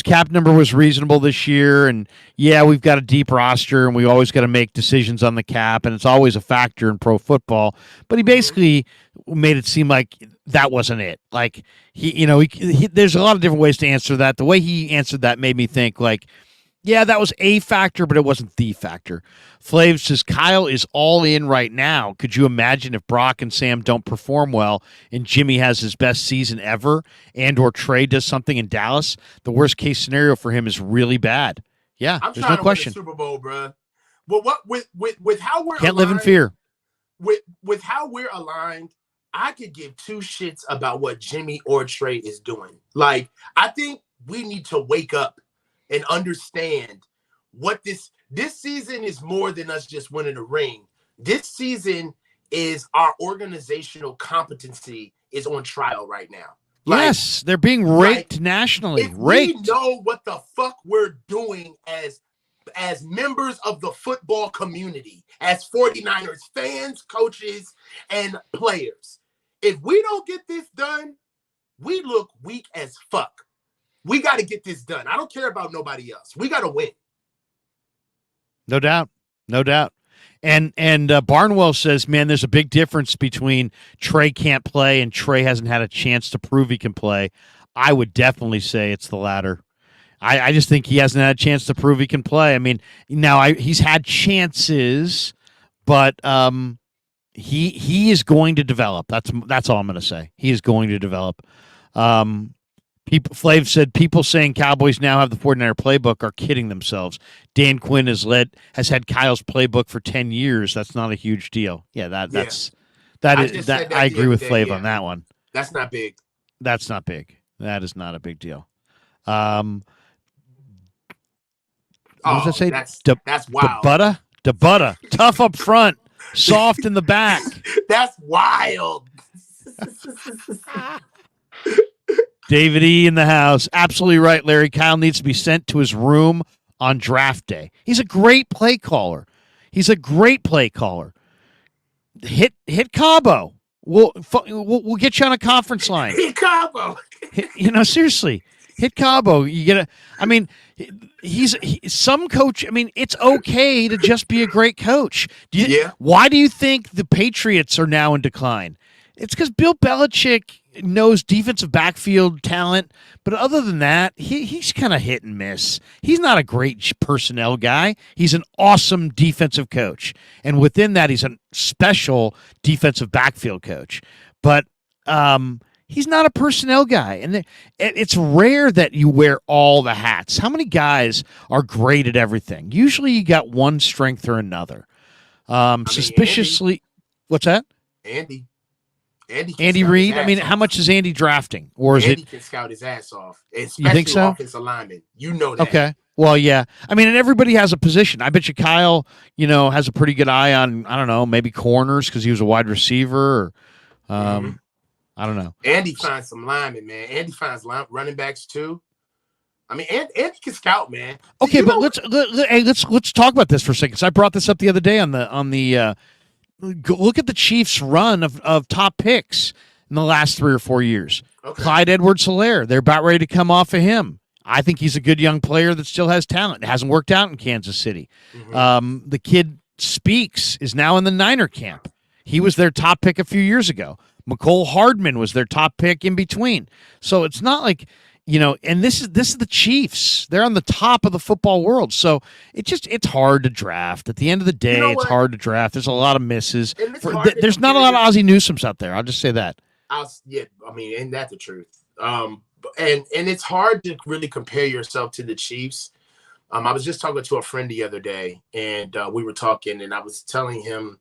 [SPEAKER 1] cap number was reasonable this year. And yeah, we've got a deep roster and we always got to make decisions on the cap. And it's always a factor in pro football. But he basically made it seem like that wasn't it. Like there's a lot of different ways to answer that. The way he answered that made me think like, yeah, that was a factor, but it wasn't the factor. Flav says, Kyle is all in right now. Could you imagine if Brock and Sam don't perform well and Jimmy has his best season ever and or Trey does something in Dallas? The worst case scenario for him is really bad. Yeah, there's no question.
[SPEAKER 2] Win the Super Bowl, bro. Well, with how we're
[SPEAKER 1] can't live in fear.
[SPEAKER 2] With how we're aligned, I could give two shits about what Jimmy or Trey is doing. Like, I think we need to wake up and understand what this season is more than us just winning a ring. This season is our organizational competency is on trial right now.
[SPEAKER 1] Yes, they're being raked nationally.
[SPEAKER 2] If we know what the fuck we're doing as members of the football community, as 49ers fans, coaches, and players, if we don't get this done, we look weak as fuck. We got to get this done. I don't care about nobody else. We got to win.
[SPEAKER 1] No doubt. And Barnwell says, man, there's a big difference between Trey can't play and Trey hasn't had a chance to prove he can play. I would definitely say it's the latter. I just think he hasn't had a chance to prove he can play. I mean, now he's had chances, but he is going to develop. That's all I'm going to say. He is going to develop. Flav said people saying Cowboys now have the 49er playbook are kidding themselves. Dan Quinn has had Kyle's playbook for 10 years. That's not a huge deal. Yeah, that's I agree with Flav on that one.
[SPEAKER 2] That's not big.
[SPEAKER 1] That's not big. That is not a big deal. What does that say?
[SPEAKER 2] That's wild.
[SPEAKER 1] DeButta, tough up front, soft in the back.
[SPEAKER 2] That's wild.
[SPEAKER 1] David E. in the house. Absolutely right, Larry. Kyle needs to be sent to his room on draft day. He's a great play caller. Hit Cabo. We'll get you on a conference line.
[SPEAKER 2] Hit Cabo.
[SPEAKER 1] Seriously. Hit Cabo. You get he's some coach. I mean, it's okay to just be a great coach. Why do you think the Patriots are now in decline? It's because Bill Belichick knows defensive backfield talent, but other than that, he's kind of hit and miss. He's not a great personnel guy. He's an awesome defensive coach, and within that, he's a special defensive backfield coach. But he's not a personnel guy, and it's rare that you wear all the hats. How many guys are great at everything? Usually, you got one strength or another. Suspiciously, what's that? Andy Reid. I mean, how much is Andy drafting, or is
[SPEAKER 2] Andy can scout his ass off, especially
[SPEAKER 1] you think so?
[SPEAKER 2] Offensive lineman. You know that.
[SPEAKER 1] Okay. Well, yeah. I mean, and everybody has a position. I bet you Kyle, has a pretty good eye on, I don't know, maybe corners because he was a wide receiver. Or, I don't know.
[SPEAKER 2] Andy finds some linemen, man. Andy finds running backs too. I mean, Andy can scout, man.
[SPEAKER 1] Okay, but let's talk about this for a second. So I brought this up the other day on the. Look at the Chiefs' run of top picks in the last 3 or 4 years. Okay. Clyde Edwards-Helaire, they're about ready to come off of him. I think he's a good young player that still has talent. It hasn't worked out in Kansas City. Mm-hmm. The kid Speaks is now in the Niner camp. He was their top pick a few years ago. McCole Hardman was their top pick in between. So it's not like, and this is the Chiefs. They're on the top of the football world. So it's hard to draft. At the end of the day, it's hard to draft. There's a lot of misses. There's not a lot of Ozzie Newsomes out there. I'll just say that.
[SPEAKER 2] Ain't that the truth? And it's hard to really compare yourself to the Chiefs. I was just talking to a friend the other day, and we were talking, and I was telling him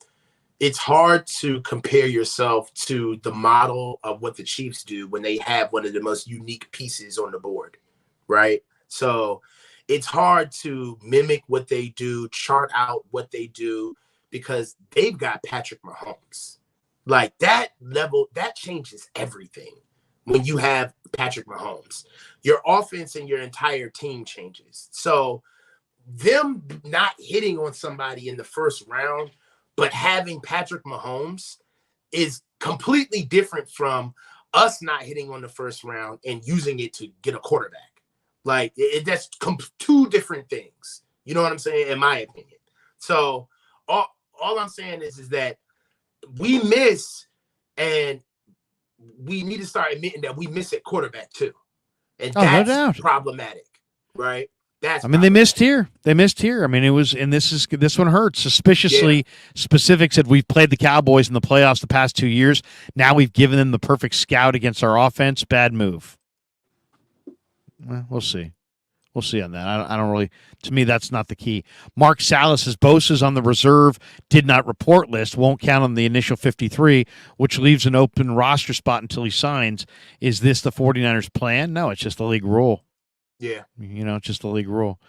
[SPEAKER 2] it's hard to compare yourself to the model of what the Chiefs do when they have one of the most unique pieces on the board, right? So it's hard to mimic what they do, chart out what they do, because they've got Patrick Mahomes. Like that level, that changes everything. When you have Patrick Mahomes, your offense and your entire team changes. So them not hitting on somebody in the first round, but having Patrick Mahomes is completely different from us not hitting on the first round and using it to get a quarterback. Like that's two different things. You know what I'm saying? In my opinion. So all I'm saying is that we miss, and we need to start admitting that we miss at quarterback too. And that's problematic, right?
[SPEAKER 1] They missed here. I mean, it was, and this one hurts. Suspiciously, Specific said we've played the Cowboys in the playoffs the past 2 years. Now we've given them the perfect scout against our offense. Bad move. Well, we'll see. We'll see on that. I don't really. To me, that's not the key. Mark Salas says Bosa's on the reserve did not report list. Won't count on the initial 53, which leaves an open roster spot until he signs. Is this the 49ers plan? No, it's just the league rule.
[SPEAKER 2] Yeah.
[SPEAKER 1] It's just the league rule.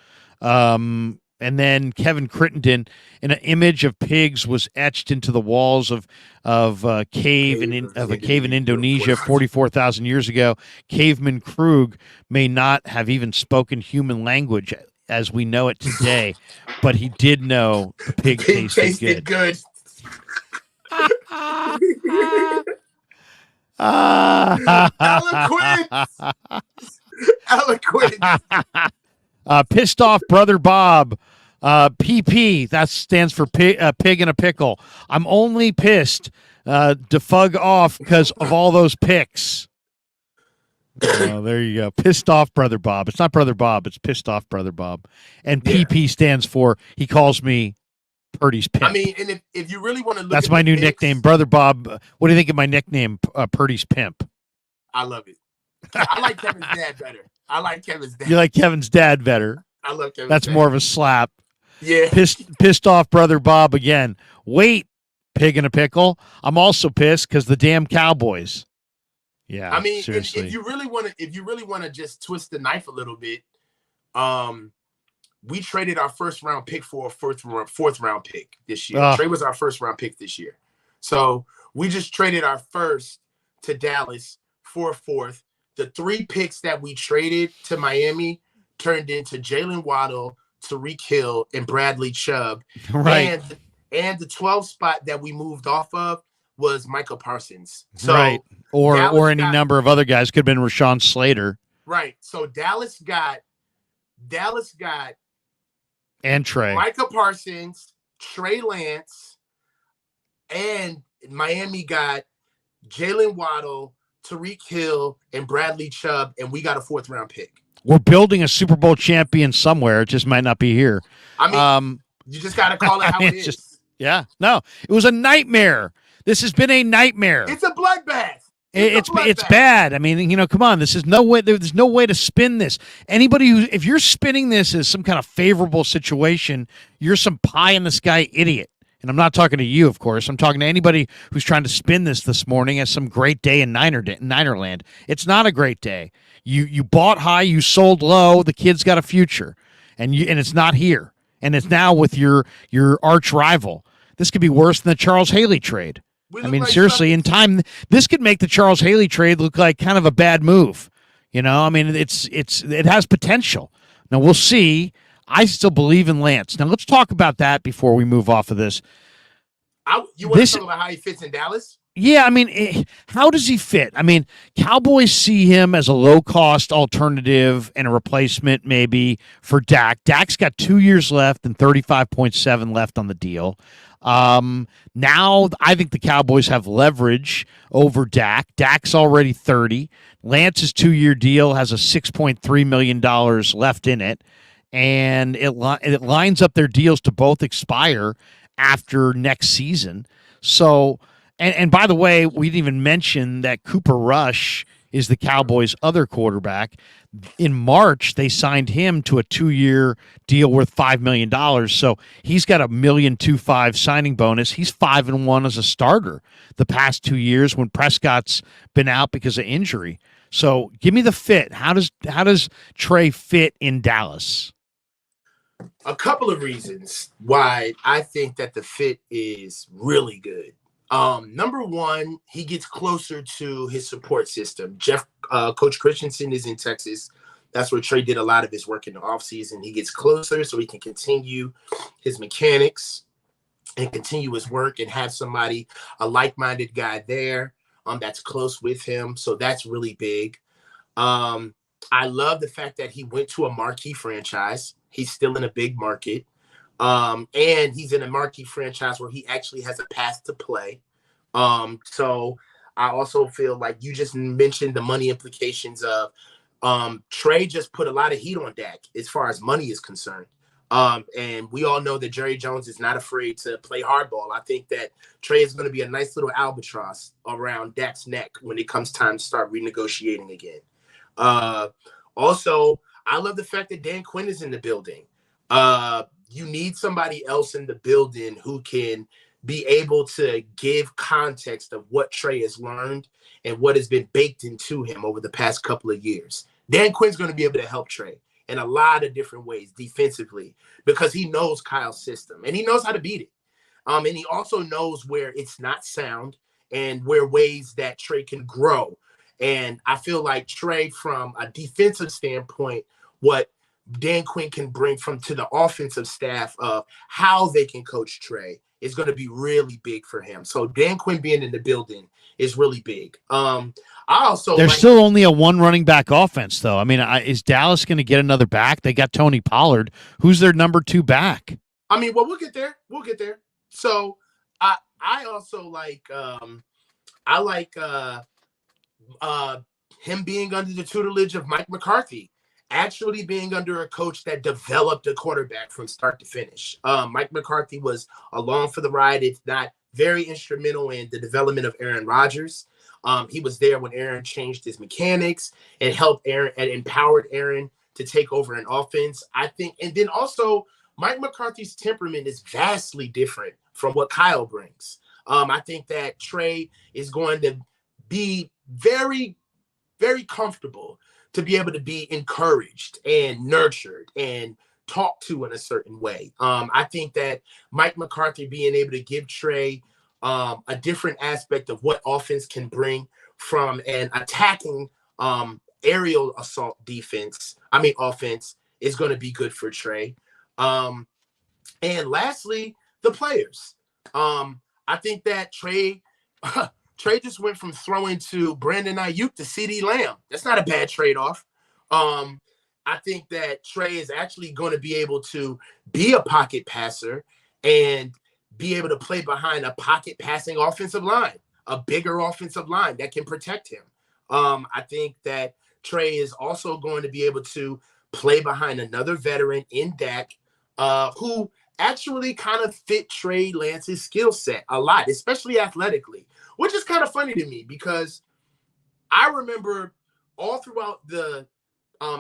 [SPEAKER 1] And then Kevin Crittenden, an image of pigs was etched into the walls of a cave in Indonesia 44,000 years ago. Caveman Krueg may not have even spoken human language as we know it today, but he did know the pig tasted good.
[SPEAKER 2] Eloquent.
[SPEAKER 1] Pissed off brother Bob. PP, that stands for pig in a pickle. I'm only pissed to fug off because of all those picks. Oh, there you go. Pissed off brother Bob. It's not brother Bob. It's pissed off brother Bob. And PP stands for he calls me Purdy's pimp.
[SPEAKER 2] I mean, and if you really want to look,
[SPEAKER 1] that's my new nickname, brother Bob. What do you think of my nickname, Purdy's pimp?
[SPEAKER 2] I love it. I like Kevin's dad better. I like Kevin's dad.
[SPEAKER 1] You like Kevin's dad better.
[SPEAKER 2] I love Kevin's
[SPEAKER 1] That's
[SPEAKER 2] dad.
[SPEAKER 1] more of a slap.
[SPEAKER 2] Yeah.
[SPEAKER 1] Pissed off brother Bob again. Wait, pig in a pickle. I'm also pissed because the damn Cowboys. Yeah,
[SPEAKER 2] I mean,
[SPEAKER 1] seriously.
[SPEAKER 2] if you really want to just twist the knife a little bit, we traded our first round pick for a fourth round pick this year. Trey was our first round pick this year. So we just traded our first to Dallas for a fourth. The 3 picks that we traded to Miami turned into Jalen Waddle, Tyreek Hill, and Bradley Chubb.
[SPEAKER 1] Right.
[SPEAKER 2] And the 12 spot that we moved off of was Michael Parsons. So
[SPEAKER 1] right. Or any number of other guys. Could have been Rashawn Slater.
[SPEAKER 2] Right. So Dallas got
[SPEAKER 1] and Trey.
[SPEAKER 2] Michael Parsons, Trey Lance, and Miami got Jalen Waddle, Tyreek Hill, and Bradley Chubb, and we got a 4th round pick.
[SPEAKER 1] We're building a Super Bowl champion somewhere. It just might not be here.
[SPEAKER 2] I mean, you just got to call it how it is.
[SPEAKER 1] No, it was a nightmare. This has been a nightmare.
[SPEAKER 2] It's a bloodbath.
[SPEAKER 1] It's bad. I mean, come on. There's no way to spin this. If you're spinning this as some kind of favorable situation, you're some pie in the sky idiot. And I'm not talking to you, of course. I'm talking to anybody who's trying to spin this morning as some great day in Ninerland. It's not a great day. You bought high, you sold low. The kid's got a future, and it's not here. And it's now with your arch rival. This could be worse than the Charles Haley trade. I mean, seriously, in time, this could make the Charles Haley trade look like kind of a bad move. I mean, it has potential. Now we'll see. I still believe in Lance. Now let's talk about that before we move off of this.
[SPEAKER 2] You want to talk about how he fits in Dallas?
[SPEAKER 1] Yeah, I mean, how does he fit? I mean, Cowboys see him as a low-cost alternative and a replacement maybe for Dak. Dak's got 2 years left and 35.7 left on the deal. Now I think the Cowboys have leverage over Dak. Dak's already 30. Lance's 2-year deal has a $6.3 million left in it, and it lines up their deals to both expire after next season. So, and by the way, we didn't even mention that Cooper Rush is the Cowboys' other quarterback. In March, they signed him to a 2-year deal worth $5 million. So he's got a $1.25 million signing bonus. He's 5-1 as a starter the past 2 years when Prescott's been out because of injury. So give me the fit. How does Trey fit in Dallas?
[SPEAKER 2] A couple of reasons why I think that the fit is really good. Number one, he gets closer to his support system. Coach Christensen is in Texas. That's where Trey did a lot of his work in the offseason. He gets closer so he can continue his mechanics and continue his work and have somebody, a like-minded guy there that's close with him. So that's really big. I love the fact that he went to a marquee franchise. He's still in a big market. And he's in a marquee franchise where he actually has a path to play. So I also feel like you just mentioned the money implications of Trey just put a lot of heat on Dak as far as money is concerned. And we all know that Jerry Jones is not afraid to play hardball. I think that Trey is going to be a nice little albatross around Dak's neck when it comes time to start renegotiating again. Also, I love the fact that Dan Quinn is in the building. You need somebody else in the building who can be able to give context of what Trey has learned and what has been baked into him over the past couple of years. Dan Quinn's going to be able to help Trey in a lot of different ways defensively because he knows Kyle's system and he knows how to beat it. And he also knows where it's not sound and where ways that Trey can grow. And I feel like Trey, from a defensive standpoint, what Dan Quinn can bring to the offensive staff of how they can coach Trey is going to be really big for him. So Dan Quinn being in the building is really big. There's
[SPEAKER 1] still only a one running back offense, though. I mean, is Dallas going to get another back? They got Tony Pollard. Who's their number 2 back?
[SPEAKER 2] I mean, well, we'll get there. So I also like him being under the tutelage of Mike McCarthy, actually being under a coach that developed a quarterback from start to finish. Mike McCarthy was along for the ride, if not very instrumental in the development of Aaron Rodgers. He was there when Aaron changed his mechanics and helped Aaron and empowered Aaron to take over an offense. I think, and then also Mike McCarthy's temperament is vastly different from what Kyle brings. I think that Trey is going to be very, very comfortable to be able to be encouraged and nurtured and talked to in a certain way. I think that Mike McCarthy being able to give Trey a different aspect of what offense can bring from an attacking aerial assault offense is going to be good for Trey. And lastly, the players. I think that Trey just went from throwing to Brandon Ayuk to CeeDee Lamb. That's not a bad trade-off. I think that Trey is actually going to be able to be a pocket passer and be able to play behind a pocket passing offensive line, a bigger offensive line that can protect him. I think that Trey is also going to be able to play behind another veteran in Dak, who actually kind of fit Trey Lance's skill set a lot, especially athletically, which is kind of funny to me because I remember all throughout the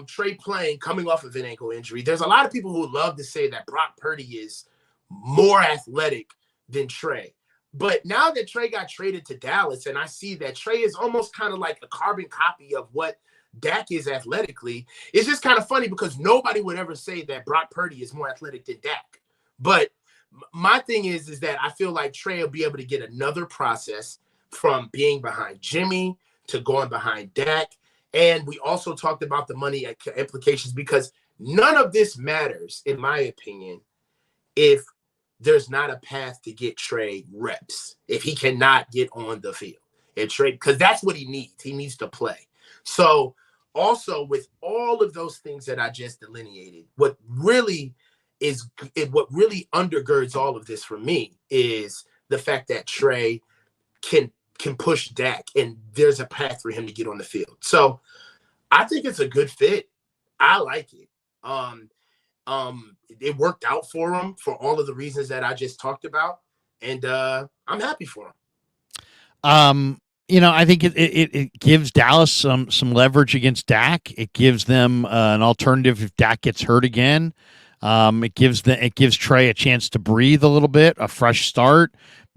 [SPEAKER 2] Trey playing coming off of an ankle injury. There's a lot of people who love to say that Brock Purdy is more athletic than Trey. But now that Trey got traded to Dallas and I see that Trey is almost kind of like a carbon copy of what Dak is athletically, it's just kind of funny because nobody would ever say that Brock Purdy is more athletic than Dak. But my thing is that I feel like Trey will be able to get another process from being behind Jimmy to going behind Dak. And we also talked about the money implications because none of this matters, in my opinion, if there's not a path to get Trey reps, if he cannot get on the field. And Trey, because that's what he needs. He needs to play. So also with all of those things that I just delineated, what really undergirds all of this for me is the fact that Trey can push Dak and there's a path for him to get on the field. So I think it's a good fit. I like it. It worked out for him for all of the reasons that I just talked about. And I'm happy for him.
[SPEAKER 1] I think it gives Dallas some leverage against Dak. It gives them an alternative if Dak gets hurt again. It gives Trey a chance to breathe a little bit, a fresh start,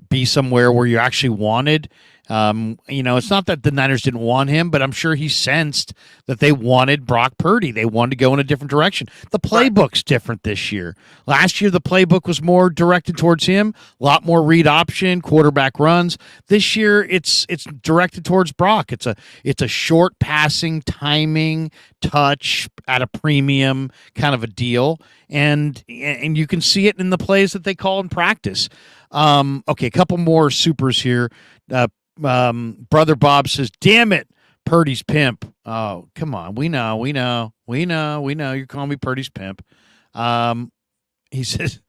[SPEAKER 1] be somewhere where you actually wanted. It's not that the Niners didn't want him, but I'm sure he sensed that they wanted Brock Purdy. They wanted to go in a different direction. The playbook's different this year. Last year, the playbook was more directed towards him, a lot more read option, quarterback runs. This year, it's directed towards Brock. It's a short passing, timing, touch at a premium kind of a deal, and you can see it in the plays that they call in practice. Okay, a couple more supers here. Brother Bob says, damn it, Purdy's pimp. Oh, come on. We know. You're calling me Purdy's pimp. He says,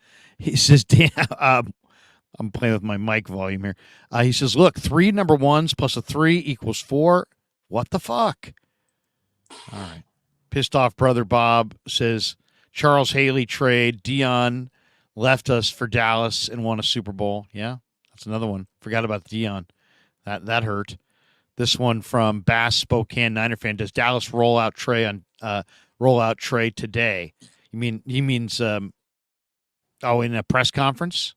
[SPEAKER 1] damn, I'm playing with my mic volume here. He says, look, 3 number ones plus a 3 equals 4. What the fuck? All right. Pissed off Brother Bob says, Charles Haley trade. Dion left us for Dallas and won a Super Bowl. Yeah, that's another one. Forgot about Dion. That hurt. This one from Bass Spokane Niner fan. Does Dallas roll out Trey today? He means in a press conference?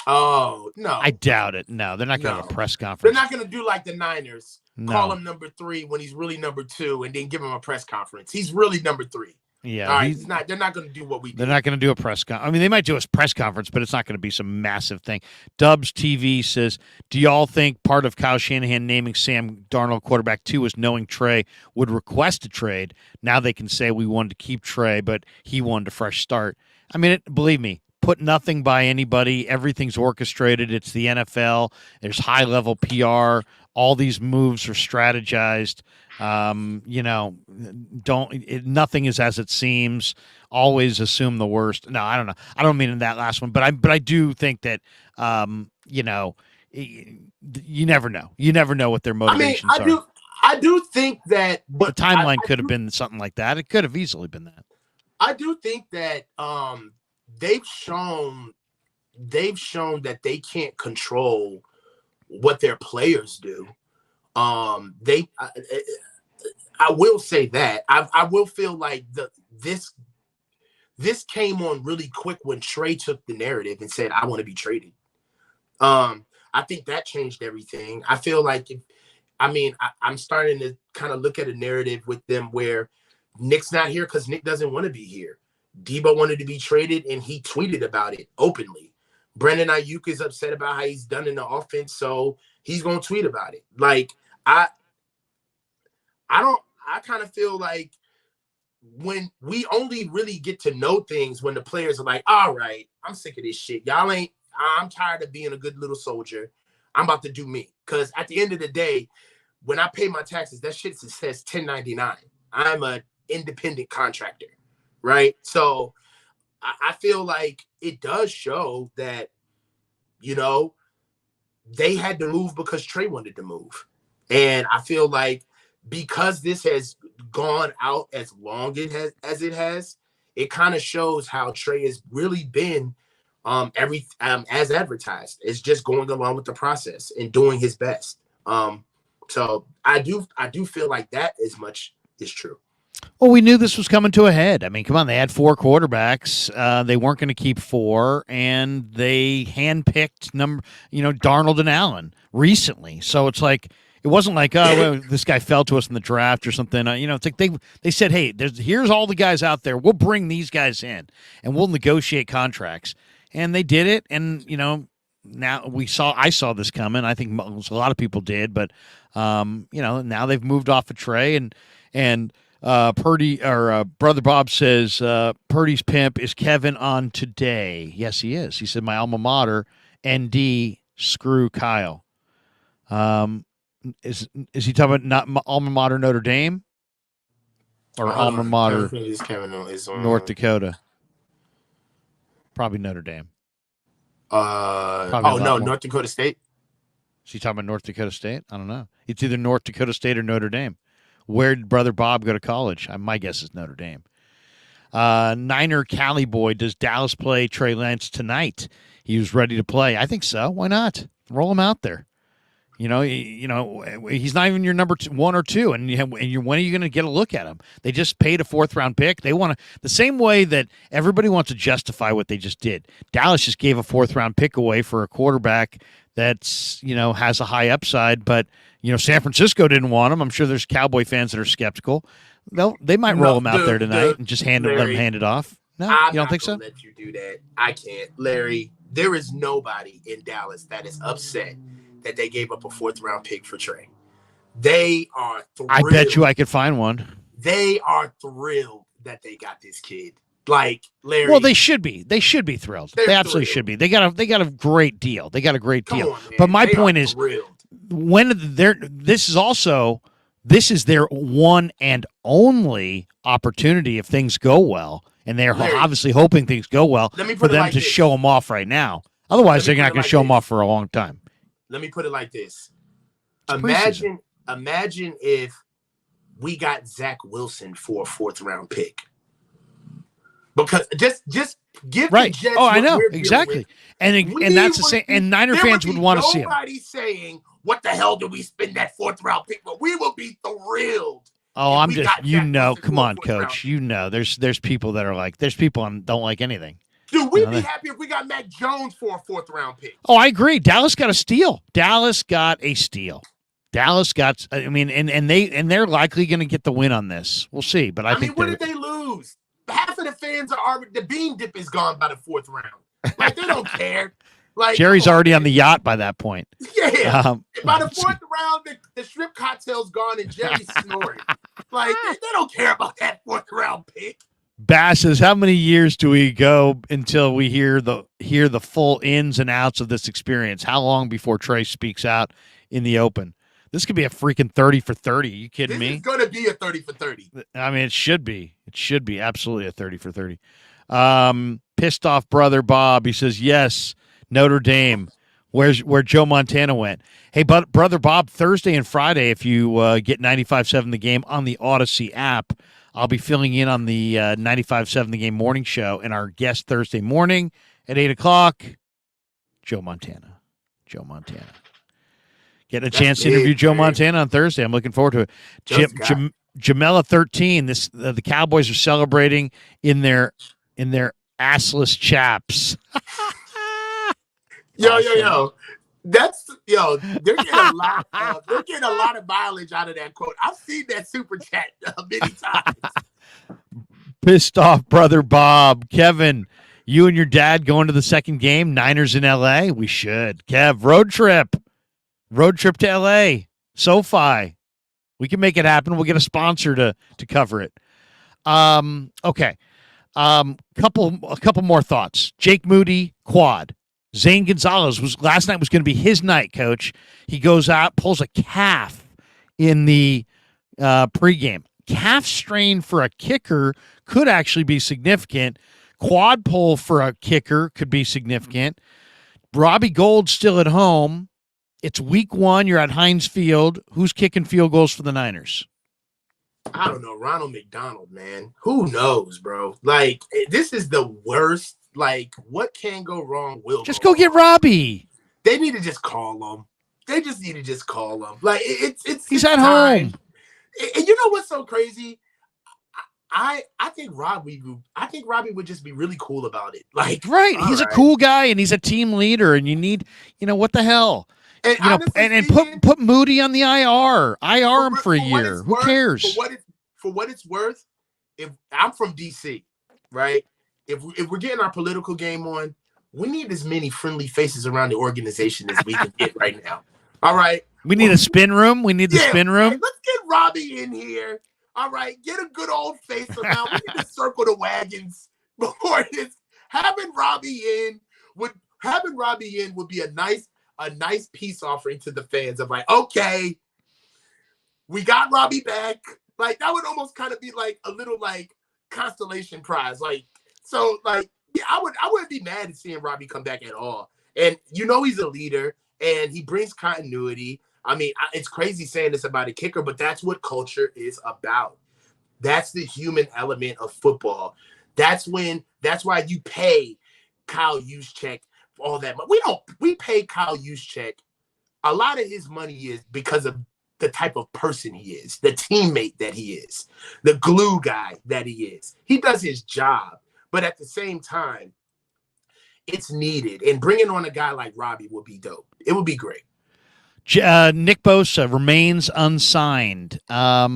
[SPEAKER 2] Oh, no.
[SPEAKER 1] I doubt it. No, they're not going to have a press conference.
[SPEAKER 2] They're not going to do like the Niners. No. Call him number 3 when he's really number 2 and then give him a press conference. He's really number 3.
[SPEAKER 1] Yeah,
[SPEAKER 2] all right. They're not going to do what we do.
[SPEAKER 1] They're not going to do a press conference. I mean, they might do a press conference, but it's not going to be some massive thing. Dubs TV says, do y'all think part of Kyle Shanahan naming Sam Darnold quarterback 2 was knowing Trey would request a trade? Now they can say we wanted to keep Trey, but he wanted a fresh start. I mean, believe me, put nothing by anybody. Everything's orchestrated. It's the NFL. There's high-level PR. All these moves are strategized. Nothing is as it seems. Always assume the worst. No, I don't know. I don't mean in that last one, but I do think that you never know. You never know what their motivations are.
[SPEAKER 2] I do think that, but
[SPEAKER 1] the timeline could have been something like that. It could have easily been that.
[SPEAKER 2] I do think that they've shown they've shown that they can't control what their players do. I will say that I will feel like this came on really quick when Trey took the narrative and said, "I want to be traded." I think that changed everything. I feel like I'm starting to kind of look at a narrative with them where Nick's not here because Nick doesn't want to be here. Debo wanted to be traded, and he tweeted about it openly. Brandon Ayuk is upset about how he's done in the offense, so he's going to tweet about it. Like, I kind of feel like when we only really get to know things when the players are like, all right, I'm sick of this shit. I'm tired of being a good little soldier. I'm about to do me. Because at the end of the day, when I pay my taxes, that shit says 1099. I'm an independent contractor, right? So I feel like it does show that, they had to move because Trey wanted to move. And I feel like because this has gone out as long as it has, it kind of shows how Trey has really been as advertised. It's just going along with the process and doing his best. So I do feel like that as much is true.
[SPEAKER 1] Well, we knew this was coming to a head. I mean, come on, they had 4 quarterbacks. They weren't going to keep 4, and they handpicked Darnold and Allen recently. So it's like, it wasn't like, oh, well, this guy fell to us in the draft or something. It's like they said, hey, here's all the guys out there. We'll bring these guys in, and we'll negotiate contracts. And they did it, and now I saw this coming. I think a lot of people did, but now they've moved off of Trey, and Purdy or Brother Bob says Purdy's pimp is Kevin on today. Yes, he is. He said my alma mater, ND. Screw Kyle. Is he talking about not alma mater Notre Dame or alma mater North Dakota? Probably Notre Dame.
[SPEAKER 2] North Dakota State.
[SPEAKER 1] Is he talking about North Dakota State? I don't know. It's either North Dakota State or Notre Dame. Where did Brother Bob go to college? My guess is Notre Dame. Niner Cali boy, does Dallas play Trey Lance tonight? He was ready to play. I think so. Why not? Roll him out there. He's not even your number 1 or 2, and when are you going to get a look at him? They just paid a 4th-round pick. They want to, the same way that everybody wants to justify what they just did. Dallas just gave a 4th-round pick away for a quarterback that's has a high upside, but San Francisco didn't want him. I'm sure there's Cowboy fans that are skeptical. They might roll him out there tonight and just let him hand it off. No, you don't think so?
[SPEAKER 2] Let you do that. I can't, Larry. There is nobody in Dallas that is upset that they gave up a 4th-round pick for Trey. They are thrilled.
[SPEAKER 1] I bet you I could find one.
[SPEAKER 2] They are thrilled that they got this kid. Like, Larry.
[SPEAKER 1] Well, they should be. They should be thrilled. They absolutely should be. They got a great deal. They got a great deal.
[SPEAKER 2] On,
[SPEAKER 1] but my point is, this is their one and only opportunity if things go well, and they're obviously hoping things go well for them to show them off right now. Otherwise, they're not going to show them off for a long time.
[SPEAKER 2] Let me put it like this. Imagine if we got Zach Wilson for a 4th-round pick. Because just give the Jets.
[SPEAKER 1] Oh, I know exactly, and that's the same. And Niner fans would want to see him.
[SPEAKER 2] Nobody's saying, "What the hell do we spend that 4th-round pick?" But we will be thrilled.
[SPEAKER 1] Oh, I'm just come on, Coach. There's people that are like, there's people that don't like anything.
[SPEAKER 2] Dude, we'd be happy if we got Mac Jones for a 4th-round pick.
[SPEAKER 1] Oh, I agree. Dallas got a steal. Dallas got, and they're likely going to get the win on this. We'll see, but I think
[SPEAKER 2] what did they lose? Half of the fans the bean dip is gone by the 4th round. Like, they don't care. Like,
[SPEAKER 1] Jerry's already on the yacht by that point.
[SPEAKER 2] Yeah. By the 4th round, the shrimp cocktail's gone and Jerry's snoring. Like, they don't care about that 4th-round pick.
[SPEAKER 1] Bass says, how many years do we go until we hear the full ins and outs of this experience? How long before Trey speaks out in the open? This could be a freaking 30 for 30. Are you kidding me?
[SPEAKER 2] It's going to be a 30 for 30.
[SPEAKER 1] I mean, it should be. It should be absolutely a 30 for 30. Pissed off brother Bob. He says, yes, Notre Dame. Where Joe Montana went. Hey, brother Bob, Thursday and Friday, if you get 95.7 The Game on the Odyssey app, I'll be filling in on the 95.7 The Game morning show, and our guest Thursday morning at 8 o'clock Joe Montana. Getting a
[SPEAKER 2] That's
[SPEAKER 1] chance to
[SPEAKER 2] big,
[SPEAKER 1] interview Joe
[SPEAKER 2] man.
[SPEAKER 1] Montana on Thursday. I'm looking forward to it. Jamela 13. The Cowboys are celebrating in their assless chaps.
[SPEAKER 2] Yo. They're getting a lot of mileage out of that quote. I've seen that super chat many times.
[SPEAKER 1] Pissed off brother Bob. Kevin, you and your dad going to the second game? Niners in LA? We should. Kev, road trip to LA. SoFi. We can make it happen. We'll get a sponsor to cover it. Okay. A couple more thoughts. Jake Moody, quad. Zane Gonzalez last night was going to be his night, coach. He goes out, pulls a calf in the pregame. Calf strain for a kicker could actually be significant. Quad pull for a kicker could be significant. Robbie Gold's still at home. It's week 1. You're at Heinz Field. Who's kicking field goals for the Niners?
[SPEAKER 2] I don't know. Ronald McDonald, man. Who knows, bro? Like, this is the worst. Like, what can go wrong will
[SPEAKER 1] just go get Robbie.
[SPEAKER 2] They need to just call him. Like,
[SPEAKER 1] he's at home.
[SPEAKER 2] And you know what's so crazy? I think Robbie would just be really cool about it. Like,
[SPEAKER 1] right. He's a cool guy and he's a team leader, and you need, what the hell? And put Moody on the IR. IR him for a year. Who cares?
[SPEAKER 2] For what it's worth, if I'm from DC, right? If we're getting our political game on, we need as many friendly faces around the organization as we can get right now. All right.
[SPEAKER 1] We need a spin room. We need the spin room.
[SPEAKER 2] Right, let's get Robbie in here. All right. Get a good old face around. We need to circle the wagons before this. Having Robbie in would be a nice peace offering to the fans of like, okay, we got Robbie back. Like, that would almost kind of be like a little like constellation prize. Like, so like, yeah, I wouldn't be mad at seeing Robbie come back at all. And he's a leader and he brings continuity. I mean, it's crazy saying this about a kicker, but that's what culture is about. That's the human element of football. That's why you pay Kyle Juszczyk all that money. We pay Kyle Juszczyk. A lot of his money is because of the type of person he is, the teammate that he is, the glue guy that he is. He does his job, but at the same time, it's needed. And bringing on a guy like Robbie would be dope. It would be great.
[SPEAKER 1] Nick Bosa remains unsigned. I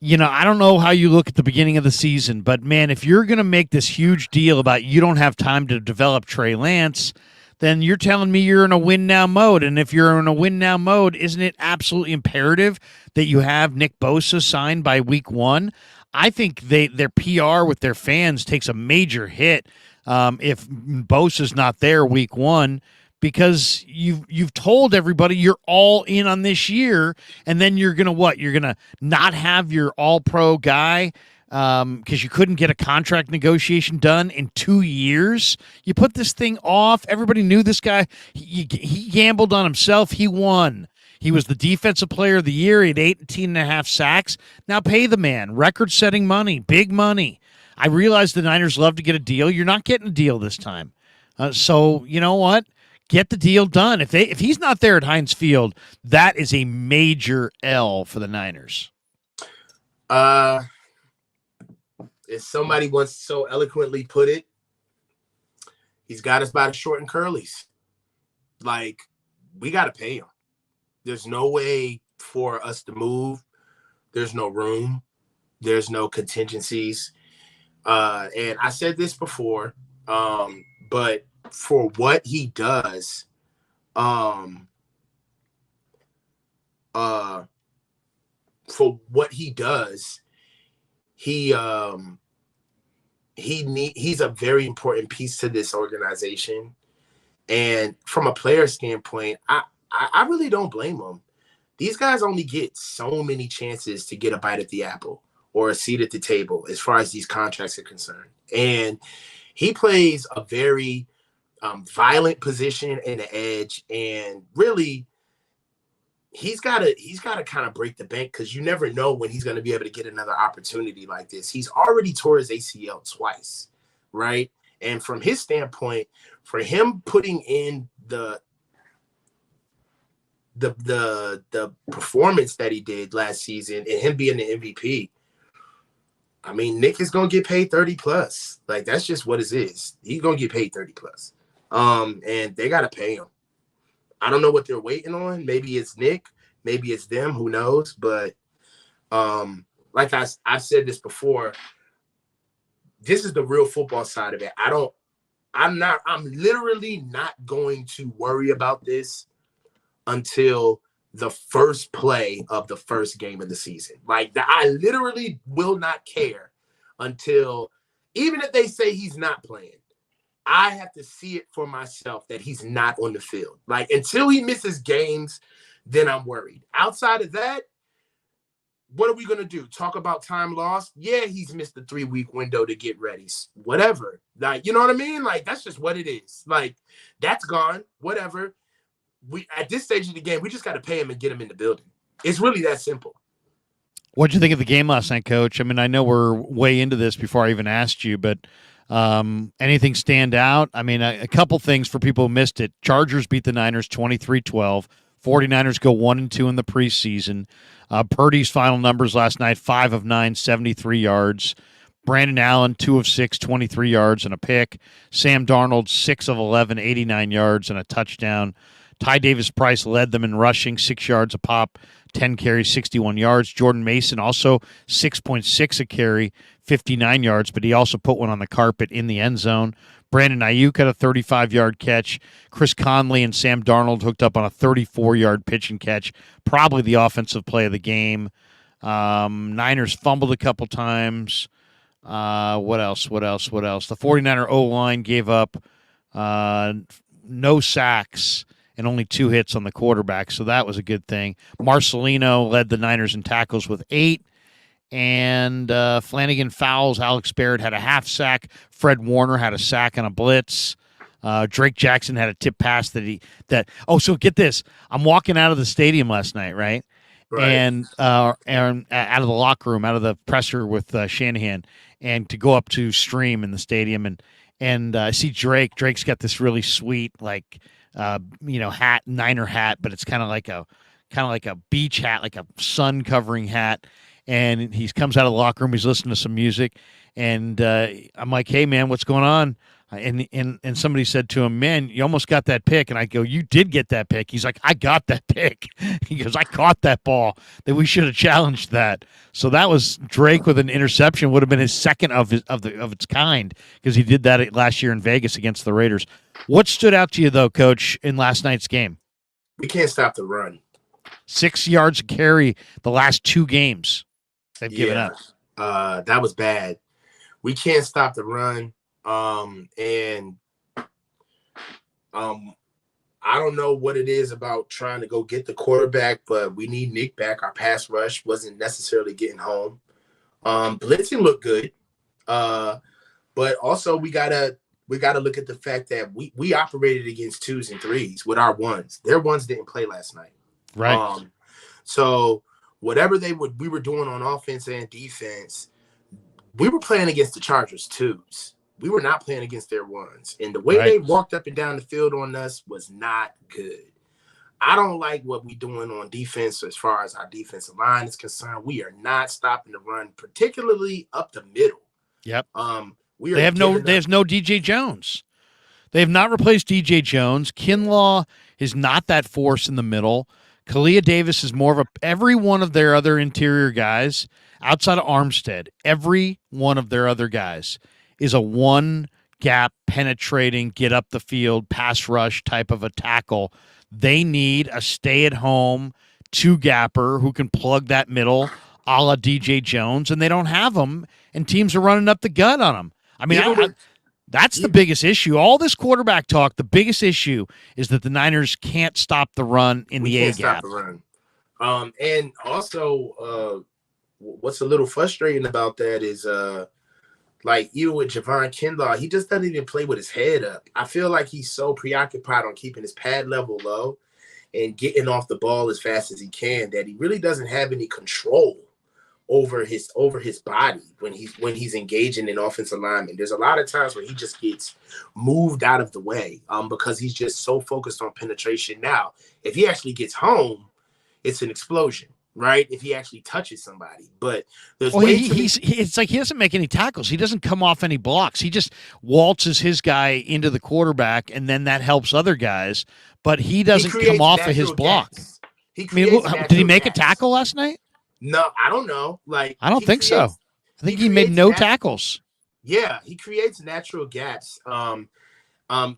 [SPEAKER 1] don't know how you look at the beginning of the season, but man, if you're going to make this huge deal about you don't have time to develop Trey Lance, then you're telling me you're in a win now mode. And if you're in a win now mode, isn't it absolutely imperative that you have Nick Bosa signed by week 1? I think their PR with their fans takes a major hit if Bosa's not there week 1. Because you've told everybody you're all in on this year, and then you're gonna what? You're gonna not have your all-pro guy because you couldn't get a contract negotiation done in 2 years. You put this thing off. Everybody knew this guy. He gambled on himself. He won. He was the defensive player of the year. He had 18.5 sacks. Now pay the man. Record-setting money, big money. I realize the Niners love to get a deal. You're not getting a deal this time. So you know what? Get the deal done. If he's not there at Heinz Field, that is a major L for the Niners.
[SPEAKER 2] As somebody once so eloquently put it, he's got us by the short and curlies. Like, we got to pay him. There's no way for us to move. There's no room. There's no contingencies. And I said this before, but for what he does, he's a very important piece to this organization. And from a player standpoint, I really don't blame him. These guys only get so many chances to get a bite at the apple or a seat at the table as far as these contracts are concerned. And he plays a very violent position in the edge, and really he's got to kind of break the bank, because you never know when he's going to be able to get another opportunity like this. He's already tore his ACL twice, right? And from his standpoint, for him putting in the performance that he did last season and him being the MVP, I mean, Nick is gonna get paid 30 plus. Like, that's just what it is. He's gonna get paid 30 plus. And they gotta pay him. I don't know what they're waiting on. Maybe it's Nick, maybe it's them, who knows? But like I've said this before, this is the real football side of it. I'm literally not going to worry about this until the first play of the first game of the season. Like, I literally will not care until, even if they say he's not playing, I have to see it for myself that he's not on the field. Like, until he misses games, then I'm worried. Outside of that, what are we going to do? Talk about time lost? Yeah, he's missed the 3-week window to get ready. Whatever. Like, you know what I mean? Like, that's just what it is. Like, that's gone. Whatever. We, at this stage of the game, we just got to pay him and get him in the building. It's really that simple.
[SPEAKER 1] What'd you think of the game last night, Coach? I mean, I know we're way into this before I even asked you, but anything stand out? I mean, a couple things for people who missed it. Chargers beat the Niners 23-12. 49ers go 1-2 in the preseason. Purdy's final numbers last night, 5 of 9, 73 yards. Brandon Allen, 2 of 6, 23 yards and a pick. Sam Darnold, 6 of 11, 89 yards and a touchdown. Ty Davis-Price led them in rushing, 6 yards a pop, 10 carries, 61 yards. Jordan Mason also 6.6 a carry, 59 yards, but he also put one on the carpet in the end zone. Brandon Ayuk had a 35-yard catch. Chris Conley and Sam Darnold hooked up on a 34-yard pitch and catch, probably the offensive play of the game. Niners fumbled a couple times. What else? The 49er O-line gave up no sacks and only 2 hits on the quarterback, so that was a good thing. Marcelino led the Niners in tackles with 8. And Flanagan fouls. Alex Barrett had a half sack. Fred Warner had a sack on a blitz. Drake Jackson had a tip pass so get this. I'm walking out of the stadium last night, right? And out of the locker room, out of the presser with Shanahan, and to go up to stream in the stadium, and I see Drake. Drake's got this really sweet hat, Niner hat, but it's kind of like a beach hat, like a sun covering hat. And he comes out of the locker room. He's listening to some music, and I'm like, "Hey, man, what's going on?" And somebody said to him, "Man, you almost got that pick." And I go, "You did get that pick." He's like, "I got that pick." He goes, "I caught that ball. That we should have challenged that." So that was Drake with an interception. Would have been his second of its kind, because he did that last year in Vegas against the Raiders. What stood out to you though, Coach, in last night's game?
[SPEAKER 2] We can't stop the run.
[SPEAKER 1] 6 yards a carry the last 2 games. They've given up.
[SPEAKER 2] That was bad. We can't stop the run. I don't know what it is about trying to go get the quarterback, but we need Nick back. Our pass rush wasn't necessarily getting home. Blitzing looked good. But also we gotta look at the fact that we operated against 2s and 3s with our 1s. Their 1s didn't play last night.
[SPEAKER 1] Right.
[SPEAKER 2] So whatever we were doing on offense and defense, we were playing against the Chargers 2s. We were not playing against their 1s. And the way they walked up and down the field on us was not good. I don't like what we're doing on defense as far as our defensive line is concerned. We are not stopping the run, particularly up the middle.
[SPEAKER 1] Yep. There's no DJ Jones. They have not replaced DJ Jones. Kinlaw is not that force in the middle. Kalia Davis is more of every one of their other interior guys outside of Armstead, every one of their other guys is a one-gap penetrating, get up the field, pass rush type of a tackle. They need a stay-at-home 2-gapper who can plug that middle a la DJ Jones, and they don't have them, and teams are running up the gut on them. I mean, that's the biggest issue. All this quarterback talk, the biggest issue is that the Niners can't stop the run in the A-gap.
[SPEAKER 2] Stop the run. And also, what's a little frustrating about that is, even with Javon Kinlaw, he just doesn't even play with his head up. I feel like he's so preoccupied on keeping his pad level low and getting off the ball as fast as he can that he really doesn't have any control over his body when he's engaging in offensive alignment. There's a lot of times where he just gets moved out of the way because he's just so focused on penetration. Now, if he actually gets home, it's an explosion, right? If he actually touches somebody. But there's
[SPEAKER 1] it's like he doesn't make any tackles. He doesn't come off any blocks. He just waltzes his guy into the quarterback, and then that helps other guys. But he doesn't come off of his block. Did he make a tackle last night?
[SPEAKER 2] No, I don't know. Like,
[SPEAKER 1] I don't think so. I think he made no tackles.
[SPEAKER 2] Yeah, he creates natural gaps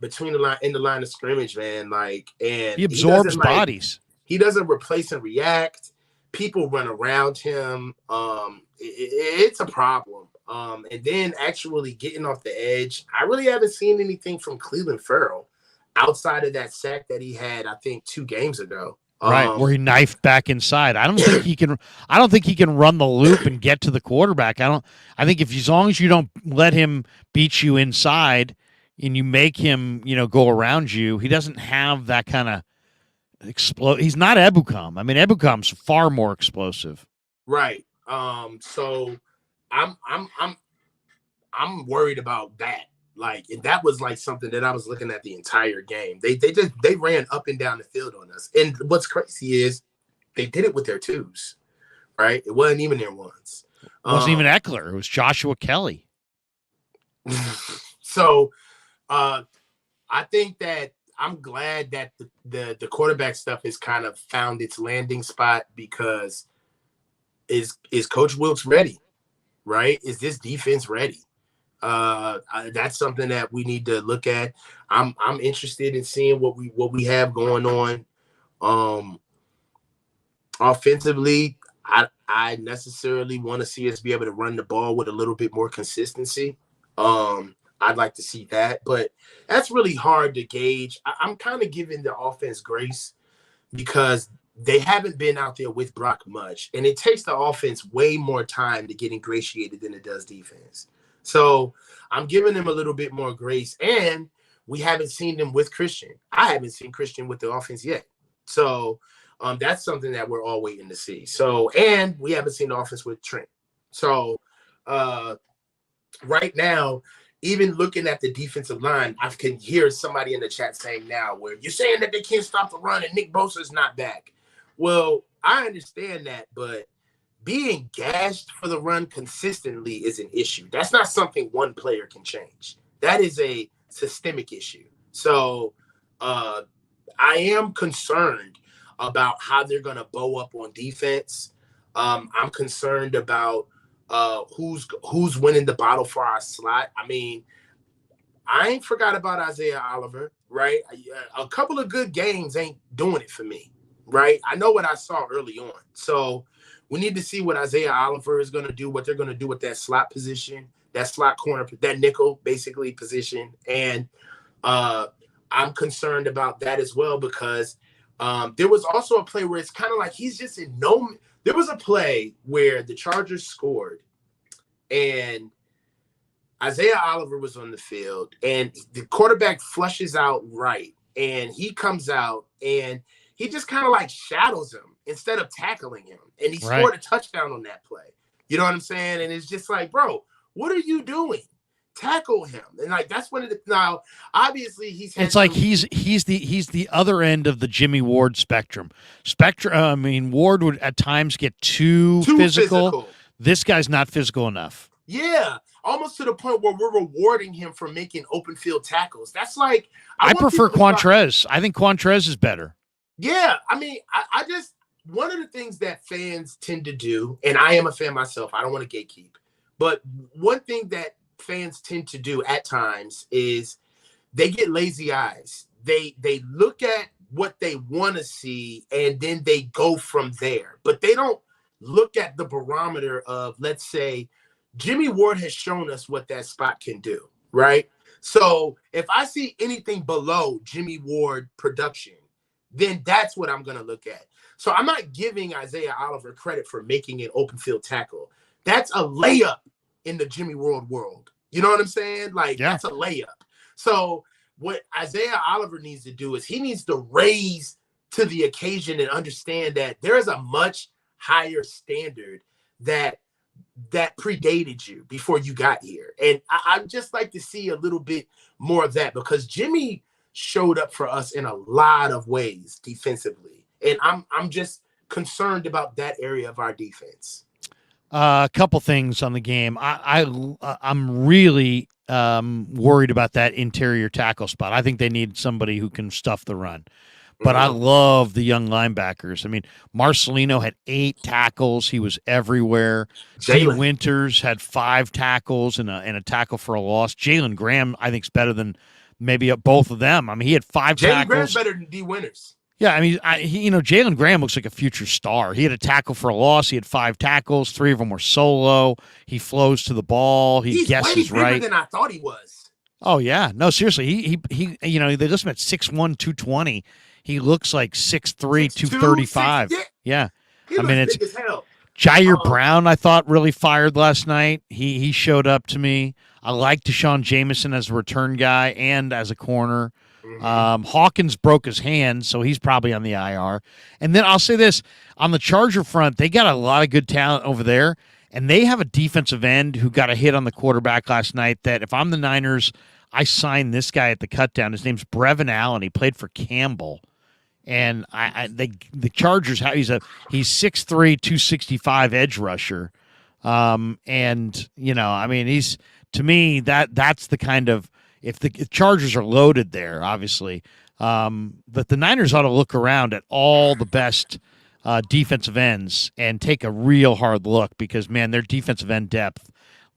[SPEAKER 2] between the line of scrimmage, man. Like, and
[SPEAKER 1] he absorbs bodies.
[SPEAKER 2] He doesn't replace and react. People run around him. It's a problem. And then actually getting off the edge, I really haven't seen anything from Cleveland Ferrell outside of that sack that he had, I think, 2 games ago.
[SPEAKER 1] Right, where he knifed back inside. I don't think he can run the loop and get to the quarterback. I think as long as you don't let him beat you inside and you make him, go around you, he doesn't have that kind of explode. He's not Ebukam. I mean, Ebukam's far more explosive.
[SPEAKER 2] Right. So I'm worried about that. Like, and that was like something that I was looking at the entire game. They ran up and down the field on us. And what's crazy is they did it with their 2s, right? It wasn't even their 1s.
[SPEAKER 1] It wasn't even Eckler. It was Joshua Kelly.
[SPEAKER 2] So I think that I'm glad that the quarterback stuff has kind of found its landing spot because is Coach Wilkes ready, right? Is this defense ready? That's something that we need to look at. I'm interested in seeing what we have going on. Offensively, I necessarily want to see us be able to run the ball with a little bit more consistency. I'd like to see that, but that's really hard to gauge. I'm kind of giving the offense grace because they haven't been out there with Brock much, and it takes the offense way more time to get ingratiated than it does defense. So I'm giving them a little bit more grace, and we haven't seen them with Christian. I haven't seen Christian with the offense yet. So that's something that we're all waiting to see. So, and we haven't seen the offense with Trent. So right now, even looking at the defensive line, I can hear somebody in the chat saying now where you're saying that they can't stop the run and Nick Bosa's not back. Well, I understand that, but being gashed for the run consistently is an issue. That's not something one player can change. That is a systemic issue. So I am concerned about how they're going to bow up on defense. I'm concerned about who's winning the battle for our slot. I mean, I ain't forgot about Isaiah Oliver, right? A couple of good games ain't doing it for me, right? I know what I saw early on. So we need to see what Isaiah Oliver is going to do, what they're going to do with that slot position, that slot corner, that nickel basically position. And I'm concerned about that as well because there was also a play where it's kind of like he's just in no – there was a play where the Chargers scored and Isaiah Oliver was on the field and the quarterback flushes out right and he comes out and he just kind of like shadows him instead of tackling him. And he scored a touchdown on that play. You know what I'm saying? And it's just like, bro, what are you doing? Tackle him. And like that's when now obviously he's the other end of the Jimmy Ward spectrum. Ward would at times get too physical. This guy's not physical enough. Yeah, almost to the point where we're rewarding him for making open field tackles. That's like
[SPEAKER 1] I prefer Quantrez. I think Quantrez is better.
[SPEAKER 2] Yeah, I mean, I just one of the things that fans tend to do, and I am a fan myself. I don't want to gatekeep, but one thing that fans tend to do at times is they get lazy eyes. They look at what they want to see and then they go from there. But they don't look at the barometer of, let's say, Jimmy Ward has shown us what that spot can do, right? So if I see anything below Jimmy Ward production, then that's what I'm going to look at. So I'm not giving Isaiah Oliver credit for making an open field tackle. That's a layup in the Jimmy Ward world. You know what I'm saying? Like, That's a layup. So what Isaiah Oliver needs to do is he needs to raise to the occasion and understand that there is a much higher standard that predated you before you got here. And I'd just like to see a little bit more of that, because Jimmy showed up for us in a lot of ways defensively. And I'm just concerned about that area of our defense.
[SPEAKER 1] A couple things on the game. I'm really worried about that interior tackle spot. I think they need somebody who can stuff the run. But I love the young linebackers. I mean, Marcelino had 8 tackles. He was everywhere. D. Winters had 5 tackles and a tackle for a loss. Jalen Graham, I think, is better than maybe both of them. I mean, he had 5 tackles.
[SPEAKER 2] Jalen Graham's better than D. Winters.
[SPEAKER 1] Yeah, I mean, Jalen Graham looks like a future star. He had a tackle for a loss. He had 5 tackles. 3 of them were solo. He flows to the ball.
[SPEAKER 2] He's
[SPEAKER 1] guesses
[SPEAKER 2] way bigger
[SPEAKER 1] right
[SPEAKER 2] than I thought he was.
[SPEAKER 1] Oh yeah, no, seriously. He they list him at 6'1", 220. He looks like 6'3", 235. Yeah.
[SPEAKER 2] He looks big as hell.
[SPEAKER 1] Jair Brown, I thought, really fired last night. He showed up to me. I like Deshaun Jameson as a return guy and as a corner. Hawkins broke his hand, so he's probably on the IR. And then I'll say this, on the Charger front, they got a lot of good talent over there, and they have a defensive end who got a hit on the quarterback last night that if I'm the Niners, I sign this guy at the cutdown. His name's Brevin Allen. He played for Campbell. And the Chargers, he's 6'3", 265 edge rusher. And, he's, to me, that's the kind of, if the Chargers are loaded there, obviously, but the Niners ought to look around at all the best defensive ends and take a real hard look, because, man, their defensive end depth,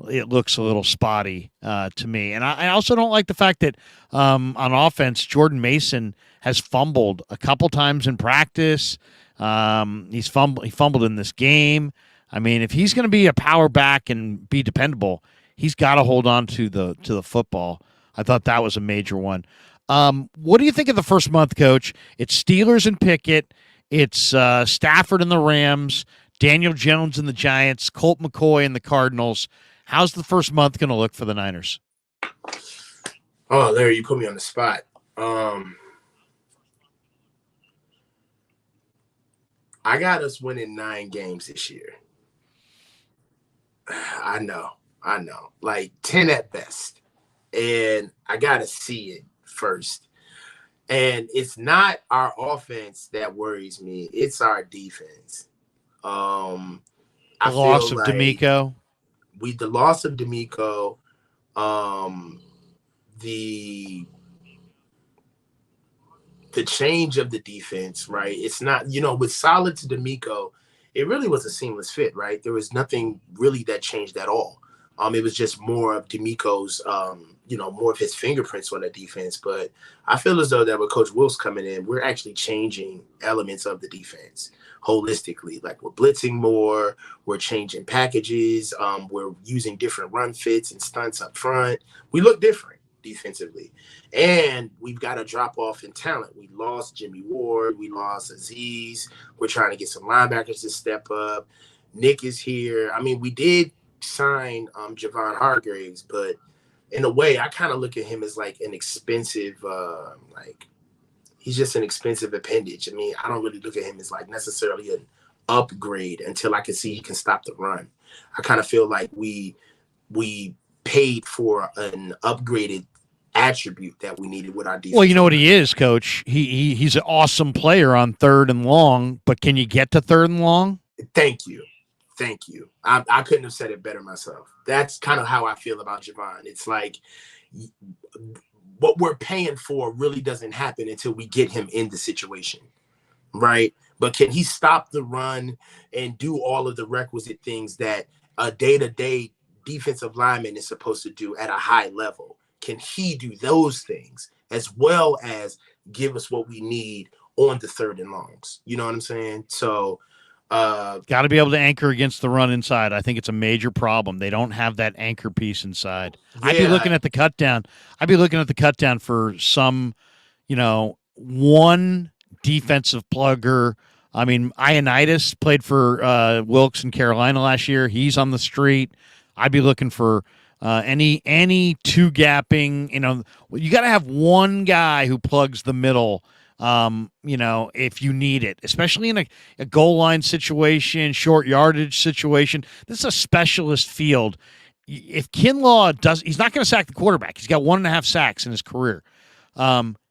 [SPEAKER 1] it looks a little spotty to me. And I also don't like the fact that on offense, Jordan Mason has fumbled a couple times in practice. He fumbled in this game. I mean, if he's going to be a power back and be dependable, he's got to hold on to the football. I thought that was a major one. What do you think of the first month, Coach? It's Steelers and Pickett. It's Stafford and the Rams, Daniel Jones and the Giants, Colt McCoy and the Cardinals. How's the first month going to look for the Niners?
[SPEAKER 2] Oh, Larry, you put me on the spot. I got us winning 9 games this year. I know. Like 10 at best. And I got to see it first. And it's not our offense that worries me. It's our defense.
[SPEAKER 1] The loss of D'Amico.
[SPEAKER 2] The loss of D'Amico, the change of the defense, right? It's not, with Solid to D'Amico, it really was a seamless fit, right? There was nothing really that changed at all. It was just more of D'Amico's, more of his fingerprints on the defense. But I feel as though that with Coach Wilkes coming in, we're actually changing elements of the defense holistically. Like, we're blitzing more, we're changing packages, we're using different run fits and stunts up front. We look different defensively, and we've got a drop off in talent. We lost Jimmy Ward, we lost Aziz. We're trying to get some linebackers to step up. Nick is here. I mean, we did sign Javon Hargraves, but in a way, I kind of look at him as like an expensive, he's just an expensive appendage. I mean, I don't really look at him as like necessarily an upgrade until I can see he can stop the run. I kind of feel like we paid for an upgraded attribute that we needed with our defense.
[SPEAKER 1] Well, you know what he is, Coach? He's an awesome player on 3rd and long, but can you get to 3rd and long?
[SPEAKER 2] Thank you. I couldn't have said it better myself. That's kind of how I feel about Javon. It's like what we're paying for really doesn't happen until we get him in the situation, right? But can he stop the run and do all of the requisite things that a day-to-day defensive lineman is supposed to do at a high level? Can he do those things as well as give us what we need on the 3rd and longs? You know what I'm saying? So
[SPEAKER 1] got to be able to anchor against the run inside. I think it's a major problem. They don't have that anchor piece inside. Yeah. I'd be looking at the cut down for some, one defensive plugger. I mean, Ioannidis played for Wilkes in Carolina last year. He's on the street. I'd be looking for any 2-gapping. You got to have one guy who plugs the middle if you need it, especially in a goal line situation, short yardage situation. This is a specialist field. If Kinlaw he's not going to sack the quarterback. He's got 1.5 sacks in his career.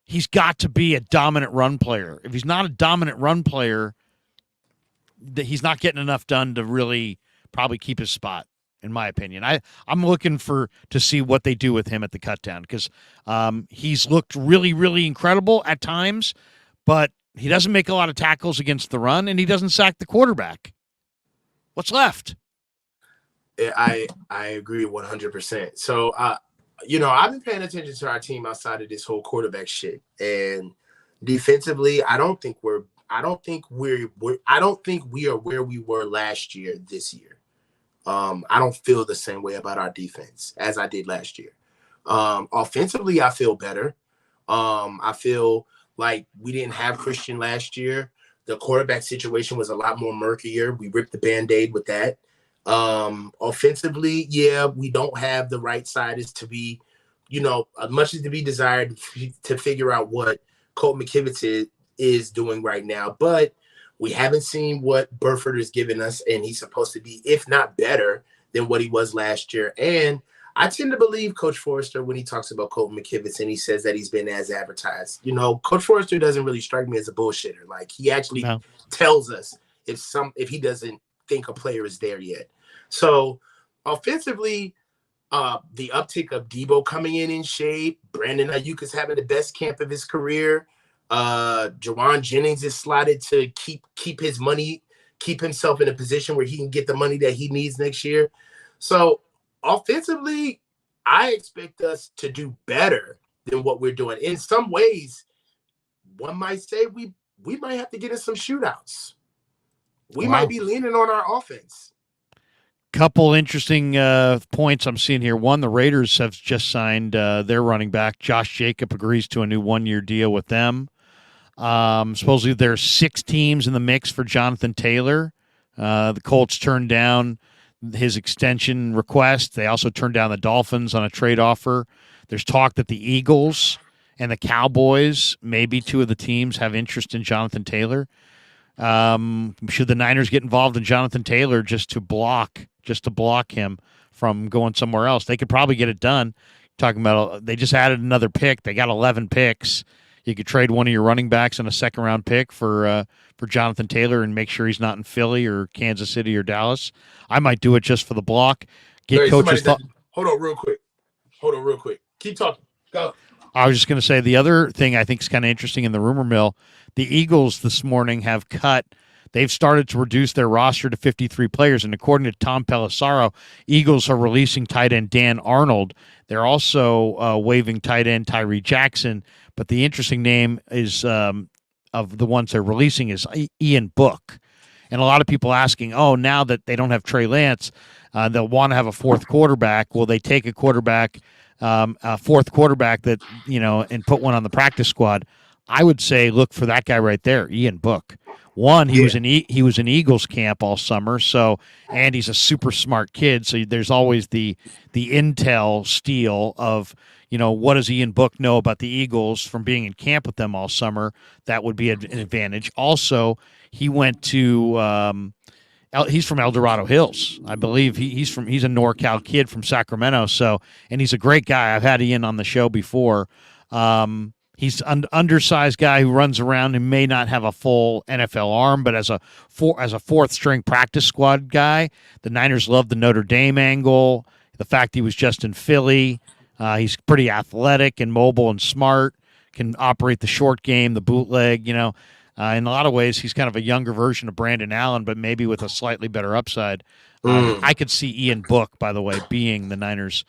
[SPEAKER 1] He's got to be a dominant run player. If he's not a dominant run player, he's not getting enough done to really probably keep his spot, in my opinion. I'm looking to see what they do with him at the cutdown, because he's looked really, really incredible at times, but he doesn't make a lot of tackles against the run, and he doesn't sack the quarterback. What's left?
[SPEAKER 2] I agree 100%. So, I've been paying attention to our team outside of this whole quarterback shit, and defensively, I don't think we are where we were last year this year. I don't feel the same way about our defense as I did last year. Offensively, I feel better. I feel like we didn't have Christian last year. The quarterback situation was a lot more murkier. We ripped the Band-Aid with that. Offensively, yeah, we don't have the right side is to be, much is to be desired to figure out what Colt McKivitz is doing right now. But we haven't seen what Burford is giving us, and he's supposed to be, if not better, than what he was last year. And I tend to believe Coach Forrester when he talks about Colt McKivitz and he says that he's been as advertised. Coach Forrester doesn't really strike me as a bullshitter. Like, he actually tells us if he doesn't think a player is there yet. So offensively, the uptick of Debo coming in shape, Brandon Ayuk is having the best camp of his career. Jawan Jennings is slotted to keep his money, keep himself in a position where he can get the money that he needs next year. So offensively, I expect us to do better than what we're doing. In some ways, one might say we might have to get in some shootouts. We might be leaning on our offense.
[SPEAKER 1] Couple interesting points I'm seeing here. One, the Raiders have just signed their running back. Josh Jacob agrees to a new 1-year deal with them. Supposedly there's 6 teams in the mix for Jonathan Taylor. The Colts turned down his extension request. They also turned down the Dolphins on a trade offer. There's talk that the Eagles and the Cowboys, maybe 2 of the teams, have interest in Jonathan Taylor. Should the Niners get involved in Jonathan Taylor just to block him from going somewhere else? They could probably get it done. Talking about, they just added another pick. They got 11 picks. You could trade one of your running backs and a second-round pick for Jonathan Taylor and make sure he's not in Philly or Kansas City or Dallas. I might do it just for the block. Get coaches thought.
[SPEAKER 2] Hold on real quick. Keep talking. Go.
[SPEAKER 1] I was just going to say the other thing I think is kind of interesting in the rumor mill. The Eagles this morning they've started to reduce their roster to 53 players, and according to Tom Pelissaro, Eagles are releasing tight end Dan Arnold. They're also waiving tight end Tyree Jackson, but the interesting name is of the ones they're releasing is Ian Book. And a lot of people asking, now that they don't have Trey Lance, they'll want to have a fourth quarterback. Will they take a quarterback, a fourth quarterback that, and put one on the practice squad? I would say look for that guy right there, Ian Book. One, he was in Eagles camp all summer, and he's a super smart kid. So there's always the intel steal of, what does Ian Book know about the Eagles from being in camp with them all summer? That would be an advantage. Also, he went to he's from El Dorado Hills, I believe. He's a NorCal kid from Sacramento. So, and he's a great guy. I've had Ian on the show before. He's an undersized guy who runs around and may not have a full NFL arm, but as a fourth string practice squad guy, the Niners love the Notre Dame angle. The fact he was just in Philly, he's pretty athletic and mobile and smart. Can operate the short game, the bootleg. In a lot of ways, he's kind of a younger version of Brandon Allen, but maybe with a slightly better upside. I could see Ian Book, by the way, being the Niners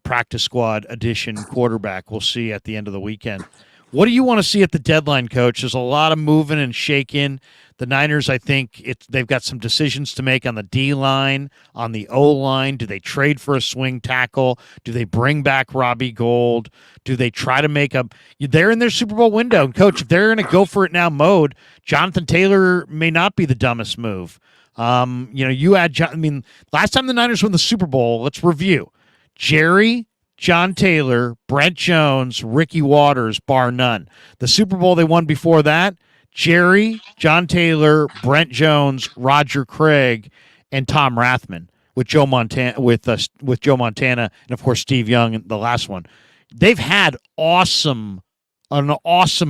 [SPEAKER 1] practice squad edition quarterback. We'll see at the end of the weekend. What do you want to see at the deadline, Coach? There's a lot of moving and shaking. The Niners, I think they've got some decisions to make on the D-line, on the O-line. Do they trade for a swing tackle? Do they bring back Robbie Gould? Do they try to they're in their Super Bowl window. And Coach, if they're in a go for it now mode, Jonathan Taylor may not be the dumbest move. Last time the Niners won the Super Bowl, let's review. Jerry, John Taylor, Brent Jones, Ricky Waters, bar none. The Super Bowl they won before that, Jerry, John Taylor, Brent Jones, Roger Craig, and Tom Rathman with Joe Montana, with Joe Montana, and of course Steve Young, the last one. They've had an awesome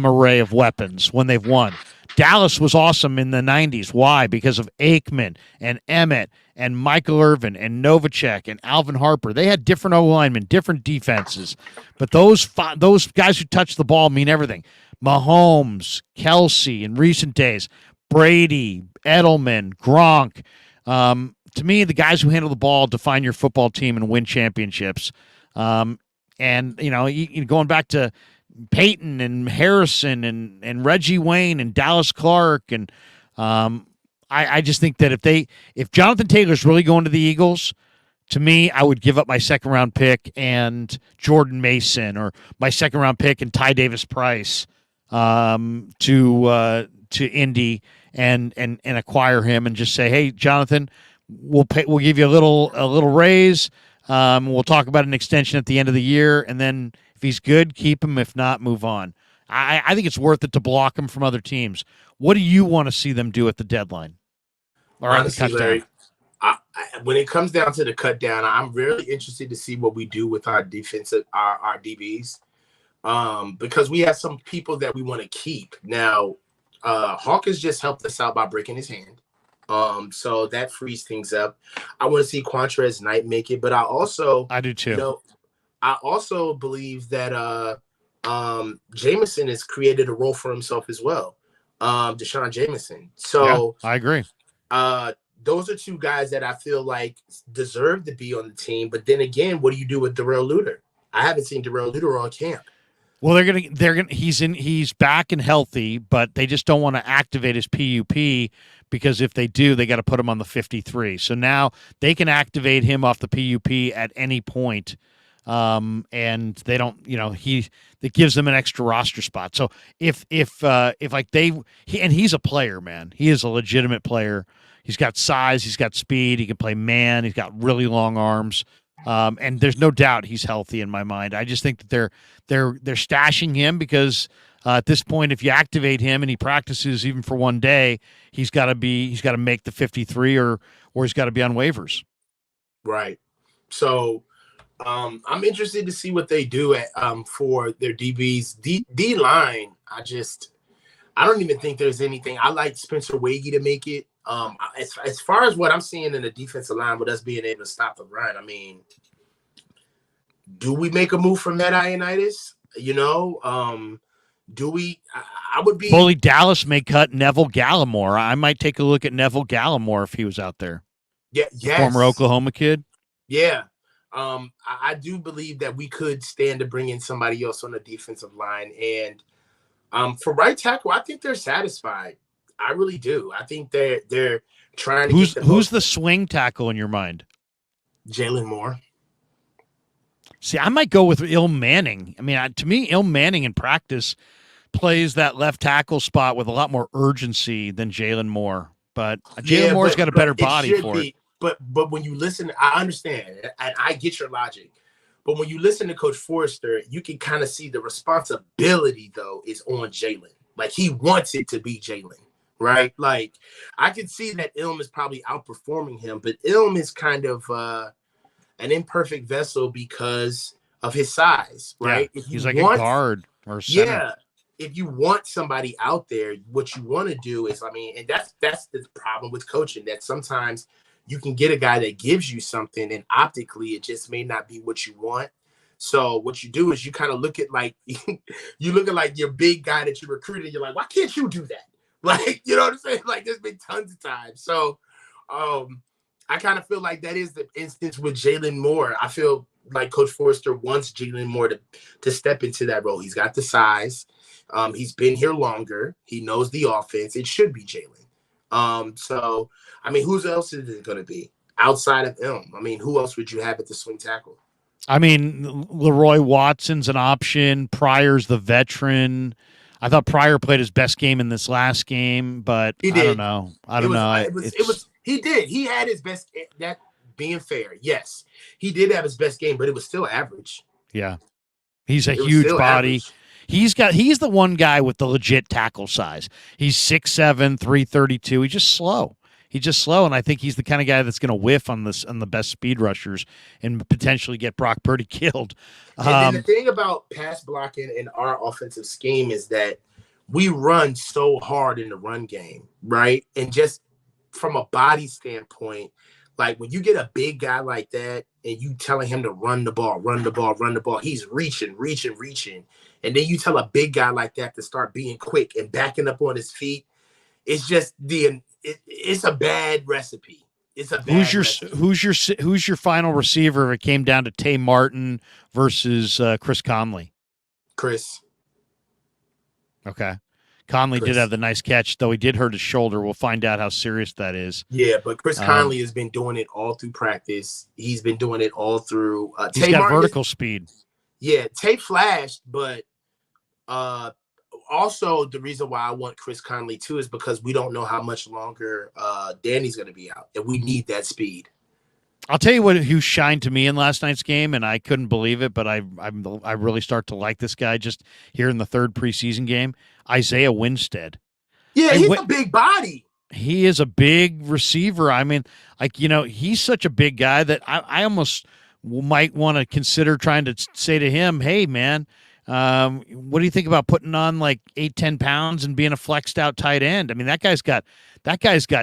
[SPEAKER 1] array of weapons when they've won. Dallas was awesome in the 90s. Why? Because of Aikman and Emmett and Michael Irvin and Novacek and Alvin Harper. They had different O-linemen, different defenses. But those guys who touch the ball mean everything. Mahomes, Kelsey in recent days, Brady, Edelman, Gronk. To me, the guys who handle the ball define your football team and win championships. And, going back to Peyton and Harrison and Reggie Wayne and Dallas Clark, and I just think that if Jonathan Taylor's really going to the Eagles, to me, I would give up my second round pick and Jordan Mason, or my second round pick and Ty Davis Price to Indy and acquire him and just say, hey, Jonathan, we'll give you a little raise. We'll talk about an extension at the end of the year, and then if he's good, keep him. If not, move on. I think it's worth it to block him from other teams. What do you want to see them do at the deadline? Or
[SPEAKER 2] honestly, Larry, when it comes down to the cut down, I'm really interested to see what we do with our defensive, our DBs, because we have some people that we want to keep. Now, Hawkins just helped us out by breaking his hand. So that frees things up. I want to see Quantrez Knight make it, but I do too. I also believe that Jameson has created a role for himself as well. Deshaun Jameson. So
[SPEAKER 1] yeah, I agree.
[SPEAKER 2] Those are two guys that I feel like deserve to be on the team. But then again, what do you do with Darrell Luter? I haven't seen Darrell Luter on camp.
[SPEAKER 1] Well, they're gonna. He's back and healthy, but they just don't want to activate his PUP, because if they do, they got to put him on the 53. So now they can activate him off the PUP at any point. And they don't, it gives them an extra roster spot. So if he's a player, man, he is a legitimate player. He's got size, he's got speed, he can play man, he's got really long arms. And there's no doubt he's healthy in my mind. I just think that they're stashing him because at this point, if you activate him and he practices even for one day, he's got to make the 53 or he's got to be on waivers.
[SPEAKER 2] Right. So I'm interested to see what they do for their DBs. D line, I don't even think there's anything. I like Spencer Wagey to make it. As far as what I'm seeing in the defensive line with us being able to stop the run, I mean, do we make a move from that Ioannidis? Do we? I would be.
[SPEAKER 1] Bully Dallas may cut Neville Gallimore. I might take a look at Neville Gallimore if he was out there.
[SPEAKER 2] Yeah, yes.
[SPEAKER 1] Former Oklahoma kid.
[SPEAKER 2] Yeah. I do believe that we could stand to bring in somebody else on the defensive line. And for right tackle, I think they're satisfied. I really do. I think they're trying to
[SPEAKER 1] Who's the swing tackle in your mind?
[SPEAKER 2] Jalen Moore.
[SPEAKER 1] See, I might go with Il Manning. I mean, to me, Il Manning in practice plays that left tackle spot with a lot more urgency than Jalen Moore. But Jalen Moore's got a better body for it.
[SPEAKER 2] But when you listen, I understand, and I get your logic. But when you listen to Coach Forrester, you can kind of see the responsibility, though, is on Jalen. Like, he wants it to be Jalen, right? Like, I could see that Ilm is probably outperforming him, but Ilm is kind of an imperfect vessel because of his size, right?
[SPEAKER 1] Yeah, he's like a guard or center.
[SPEAKER 2] Yeah. If you want somebody out there, what you want to do is, and that's the problem with coaching, that sometimes – you can get a guy that gives you something, and optically it just may not be what you want. So what you do is you kind of look at your big guy that you recruited. You're like, why can't you do that? Like, you know what I'm saying? Like, there's been tons of times. So I kind of feel like that is the instance with Jalen Moore. I feel like Coach Forrester wants Jalen Moore to step into that role. He's got the size. He's been here longer. He knows the offense. It should be Jalen. So who else is it going to be outside of him? Who else would you have at the swing tackle?
[SPEAKER 1] Leroy Watson's an option. Pryor's the veteran. I thought Pryor played his best game in this last game, but I don't know.
[SPEAKER 2] He did. He had his best. That being fair, yes, he did have his best game, but it was still average.
[SPEAKER 1] Yeah. He's a
[SPEAKER 2] It was
[SPEAKER 1] huge
[SPEAKER 2] still
[SPEAKER 1] body.
[SPEAKER 2] average.
[SPEAKER 1] He's the one guy with the legit tackle size. He's 6'7", 332. He's just slow. And I think he's the kind of guy that's going to whiff on the best speed rushers and potentially get Brock Purdy killed.
[SPEAKER 2] And then the thing about pass blocking in our offensive scheme is that we run so hard in the run game, right? And just from a body standpoint, like when you get a big guy like that and you telling him to run the ball, he's reaching. And then you tell a big guy like that to start being quick and backing up on his feet. It's just it's a bad recipe. It's a bad recipe.
[SPEAKER 1] Who's your final receiver if it came down to Tay Martin versus Chris Conley?
[SPEAKER 2] Chris.
[SPEAKER 1] Okay. Conley did have the nice catch, though he did hurt his shoulder. We'll find out how serious that is.
[SPEAKER 2] Yeah, but Chris Conley has been doing it all through practice. He's been doing it all through.
[SPEAKER 1] He's got vertical speed.
[SPEAKER 2] Yeah, Tay flashed, but also the reason why I want Chris Conley too is because we don't know how much longer Danny's going to be out, and we need that speed.
[SPEAKER 1] I'll tell you who shined to me in last night's game, and I couldn't believe it, but I really start to like this guy just here in the third preseason game. Isaiah Winstead.
[SPEAKER 2] Yeah, he's a big body.
[SPEAKER 1] He is a big receiver. I mean, he's such a big guy that I almost might want to consider trying to say to him, hey, man, what do you think about putting on like 8-10 pounds and being a flexed out tight end? I mean, that guy's got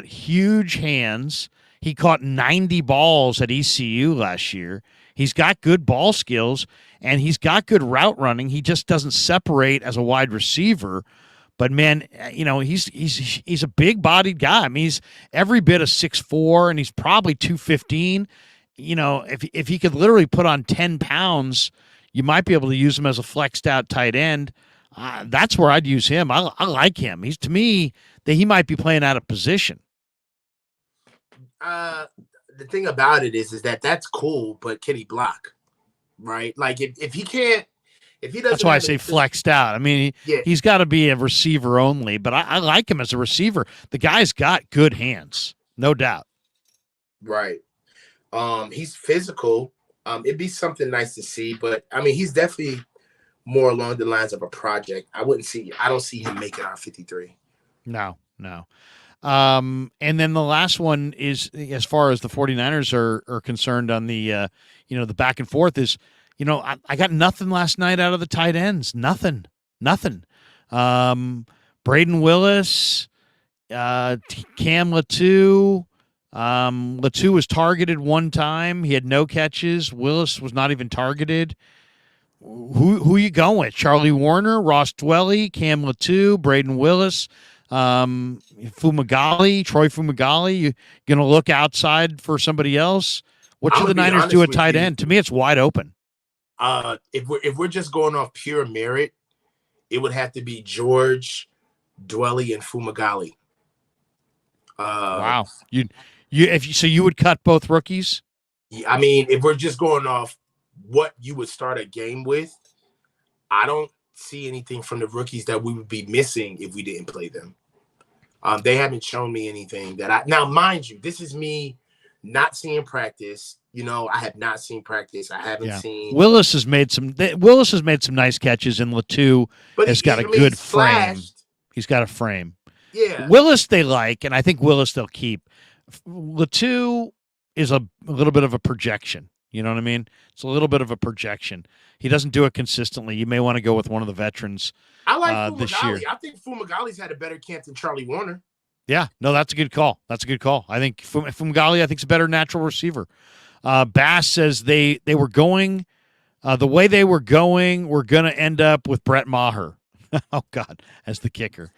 [SPEAKER 1] huge hands. He caught 90 balls at ECU last year. He's got good ball skills, and he's got good route running. He just doesn't separate as a wide receiver. But, man, he's a big-bodied guy. I mean, he's every bit of 6'4", and he's probably 215. If he could literally put on 10 pounds, you might be able to use him as a flexed-out tight end. That's where I'd use him. I like him. To me, he might be playing out of position.
[SPEAKER 2] The thing about it is that that's cool, but can he block? Right? Like if he can't, if he doesn't.
[SPEAKER 1] That's why I say flexed out. I mean, he's got to be a receiver only, but I like him as a receiver. The guy's got good hands, no doubt.
[SPEAKER 2] Right. He's physical. It'd be something nice to see, but I mean, he's definitely more along the lines of a project. I don't see him making our 53.
[SPEAKER 1] No. And then the last one is, as far as the 49ers are concerned on the, the back and forth is, I got nothing last night out of the tight ends. Nothing. Braden Willis, Cam Latu. Latu was targeted one time. He had no catches. Willis was not even targeted. Who you going with? Charlie Warner, Ross Dwelly, Cam Latu, Braden Willis, Troy Fumagalli. You going to look outside for somebody else? What should the Niners do at tight end? To me, it's wide open.
[SPEAKER 2] If we're just going off pure merit, it would have to be George, Dwelly, and Fumagalli.
[SPEAKER 1] Wow. You would cut both rookies?
[SPEAKER 2] I mean, if we're just going off what you would start a game with, I don't see anything from the rookies that we would be missing if we didn't play them. They haven't shown me anything now, mind you, this is me not seeing practice. I have not seen practice. I haven't seen.
[SPEAKER 1] Willis has made some nice catches, and Latu has got a good frame. He's got a frame.
[SPEAKER 2] Yeah.
[SPEAKER 1] Willis they like, and I think Willis they'll keep. Latu is a little bit of a projection. You know what I mean? It's a little bit of a projection. He doesn't do it consistently. You may want to go with one of the veterans.
[SPEAKER 2] I like
[SPEAKER 1] this year.
[SPEAKER 2] I think Fumagalli's had a better camp than Charlie Warner.
[SPEAKER 1] Yeah, no, that's a good call. I think Fumagalli, is a better natural receiver. Bass says they were going the way they were going. We're going to end up with Brett Maher. Oh, God, as the kicker.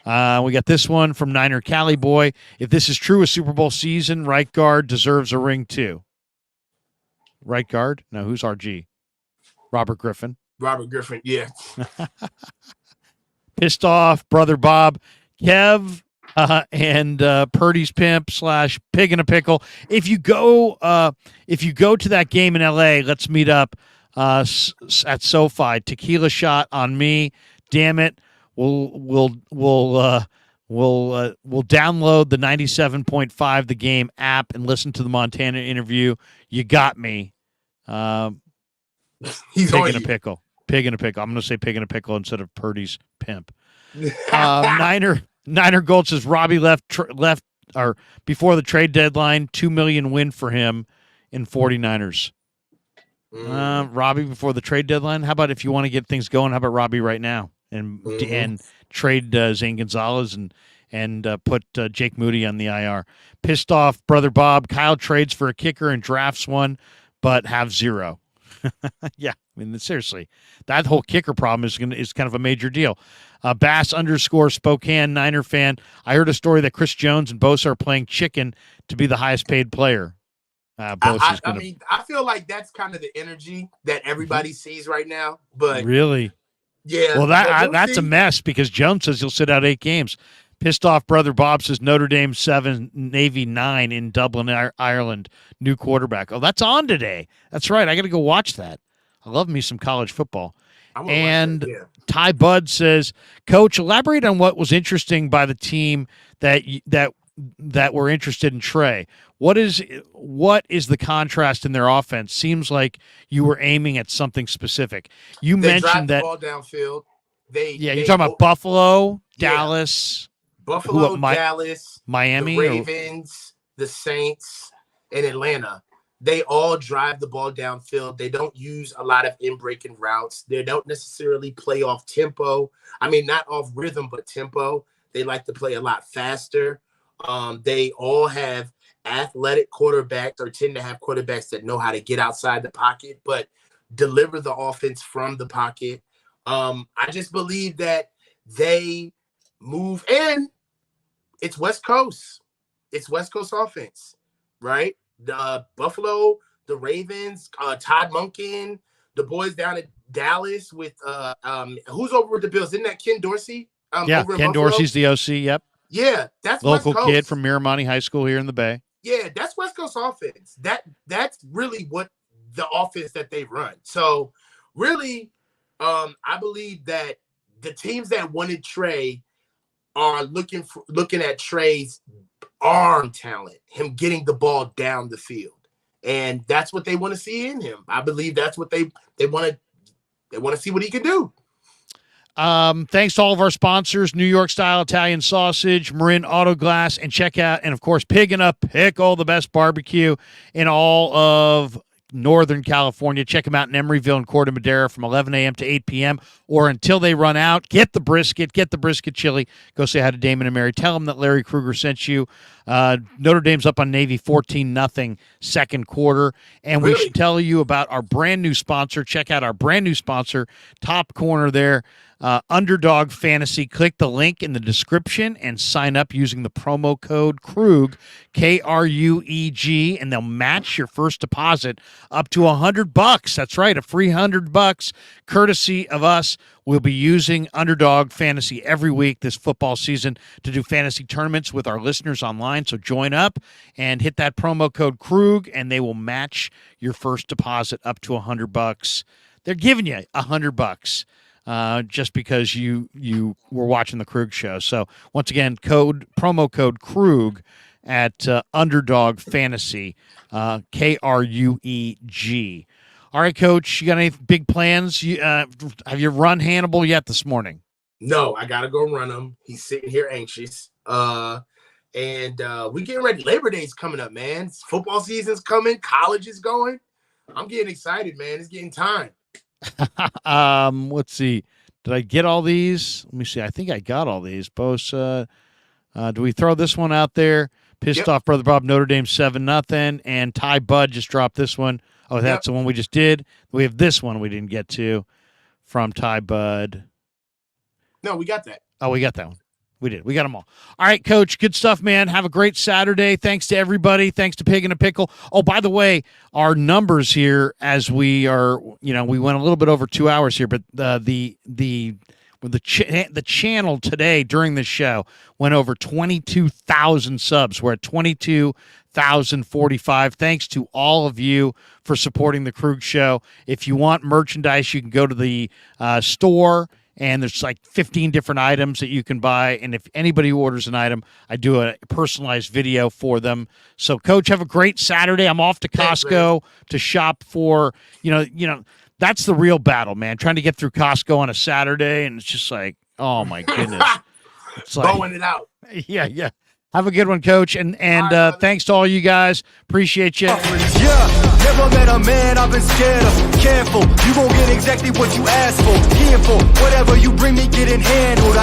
[SPEAKER 1] We got this one from Niner Cali Boy. If this is true, a Super Bowl season, right guard deserves a ring too. Right guard? No, who's RG? Robert Griffin,
[SPEAKER 2] yeah.
[SPEAKER 1] Pissed off, brother Bob, Kev, and Purdy's pimp / pig in a pickle. If you go to that game in LA, let's meet up at SoFi. Tequila shot on me. Damn it. We'll download the 97.5 The Game app and listen to the Montana interview. You got me.
[SPEAKER 2] He's
[SPEAKER 1] Pig
[SPEAKER 2] on
[SPEAKER 1] in a
[SPEAKER 2] you.
[SPEAKER 1] pickle. Pig in a pickle. I'm going to say pig in a pickle instead of Purdy's pimp. Niner Gold says Robbie left or before the trade deadline. $2 million win for him in 49ers. Robbie before the trade deadline. How about if you want to get things going? How about Robbie right now and trade Zane Gonzalez and put Jake Moody on the IR. Pissed off brother Bob. Kyle trades for a kicker and drafts one, but have zero. Yeah, I mean seriously, that whole kicker problem is kind of a major deal. Bass _ Spokane Niner fan. I heard a story that Chris Jones and Bosa are playing chicken to be the highest paid player.
[SPEAKER 2] I mean, I feel like that's kind of the energy that everybody sees right now. But
[SPEAKER 1] really,
[SPEAKER 2] yeah.
[SPEAKER 1] Well, that's a mess because Jones says he'll sit out 8 games. Pissed off brother Bob says Notre Dame 7, Navy 9 in Dublin, Ireland. New quarterback. Oh, that's on today. That's right. I got to go watch that. I love me some college football. And Ty Budd says, Coach, elaborate on what was interesting by the team that were interested in Trey. What is the contrast in their offense? Seems like you were aiming at something specific. You mentioned that
[SPEAKER 2] ball downfield.
[SPEAKER 1] You're talking about Buffalo, Dallas.
[SPEAKER 2] Buffalo, Dallas,
[SPEAKER 1] Miami,
[SPEAKER 2] the Ravens, the Saints, and Atlanta. They all drive the ball downfield. They don't use a lot of in-breaking routes. They don't necessarily play off tempo. I mean, not off rhythm, but tempo. They like to play a lot faster. They all have athletic quarterbacks or tend to have quarterbacks that know how to get outside the pocket, but deliver the offense from the pocket. I just believe that they move, and it's West Coast. It's West Coast offense, right? The Buffalo, the Ravens, Todd Monken, the boys down at Dallas with who's over with the Bills? Isn't that Ken Dorsey?
[SPEAKER 1] Ken Dorsey's the OC. Yep.
[SPEAKER 2] Yeah, that's
[SPEAKER 1] local
[SPEAKER 2] West Coast.
[SPEAKER 1] Kid from Miramonte High School here in the Bay.
[SPEAKER 2] Yeah, that's West Coast offense. That's really what the offense that they run. So really, I believe that the teams that wanted Trey are looking at Trey's arm talent, him getting the ball down the field. And that's what they want to see in him. I believe that's what they want to see what he can do.
[SPEAKER 1] Thanks to all of our sponsors, New York Style Italian Sausage, Marin Auto Glass, and check out, and of course, Pig in a Pickle, the best barbecue in all of Northern California. Check them out in Emeryville and Corte Madera from 11 a.m. to 8 p.m. or until they run out. Get the brisket chili. Go say hi to Damon and Mary. Tell them that Larry Krueger sent you. Notre Dame's up on Navy 14-0 second quarter. And we should tell you about our brand new sponsor. Check out our brand new sponsor, top corner there. Underdog Fantasy. Click the link in the description and sign up using the promo code Krueg, Krueg, and they'll match your first deposit up to $100. That's right, a free $100 courtesy of us. We'll be using Underdog Fantasy every week this football season to do fantasy tournaments with our listeners online. So join up and hit that promo code Krueg, and they will match your first deposit up to $100. They're giving you $100. Just because you were watching the Krueg show. So once again, promo code Krueg at Underdog Fantasy, Krueg. All right, Coach, you got any big plans? Have you run Hannibal yet this morning?
[SPEAKER 2] No, I gotta go run him. He's sitting here anxious. And we getting ready. Labor Day's coming up, man. Football season's coming. College is going. I'm getting excited, man. It's getting time.
[SPEAKER 1] Let's see. Did I get all these? Let me see. I think I got all these. Bosa. Do we throw this one out there? Pissed off brother Bob, Notre Dame 7-0, and Ty Budd just dropped this one. Oh, that's the one we just did. We have this one we didn't get to from Ty Budd.
[SPEAKER 2] No, we got that.
[SPEAKER 1] Oh, we got that one. We did. We got them all. All right, Coach. Good stuff, man. Have a great Saturday. Thanks to everybody. Thanks to Pig in a Pickle. Oh, by the way, our numbers here as we are, we went a little bit over 2 hours here, but the channel today during the show went over 22,000 subs. We're at 22,045. Thanks to all of you for supporting the Krueg Show. If you want merchandise, you can go to the store. And there's like 15 different items that you can buy. And if anybody orders an item, I do a personalized video for them. So, Coach, have a great Saturday. I'm off to Costco to shop for, That's the real battle, man. Trying to get through Costco on a Saturday, and it's just like, oh my goodness. It's like,
[SPEAKER 2] Bowing it out.
[SPEAKER 1] Yeah. Have a good one, Coach, and thanks to all you guys. Appreciate you.
[SPEAKER 5] Yeah, never met a man I've been scared of. Careful, you gon' get exactly what you asked for. Here for whatever you bring me, getting handled.